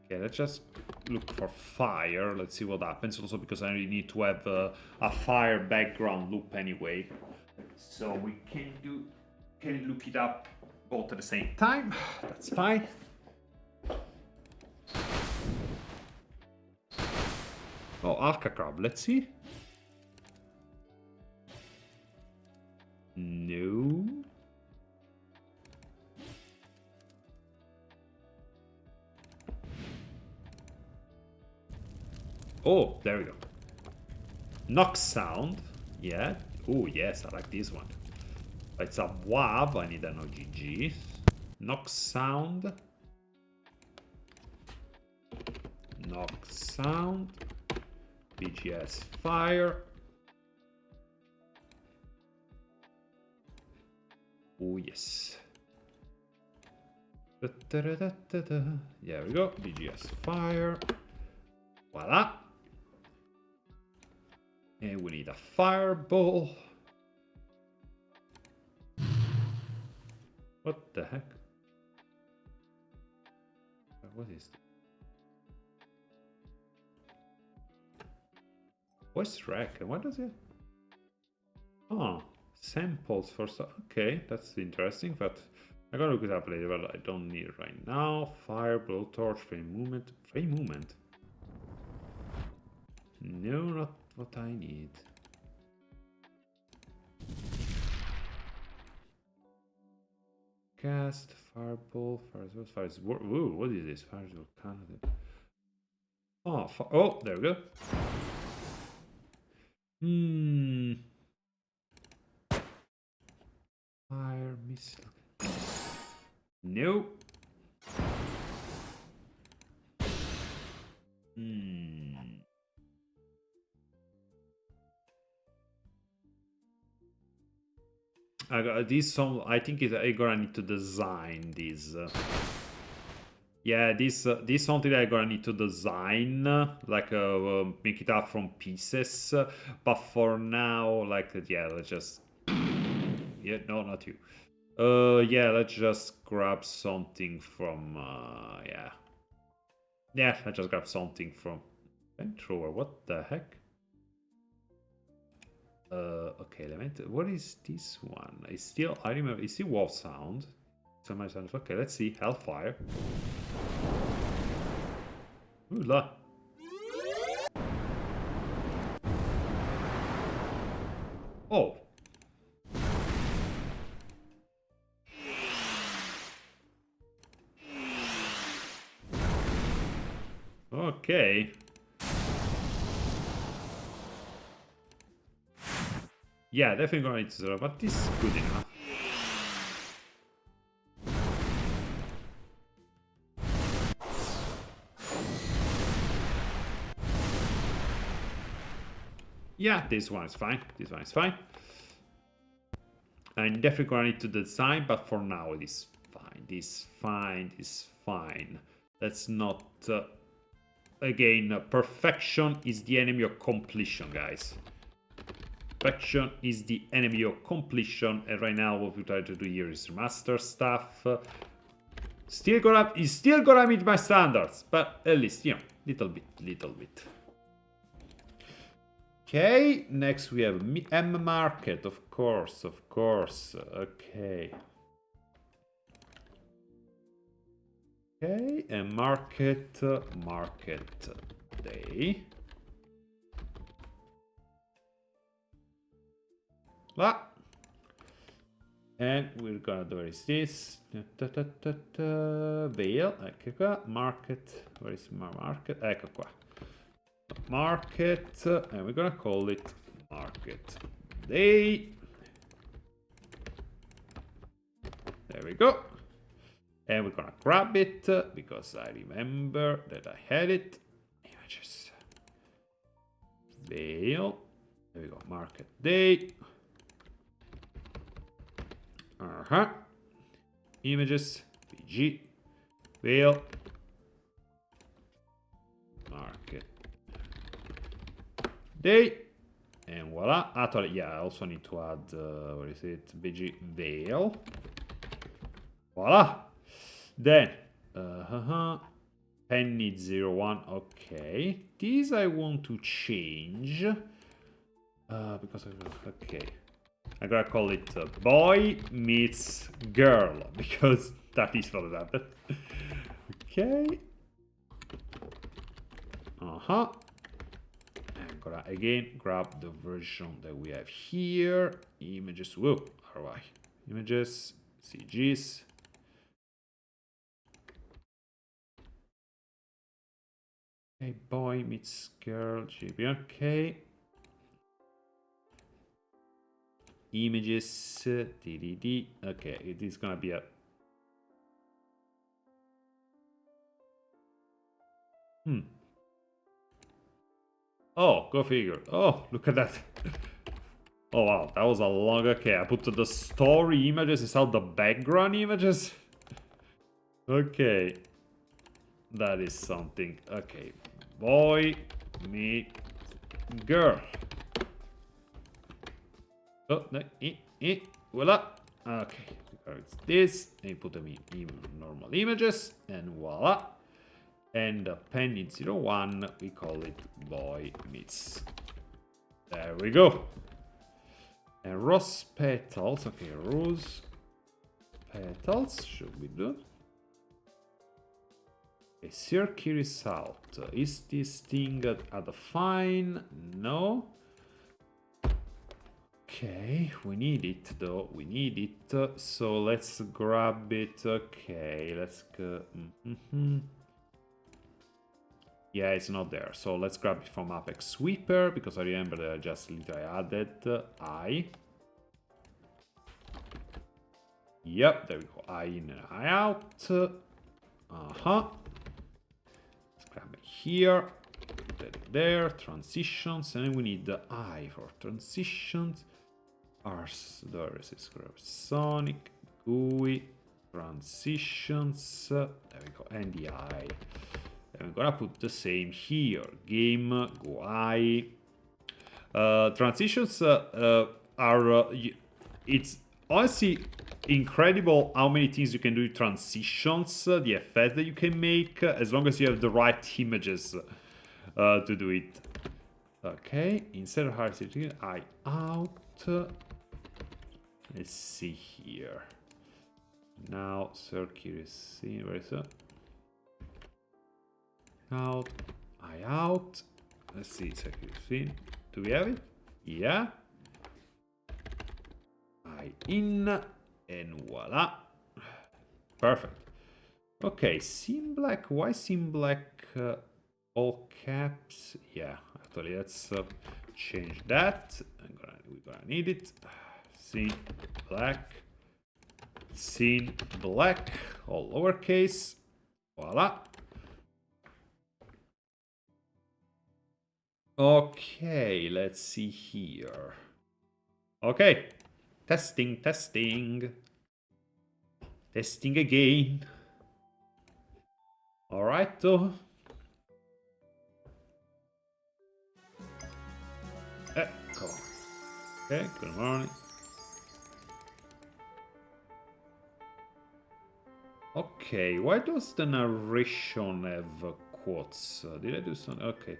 Okay, let's just look for fire. Let's see what happens. Also, because I really need to have a fire background loop anyway, so we can look it up both at the same time. That's fine. Oh, Alka Crab. Let's see. No. Oh, there we go. Knock sound. Yeah. Oh, yes, I like this one. It's a WAV. I need an OGG. knock sound. Knock sound. BGS fire. Oh yes. There we go. BGS fire. Voila. And we need a fireball. What the heck? What is this? Voice rack. What does it? Oh, samples for stuff. Okay, that's interesting, but I'm gonna look it up later, but I don't need it right now. Fire, blowtorch, frame movement. Frame movement? No, not what I need. Cast, fireball, fire. Ooh, what is this? Fireball, Canada. Oh, oh, there we go. Fire, missile. Nope. I got this song. I think I'm gonna need to design this. Yeah, this something I'm gonna need to design, like make it up from pieces. But for now, like yeah, let's just yeah, no, not you. Yeah, let's just grab something from yeah, let's just grab something from thrower. What the heck? Okay, what is this one? It's still, I remember, it's still wall sound. So much sound. Okay, let's see. Hellfire. Ooh la. Oh. Okay. Yeah, definitely gonna need to, but this is good enough. Yeah, this one is fine. This one is fine. I'm definitely gonna need to design, but for now it is fine. This is fine. This is fine. Let's not. Again, perfection is the enemy of completion, guys. Perfection is the enemy of completion, and right now what we try to do here is remaster stuff. Still gonna meet my standards, but at least, you know, little bit. Okay, next we have M market, of course. Okay. Okay, and market day. Ah. And we're gonna do this. Veil, ecco qua. Market, where is my market? Ecco qua. Market, and we're gonna call it market day. There we go. And we're gonna grab it because I remember that I had it. Images. Veil. There we go. Market day. Images. PG. Veil. Market day. And voila. Actually, yeah, I also need to add, what is it? BG veil. Voila. Then, penny 01. Okay. These I want to change. Because okay. I'm gonna call it boy meets girl because that is what happened. Okay. I'm gonna again grab the version that we have here. Images. Whoa. Alright. Images. CGs. Okay. Boy meets girl. GB. Okay. Images. DDD. Okay. It is gonna be a Oh, go figure. Oh, look at that. Oh wow, that was a long... Okay, I put the story images instead of the background images. Okay. That is something. Okay. Boy, meet girl. Oh, no, voila. Okay, it's this. And put them in normal images, and voila. And the pen in 01, we call it boy meets. There we go. And rose petals. Okay, rose petals should be done. A circular result. Is this thing at the fine? No. Okay, we need it though. We need it. So let's grab it. Okay, let's go. Yeah, it's not there. So let's grab it from Apex Sweeper because I remember that I just literally added I. Yep, there we go. I in and I out. Let's grab it here. Put it there. Transitions. And then we need the I for transitions. There is Sonic. GUI. Transitions. There we go. And the I. And we're gonna put the same here. Game, GUI. Transitions are... it's honestly incredible how many things you can do with transitions, the effects that you can make, as long as you have the right images to do it. Okay, instead of hard setting, I out. Let's see here. Now, circular scene, where is it? Out, I out. Let's see, circular scene. Do we have it? Yeah. I in, and voila. Perfect. Okay, scene black. Why scene black? All caps. Yeah, actually, let's change that. We're gonna need it. Scene black. Scene black. All lowercase. Voila. Okay, let's see here. Okay. Testing, testing. Testing again. Alright, though. Come on. Okay, good morning. Okay, why does the narration have quotes? Did I do something? Okay.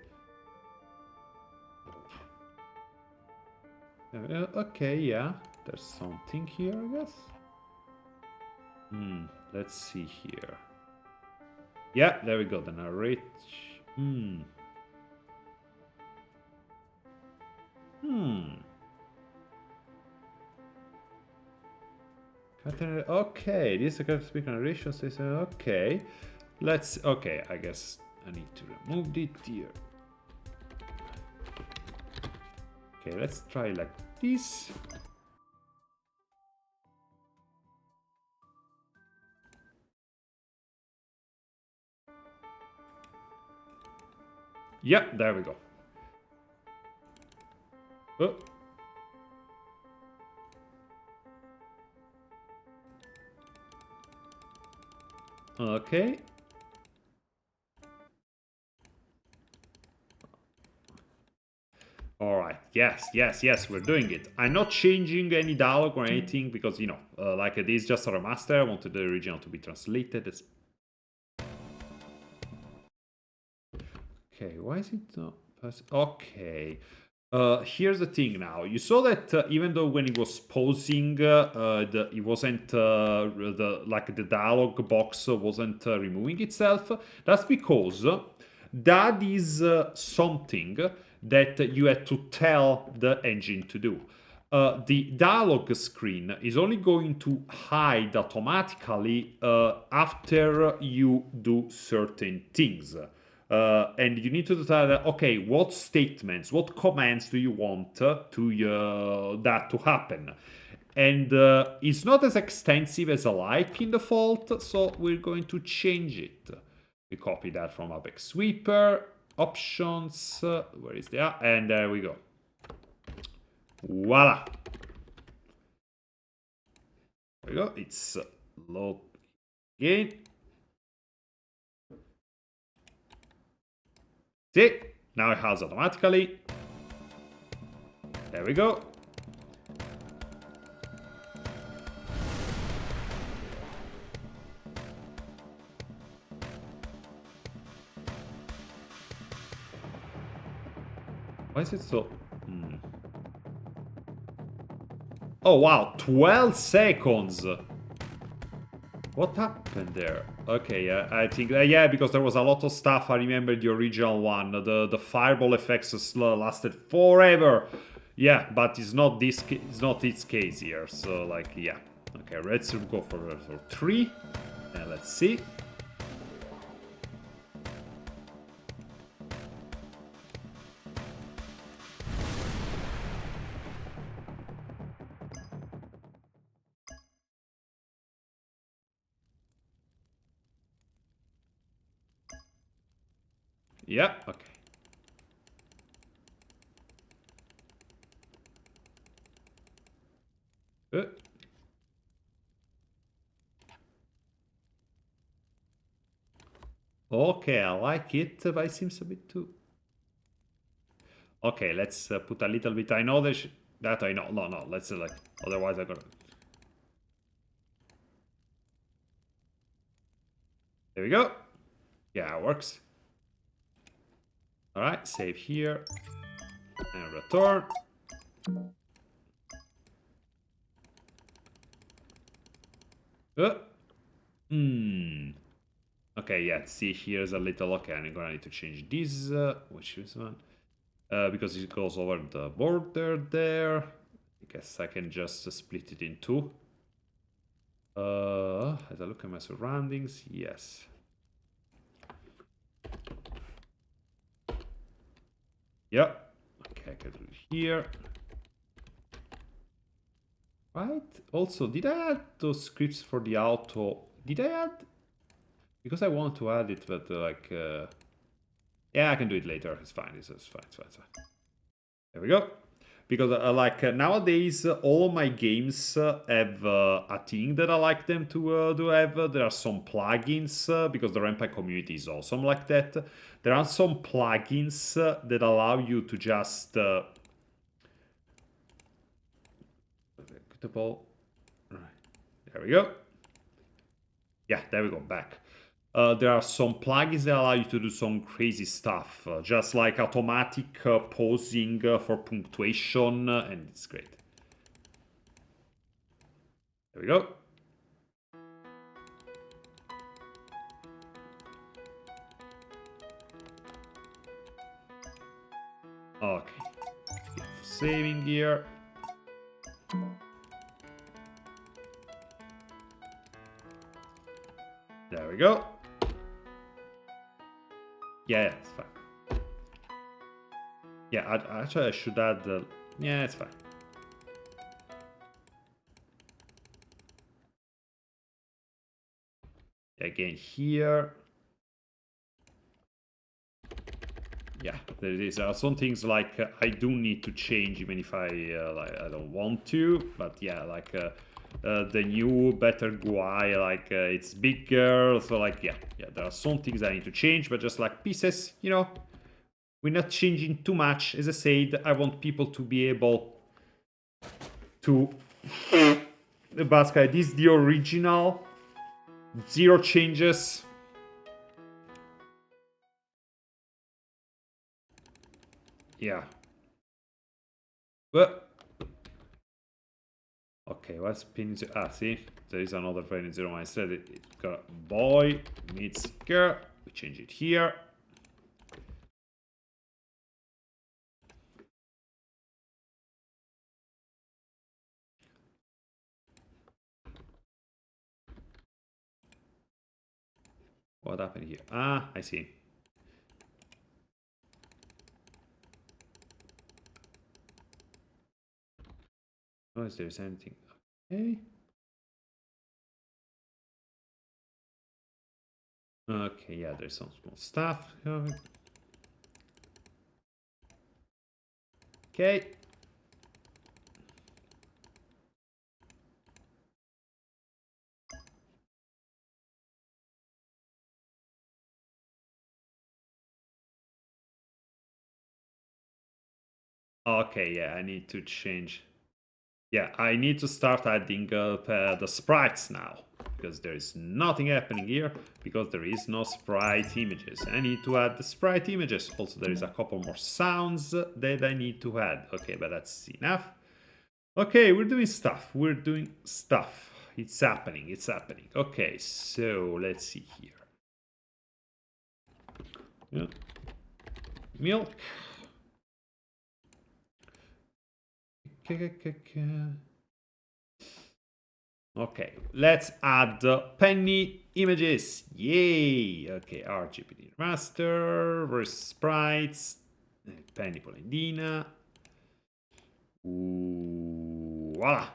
Okay, yeah. There's something here, I guess. Let's see here. Yeah, there we go. The narrate. Okay, this is a speak narration. Says okay. Let's. Okay, I guess I need to remove it here. Okay, let's try like this. Yeah, there we go. Oh. Okay. Alright, yes, we're doing it. I'm not changing any dialogue or anything because, you know, like this is just a remaster. I wanted the original to be translated. Okay, why is it not... Okay. Here's the thing now. You saw that even though when it was pausing, it wasn't the dialogue box wasn't removing itself. That's because that is something that you had to tell the engine to do. The dialog screen is only going to hide automatically after you do certain things. And you need to decide, okay, what statements, what commands do you want that to happen? And it's not as extensive as I like in default, so we're going to change it. We copy that from Apex Sweeper. Options. Where is the... and there we go. Voila. There we go. It's load again. See? Now it has automatically. There we go. Why is it so... Oh wow, 12 seconds! What happened there? Okay, I think... yeah, because there was a lot of stuff. I remember the original one. The fireball effects lasted forever. Yeah, but it's not this case here. So, like, yeah. Okay, let's go for 3. And let's see. Yeah, okay. Okay, I like it, but it seems a bit too... Okay, let's put a little bit... I know that I know. No, let's like... Otherwise I gotta... There we go. Yeah, it works. Alright, save here. And return. Okay, yeah, see here's a little... Okay, I'm gonna need to change this, which is one. Because it goes over the border there. I guess I can just split it in 2. As I look at my surroundings, yes. Yeah. Okay, I can do it here. Right. Also, did I add those scripts for the auto? Did I add? Because I want to add it, but like... yeah, I can do it later. It's fine. It's fine. It's fine. There we go. Because nowadays, all my games have a thing that I like them to have. There are some plugins, because the ren'py community is awesome like that. There are some plugins that allow you to just... There we go. Yeah, there we go, back. There are some plugins that allow you to do some crazy stuff, just like automatic pausing for punctuation, and it's great. There we go. Okay. Saving here. There we go. Yeah, it's fine. Yeah, actually I should add the... Yeah, it's fine. Again here. Yeah, there are some things like I do need to change even if I don't want to, but yeah, like the new better GUI, like it's bigger, so like yeah, there are some things I need to change, but just like pieces, you know, we're not changing too much. As I said, I want people to be able to... The basket, this is the original, 0 changes. Yeah. But okay, what's pin 0? Ah, see, there is another pin 0. I said it got boy meets girl. We change it here. What happened here? Ah, I see. Oh, is there anything? Okay. Okay, yeah, there's some small stuff. Okay. Okay, yeah, I need to change. Yeah, I need to start adding the sprites now, because there is nothing happening here, because there is no sprite images. I need to add the sprite images. Also, there is a couple more sounds that I need to add. Okay, but that's enough. Okay, we're doing stuff. We're doing stuff. It's happening. It's happening. Okay, so let's see here. Yeah. Milk. Okay, let's add penny images. Yay! Okay, our JPDE master versus sprites. Penny Polendina. Ooh, voila.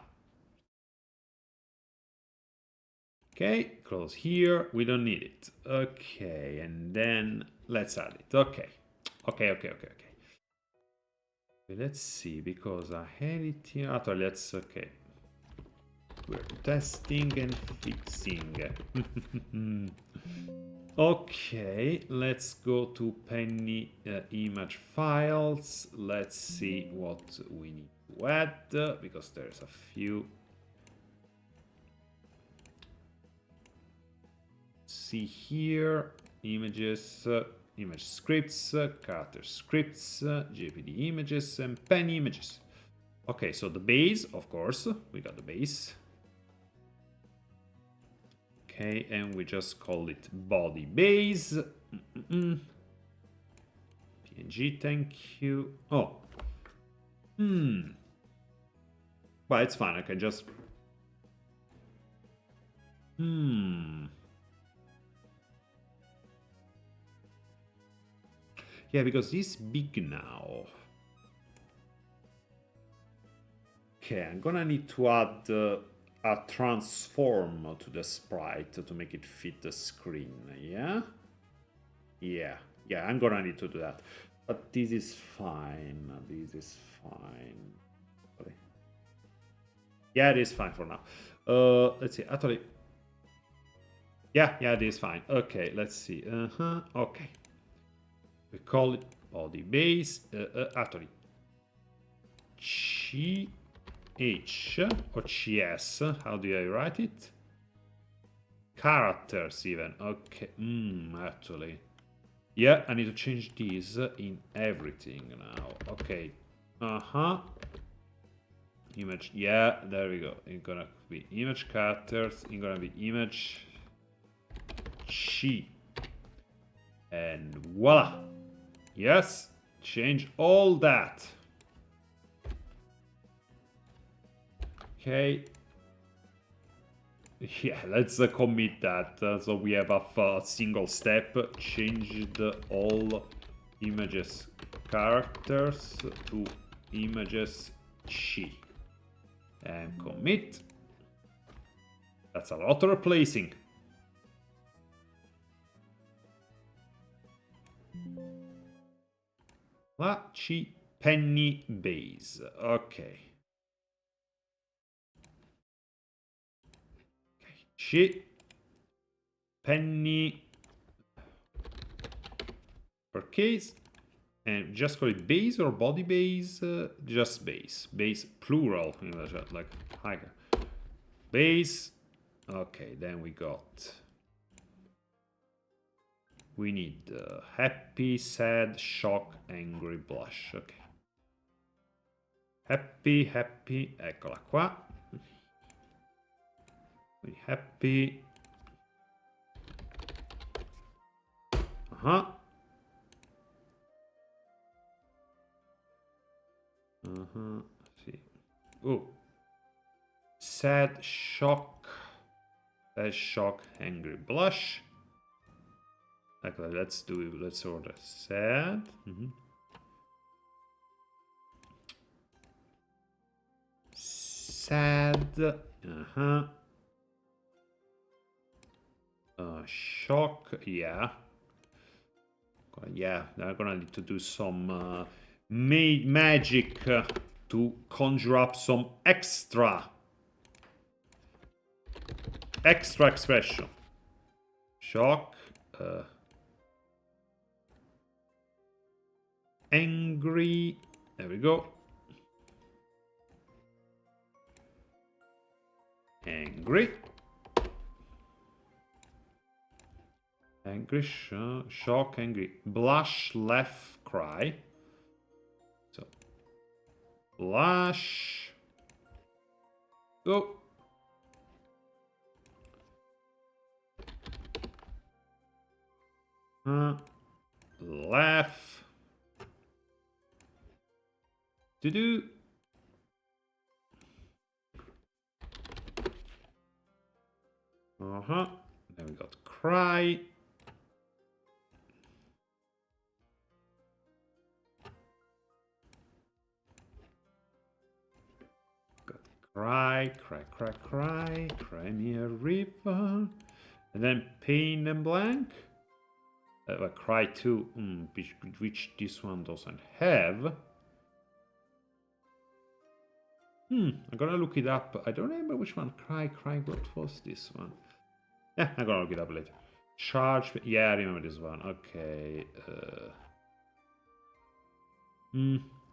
Okay, close here. We don't need it. Okay, and then let's add it. Okay. Okay. Let's see, because I had it here. Actually, let's, okay. We're testing and fixing. Okay, let's go to penny image files. Let's see what we need to add, because there's a few. See here, images, image scripts, character scripts, JPD images, and penny images. Okay, so the base, of course, we got the base. Okay, and we just call it body base. PNG, thank you. Oh. But it's fine, I can just... Yeah, because it's big now. Okay, I'm gonna need to add a transform to the sprite to make it fit the screen, yeah? Yeah, I'm gonna need to do that. But this is fine, Sorry. Yeah, it is fine for now. Let's see, actually... Yeah, it is fine. Okay, let's see. Okay. We call it body base. Actually, H or CS. How do I write it? Characters even. Okay. Actually. Yeah, I need to change this in everything now. Okay. Image. Yeah, there we go. It's gonna be image characters. It's gonna be image she. And voila. Yes. Change all that. Okay. Yeah, let's commit that. So we have a single step. Changed all images characters to images she. And commit. That's a lot of replacing. La chi penny base. Okay. She penny per case, and just call it base or body base. Just base plural, like higher base. Okay, then we need happy, sad, shock, angry, blush. Okay, happy, eccola qua. Happy. See. Oh. Sad, shock, angry, blush. Okay, let's order sad. Sad. Shock, yeah. Yeah, I'm gonna need to do some magic to conjure up some extra expression. Shock. Angry. There we go. Angry. Angry, shock, angry. Blush, laugh, cry. So, blush. Go. Laugh. To do. Then we got cry. Got cry, cry me a river. And then pain and blank. Cry too, which this one doesn't have. I'm gonna look it up. I don't remember which one. Cry, what was this one? Yeah, I'm gonna look it up later. Charge, yeah, I remember this one. Okay.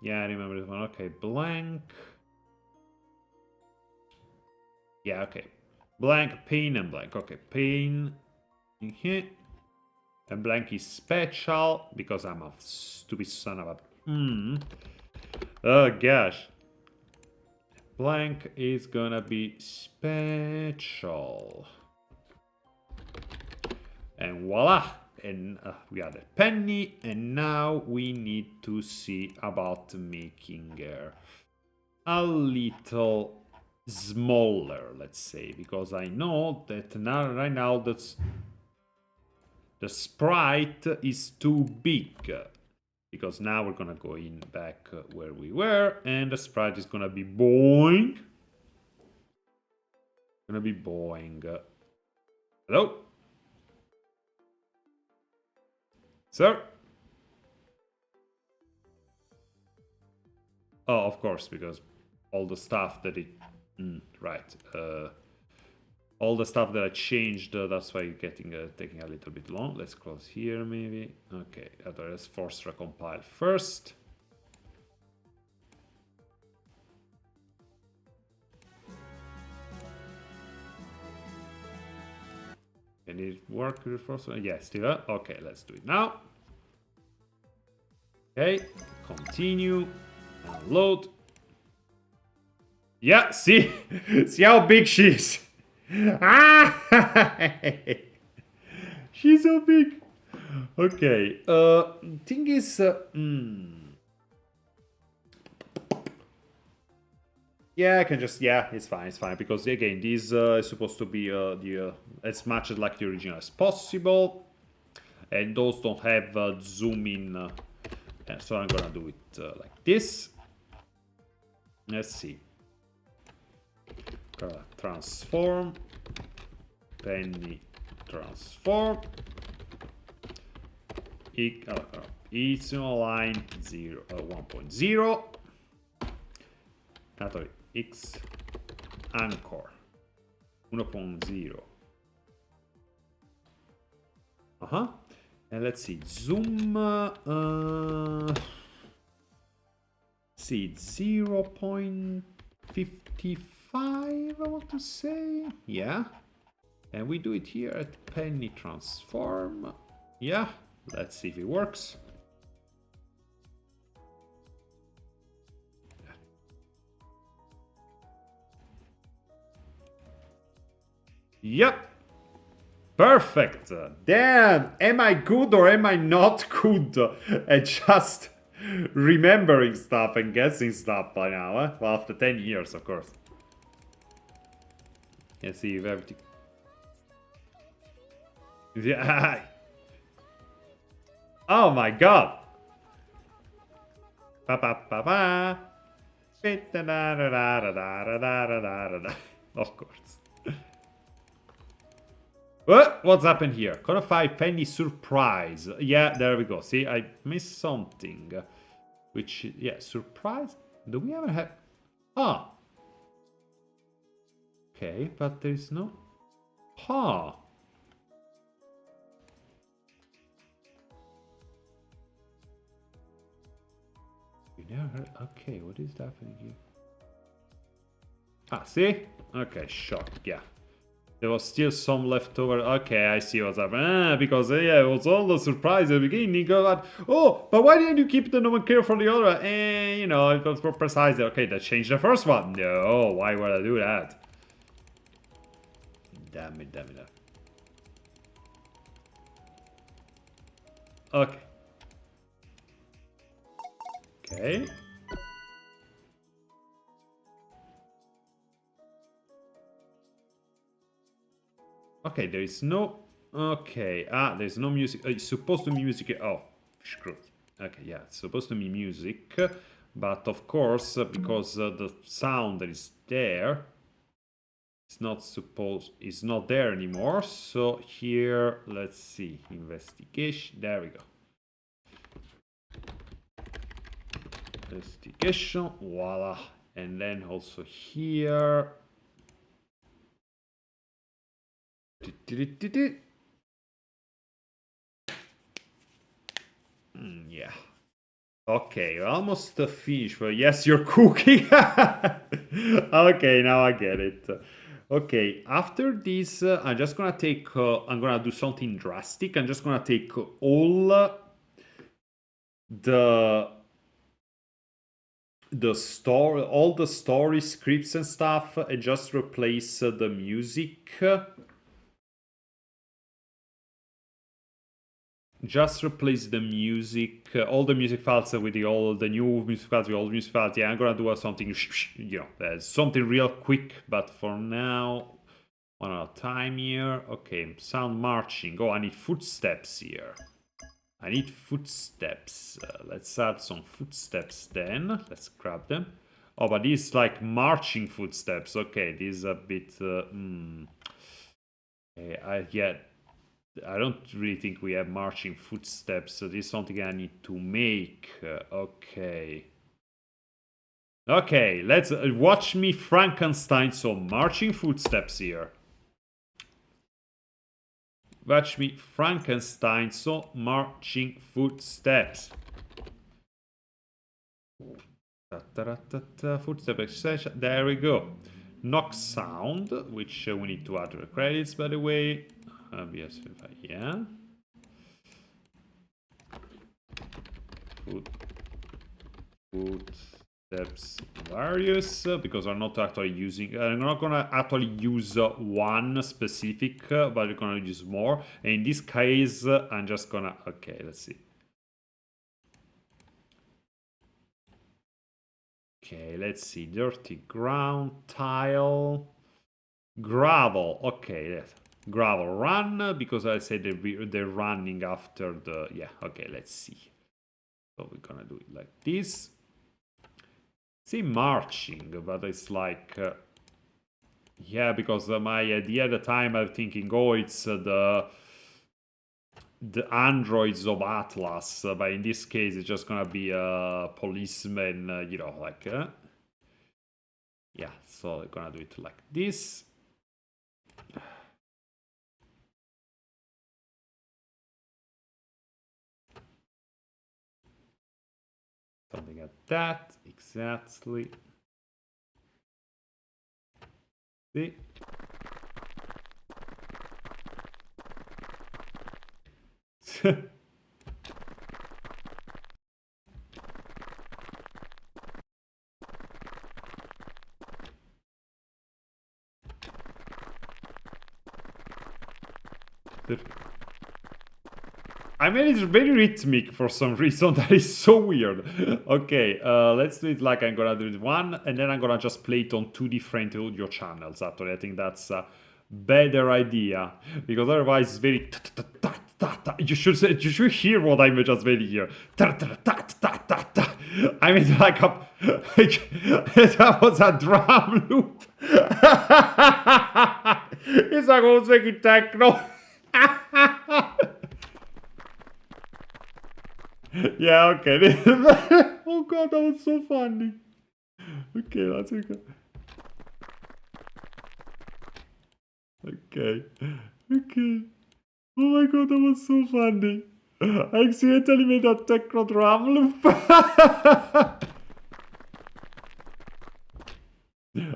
Yeah, I remember this one. Okay, blank. Yeah, okay. Blank, pain, and blank. Okay, pain. And blank is special because I'm a stupid son of a. Oh gosh. Blank is gonna be special. And voila! And we got a penny, and now we need to see about making her a little smaller, let's say, because I know that now, right now, the sprite is too big. Because now we're gonna go in back where we were, and the sprite is gonna be boing. Gonna be boing. Hello? Sir? Oh, of course, because all the stuff that it... right. All the stuff that I changed, that's why it's getting taking a little bit long. Let's close here, maybe. Okay, let's force recompile first. Can it work with force? Yeah, still. Okay, let's do it now. Okay, continue. And load. Yeah, see? See how big she is. Ah! She's so big. Okay. Thing is, yeah, I can just, yeah, it's fine, because again, this is supposed to be the as much as like the original as possible, and those don't have zoom in, so I'm gonna do it like this. Let's see. Transform, penny, transform, it's line 1.0, dato x anchor 1.0. And let's see, zoom, see, 0.55, I want to say. Yeah. And we do it here at penny transform. Yeah. Let's see if it works. Yep. Perfect. Damn. Am I good or am I not good at just remembering stuff and guessing stuff by now? Well, after 10 years, of course. Let's see if everything... Yeah. Oh my god. Ba ba ba ba. Of course. What's happened here? Gonna 5 penny surprise. Yeah, there we go. See, I missed something. Which, yeah, surprise? Do we ever have... Ah. Okay, but there's no... Huh. We never heard... Okay, what is happening here? Ah, see? Okay, shock, yeah. There was still some left over. Okay, I see what's happening. Because, yeah, it was all the surprise at the beginning. But, oh, but why didn't you keep the nomenclature for the other one? You know, it was more precise. Okay, that changed the first one. No, why would I do that? Damn it, damn it. Okay. Okay. Okay, there is no... Okay, there's no music. It's supposed to be music... Oh, screw. Okay, yeah, it's supposed to be music. But of course, because the sound that is there... It's not there anymore. So here, let's see. Investigation. There we go. Investigation. Voila. And then also here... Yeah. Okay, almost finished. But yes, you're cooking. Okay, now I get it. Okay, after this, I'm just gonna take. I'm gonna do something drastic. I'm just gonna take all all the story scripts and stuff, and just replace the music. Just replace the music, all the music files with all the new music files with all the music files. Yeah, I'm gonna do something, you know, something real quick. But for now, one at a time here. Okay, sound marching. Oh, I need footsteps here. I need footsteps. Let's add some footsteps then. Let's grab them. Oh, but these like marching footsteps. Okay, this is a bit. I don't really think we have marching footsteps, so this is something I need to make. Okay. Okay, let's watch me Frankenstein some marching footsteps here. Watch me Frankenstein some marching footsteps. Footstep extension. There we go. Knock sound, which we need to add to the credits, by the way. Yes, yeah. Footsteps various, because I'm not actually using. I'm not gonna actually use one specific, but I'm gonna use more. And in this case, I'm just gonna. Okay, let's see. Okay, let's see. Dirty ground, tile, gravel. Okay, yes. Gravel run, because I said they're running after the... Yeah, okay, let's see. So we're gonna do it like this. See, marching, but it's like... yeah, because my idea at the time I'm thinking, oh, it's the androids of Atlas, but in this case it's just gonna be a policeman, you know, like... yeah, so we're gonna do it like this. Something like that, exactly. See? I mean, it's very rhythmic for some reason. That is so weird. Okay, let's do it like I'm gonna do it one, and then I'm gonna just play it on 2 different audio channels. Actually, I think that's a better idea, because otherwise it's very... You should hear what I'm just waiting here. I mean, like that was a drum loop. It's like I was making techno. Yeah, okay. Oh god, that was so funny. Okay, that's okay. Okay. Okay. Oh my god, that was so funny. I accidentally made a techno drum loop.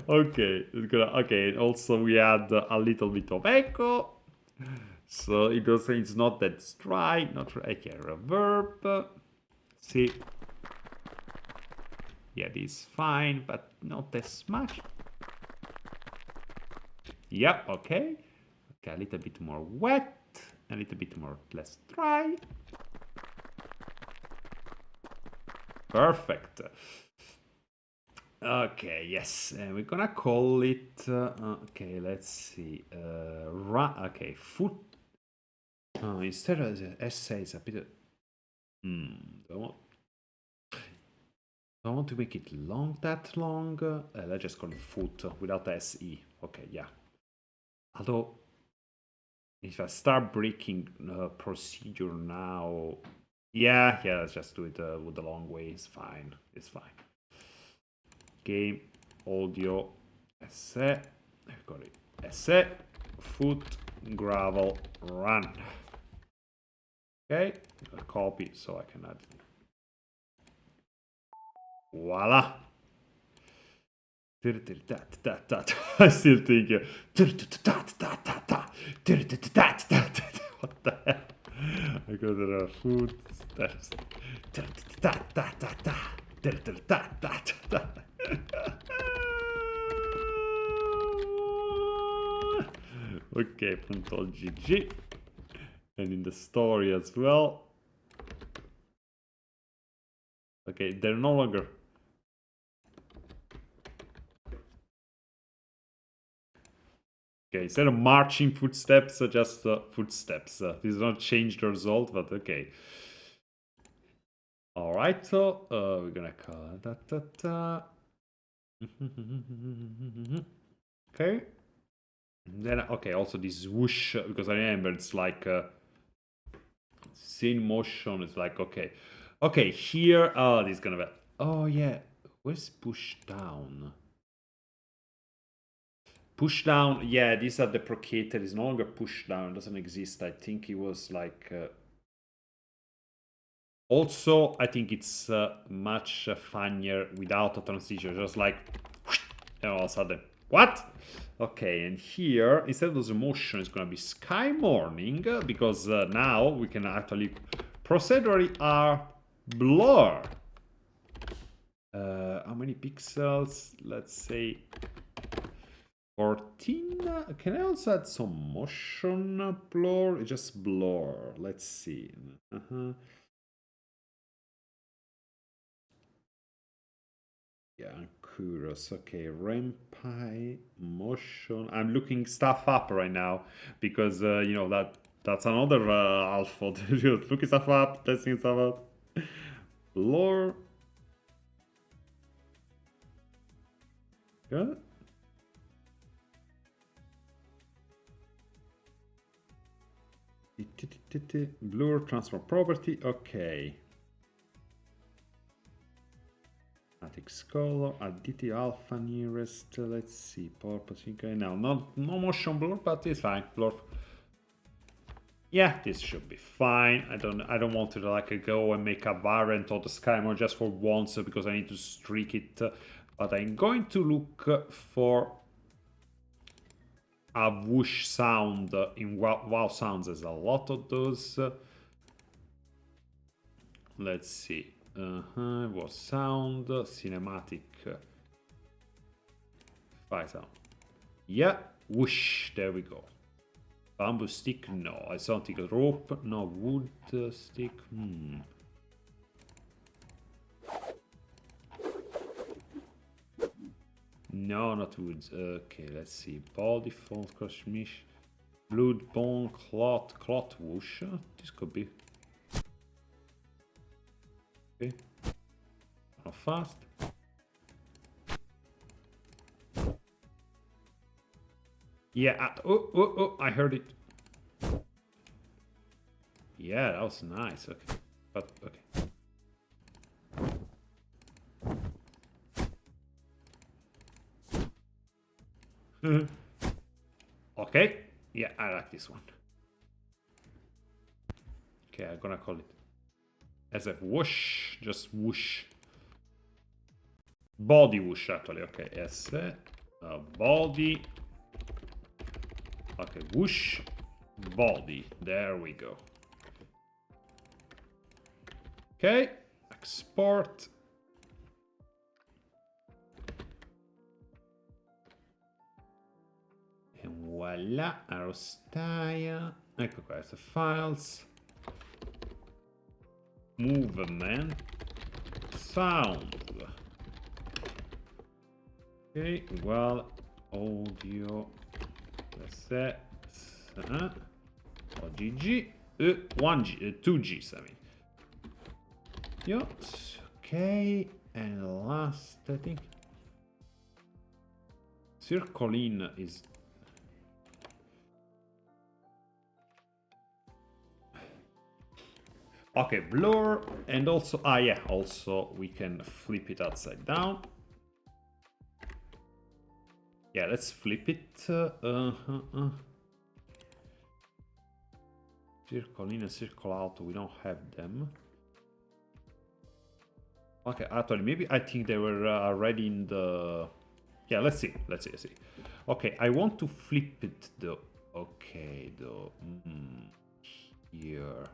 Okay, okay. Also, we had a little bit of echo, so it also it's not that dry. Not okay. Reverb. See, yeah, this is fine, but not as much. Yep. Okay. Okay, a little bit more wet, a little bit more less dry. Perfect. Okay, yes, and we're gonna call it. Okay, let's see. Okay, foot. Instead of the essay, it's a bit. Don't want to make it long, that long. Let's just call it foot without the se. Okay, yeah. Although, if I start breaking procedure now, yeah, let's just do it with the long way. It's fine. It's fine. Game, audio, essay. I've got it. Essay, foot, gravel, run. Okay, copy so I can add. Voila. I still think. What the hell? I got the footsteps. Okay, .gg. And in the story as well. Okay, they're no longer. Okay, instead of marching footsteps, just footsteps. This does not change the result, but okay. All right, so we're gonna call that. Okay. And then okay, also this whoosh because I remember it's like scene motion. It's like okay. Here, this is gonna be. Oh yeah, where's push down? Push down, yeah, these are deprecated. It's no longer push down, it doesn't exist. I think it was like. Also, I think it's much funnier without a transition, just like. And all of a sudden, what? Okay, and here, instead of the motion, it's gonna be sky morning because now we can actually procedurally are blur. How many pixels? Let's say 14. Can I also add some motion blur? Just blur. Let's see. Yeah, I'm curious. Okay, ren'py motion. I'm looking stuff up right now because you know that's another alpha. Looking stuff up, testing stuff out. Blur. Yeah. Blur transform property. Okay. Matrix color, additive alpha nearest. Let's see. Purpose. Okay, no motion blur, but it's fine. Blur. Yeah, this should be fine. I don't want to like go and make a variant of the sky more just for once because I need to streak it. But I'm going to look for a whoosh sound in wow sounds. There's a lot of those. Let's see. What sound? Cinematic. Fire sound. Yeah, whoosh. There we go. Bamboo stick? No. I don't think a rope. No. Wood stick. No, not wood. Okay, let's see. Body font, crush mish. Blood, bone, cloth whoosh. This could be. Okay. How fast? Yeah. Oh! I heard it. Yeah, that was nice. Okay, but okay. Okay, yeah, I like this one. Okay, I'm gonna call it as a whoosh, just whoosh. Body whoosh, actually. Okay, as a body. Okay, whoosh, body. There we go. Okay, export. And voila, arrow style. Ecco qua, queste files. Movement. Sound. Okay, well, audio. That's OGG. 1G, 2Gs, I mean. Yes, okay, and last, I think. Circle in is. Okay, blur, and also, yeah, also we can flip it upside down. Yeah, let's flip it. Circle in and circle out, we don't have them. Okay, actually, maybe I think they were already in the. Yeah, let's see. Okay, I want to flip it though. Okay, though. Here.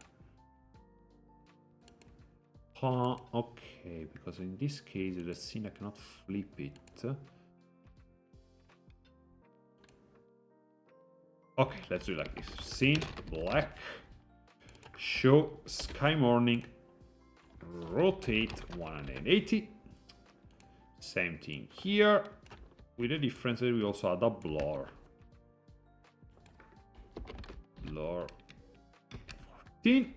Okay, because in this case, the scene I cannot flip it. Okay, let's do it like this. Scene, black, show, sky morning, rotate 180. Same thing here. With the difference that we also add a blur. Blur 14.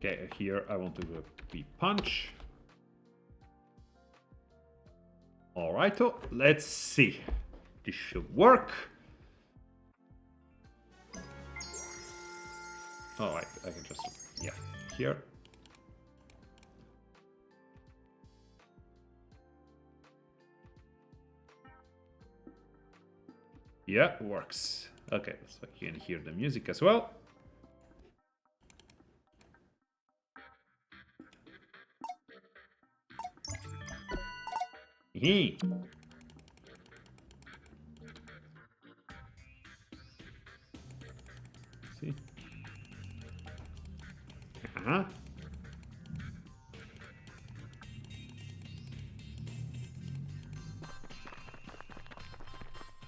Okay, here I want to do a P punch. Alright, let's see. This should work. Alright, I can just, yeah, here. Yeah, works. Okay, so you can hear the music as well. See? Uh-huh.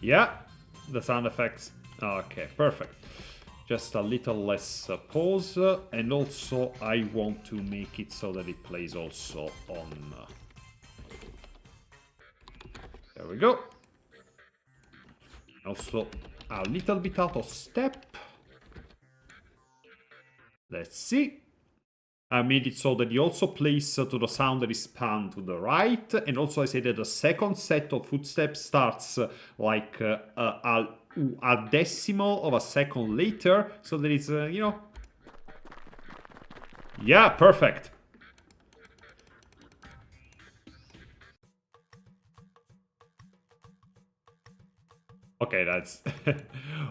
Yeah, the sound effects. Okay, perfect. Just a little less pause, and also I want to make it so that it plays also on. There we go. Also a little bit out of step. Let's see. I made it so that it also plays to the sound that is panned to the right, and also I say that the second set of footsteps starts like a decimal of a second later, so that it's, you know. Yeah, perfect. Okay, that's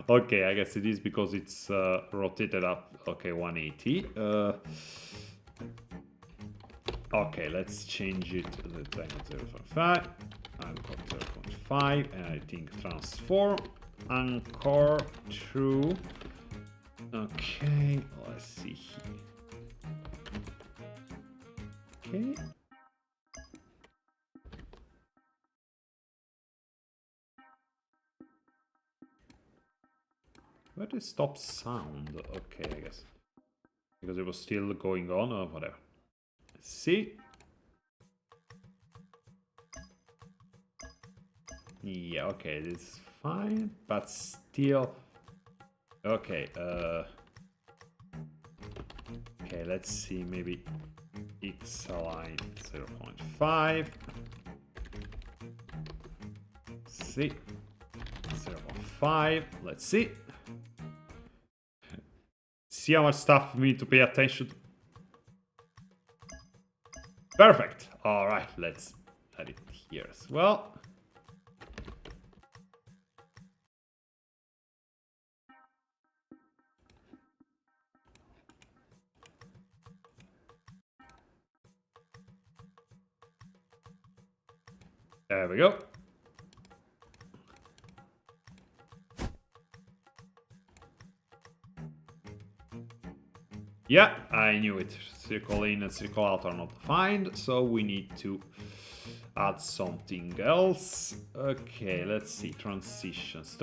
okay. I guess it is because it's rotated up. Okay, 180. Okay, let's change it to the 0.5, anchor 0.5, and I think transform anchor true. Okay, let's see here. Okay. Where did it stop sound? Okay, I guess. Because it was still going on or whatever. Let's see. Yeah, okay, this is fine, but still. Okay, okay, let's see, maybe x align 0.5. See, 0.5. Let's see. See how much stuff we need to pay attention to. Perfect. All right, let's add it here as well. There we go. Yeah, I knew it. Circle in and circle out are not defined, so we need to add something else. Okay, let's see. Transitions.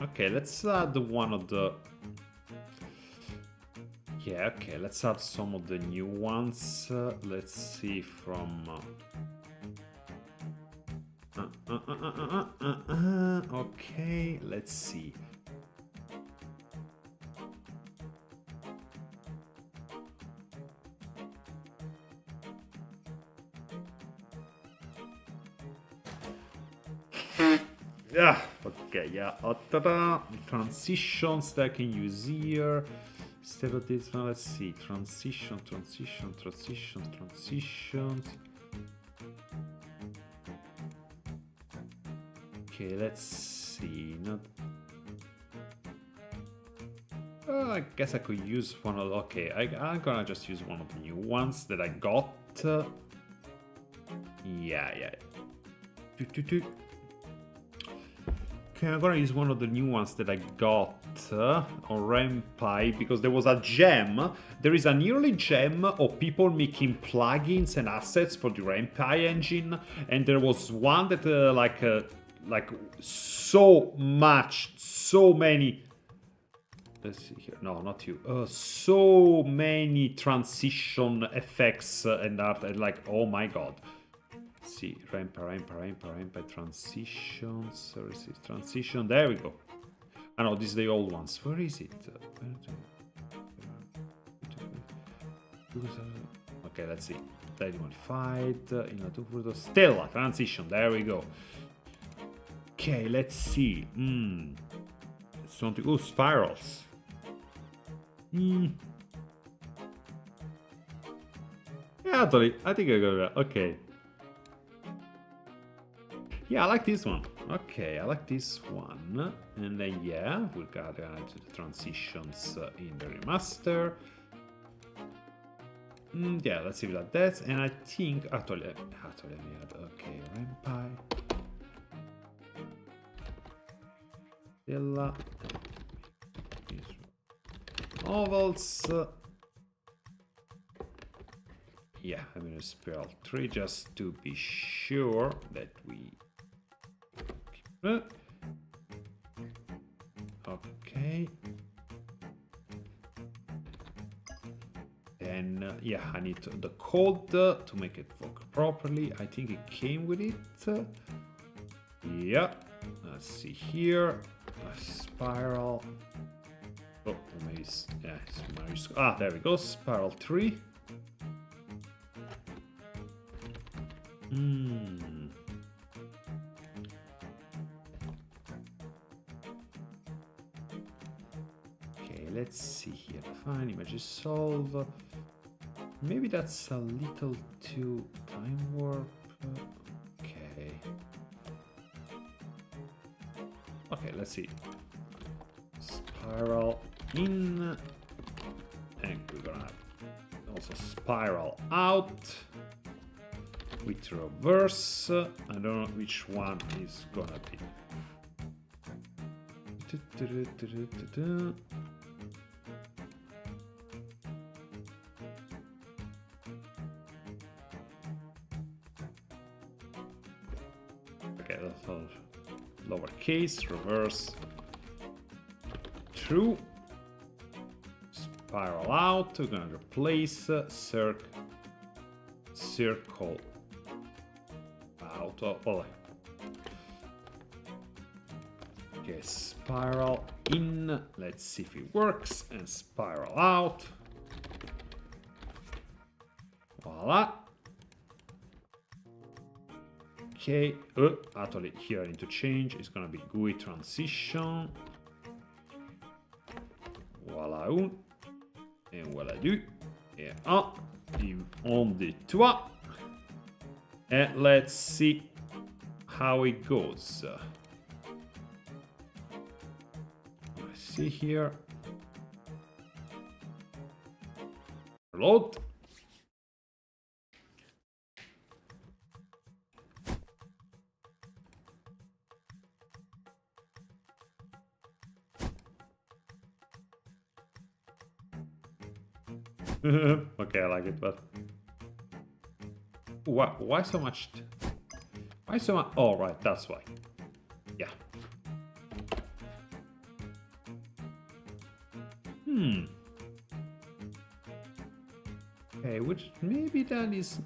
Okay, let's add one of the... Yeah, okay, let's add some of the new ones. Let's see from... Okay, let's see. Yeah, okay, yeah. Transitions that I can use here. Instead of this one, let's see. Transitions. Okay, let's see. Not. I guess I could use one of. Okay, I'm gonna just use one of the new ones that I got. Yeah. Okay, I'm gonna use one of the new ones that I got on ren'py because there was a gem. There is an yearly gem of people making plugins and assets for the ren'py engine, and there was one that like so many. Let's see here. No, not you. So many transition effects and art, and like, oh my god. Let's see, ren'py transitions. Services transition. There we go. I know this is the old ones. Where is it? Okay, let's see. Tidy modified. Stella transition. There we go. Okay, let's see. Something. Oh, spirals. Yeah, totally. I think I got that. Okay. Yeah, I like this one. Okay, I like this one. And then, yeah, we'll go down to the transitions in the remaster. Yeah, let's see like that. And I think, actually, let me add, okay, ren'py. Stella. Novels. Yeah, I'm gonna spiral 3 just to be sure that we keep it. Okay. Then yeah, I need the code to make it work properly. I think it came with it. Yeah. Let's see here. A spiral. Oh, maybe it's, yeah, it's there we go. Spiral 3. Okay, let's see here. Define images solve. Maybe that's a little too time warp. Okay. Okay, let's see. Spiral in, and we're gonna also spiral out with reverse. I don't know which one is gonna be. Okay, that's all. Lowercase, reverse, true. Spiral out. We're gonna replace circle out. out. Oh. Okay, spiral in. Let's see if it works. And spiral out. Voila. Okay. Actually, here I need to change. It's gonna be GUI transition. Voilà un. Et voilà deux. Et un. On dit trois. And let's see how it goes. Let's see here. Load. Okay, I like it, but why so much? Why so much? Oh, right, that's why. Yeah. Okay, which maybe that is.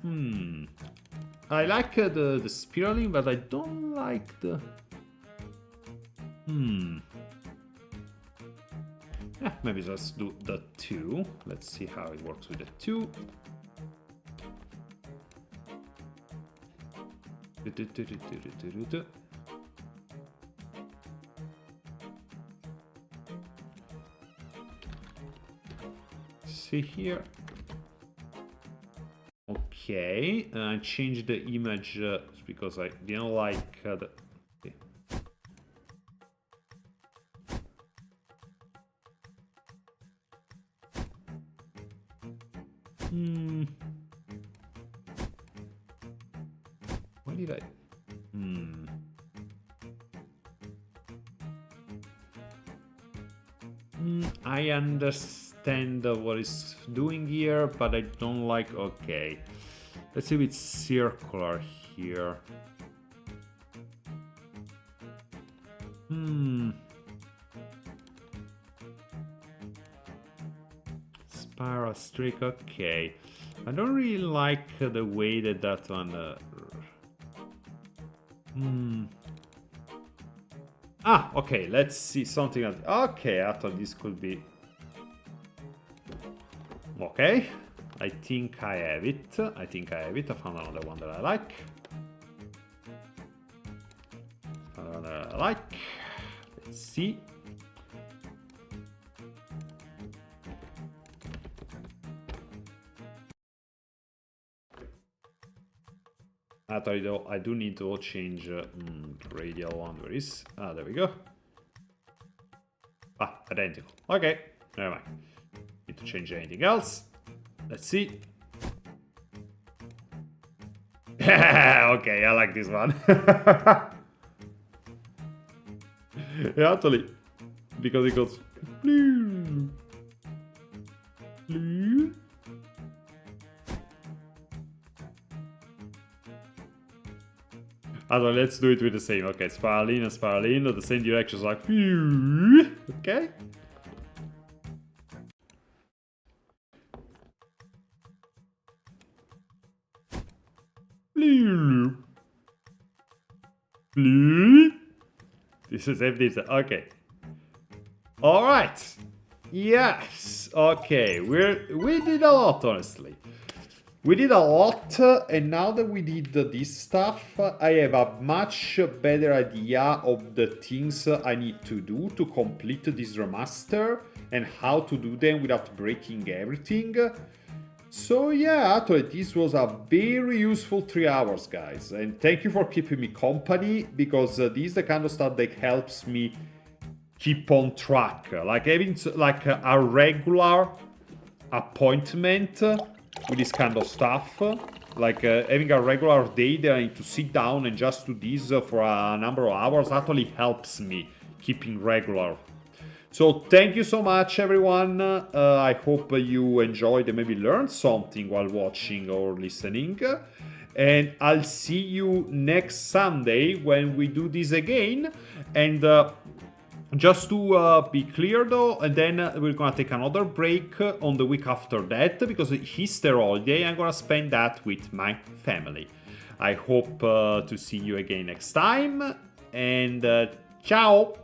I like the spiraling, but I don't like the. Yeah, maybe let's do the 2. Let's see how it works with the 2. See here. Okay, I changed the image because I didn't like the. Okay. Why did I? I understand what it's doing here, but I don't like. Okay, let's see if it's circular here. Spiral streak. Okay, I don't really like the way that one. Ah, okay, let's see something else. Okay, I thought this could be. Okay, I think I have it. I found another one that I like. Let's see. Actually, I do need to change radial one. Where is? Ah, there we go. Ah, identical. Okay, never mind. Need to change anything else. Let's see. Okay, I like this one. Yeah, actually, because it goes. Also, let's do it with the same. Okay, spiral in, the same directions, like. Okay. This is everything. Okay. All right. Yes. Okay. We did a lot, honestly. We did a lot, and now that we did this stuff, I have a much better idea of the things I need to do to complete this remaster and how to do them without breaking everything. So yeah, actually this was a very useful 3 hours, guys, and thank you for keeping me company, because this is the kind of stuff that helps me keep on track, like having like a regular appointment with this kind of stuff, like having a regular day that I need to sit down and just do this for a number of hours actually helps me keeping regular. So thank you so much, everyone. I hope you enjoyed and maybe learned something while watching or listening. And I'll see you next Sunday when we do this again. And just to be clear though, and then we're gonna take another break on the week after that, because it's Easter holiday. I'm gonna spend that with my family. I hope to see you again next time, and ciao!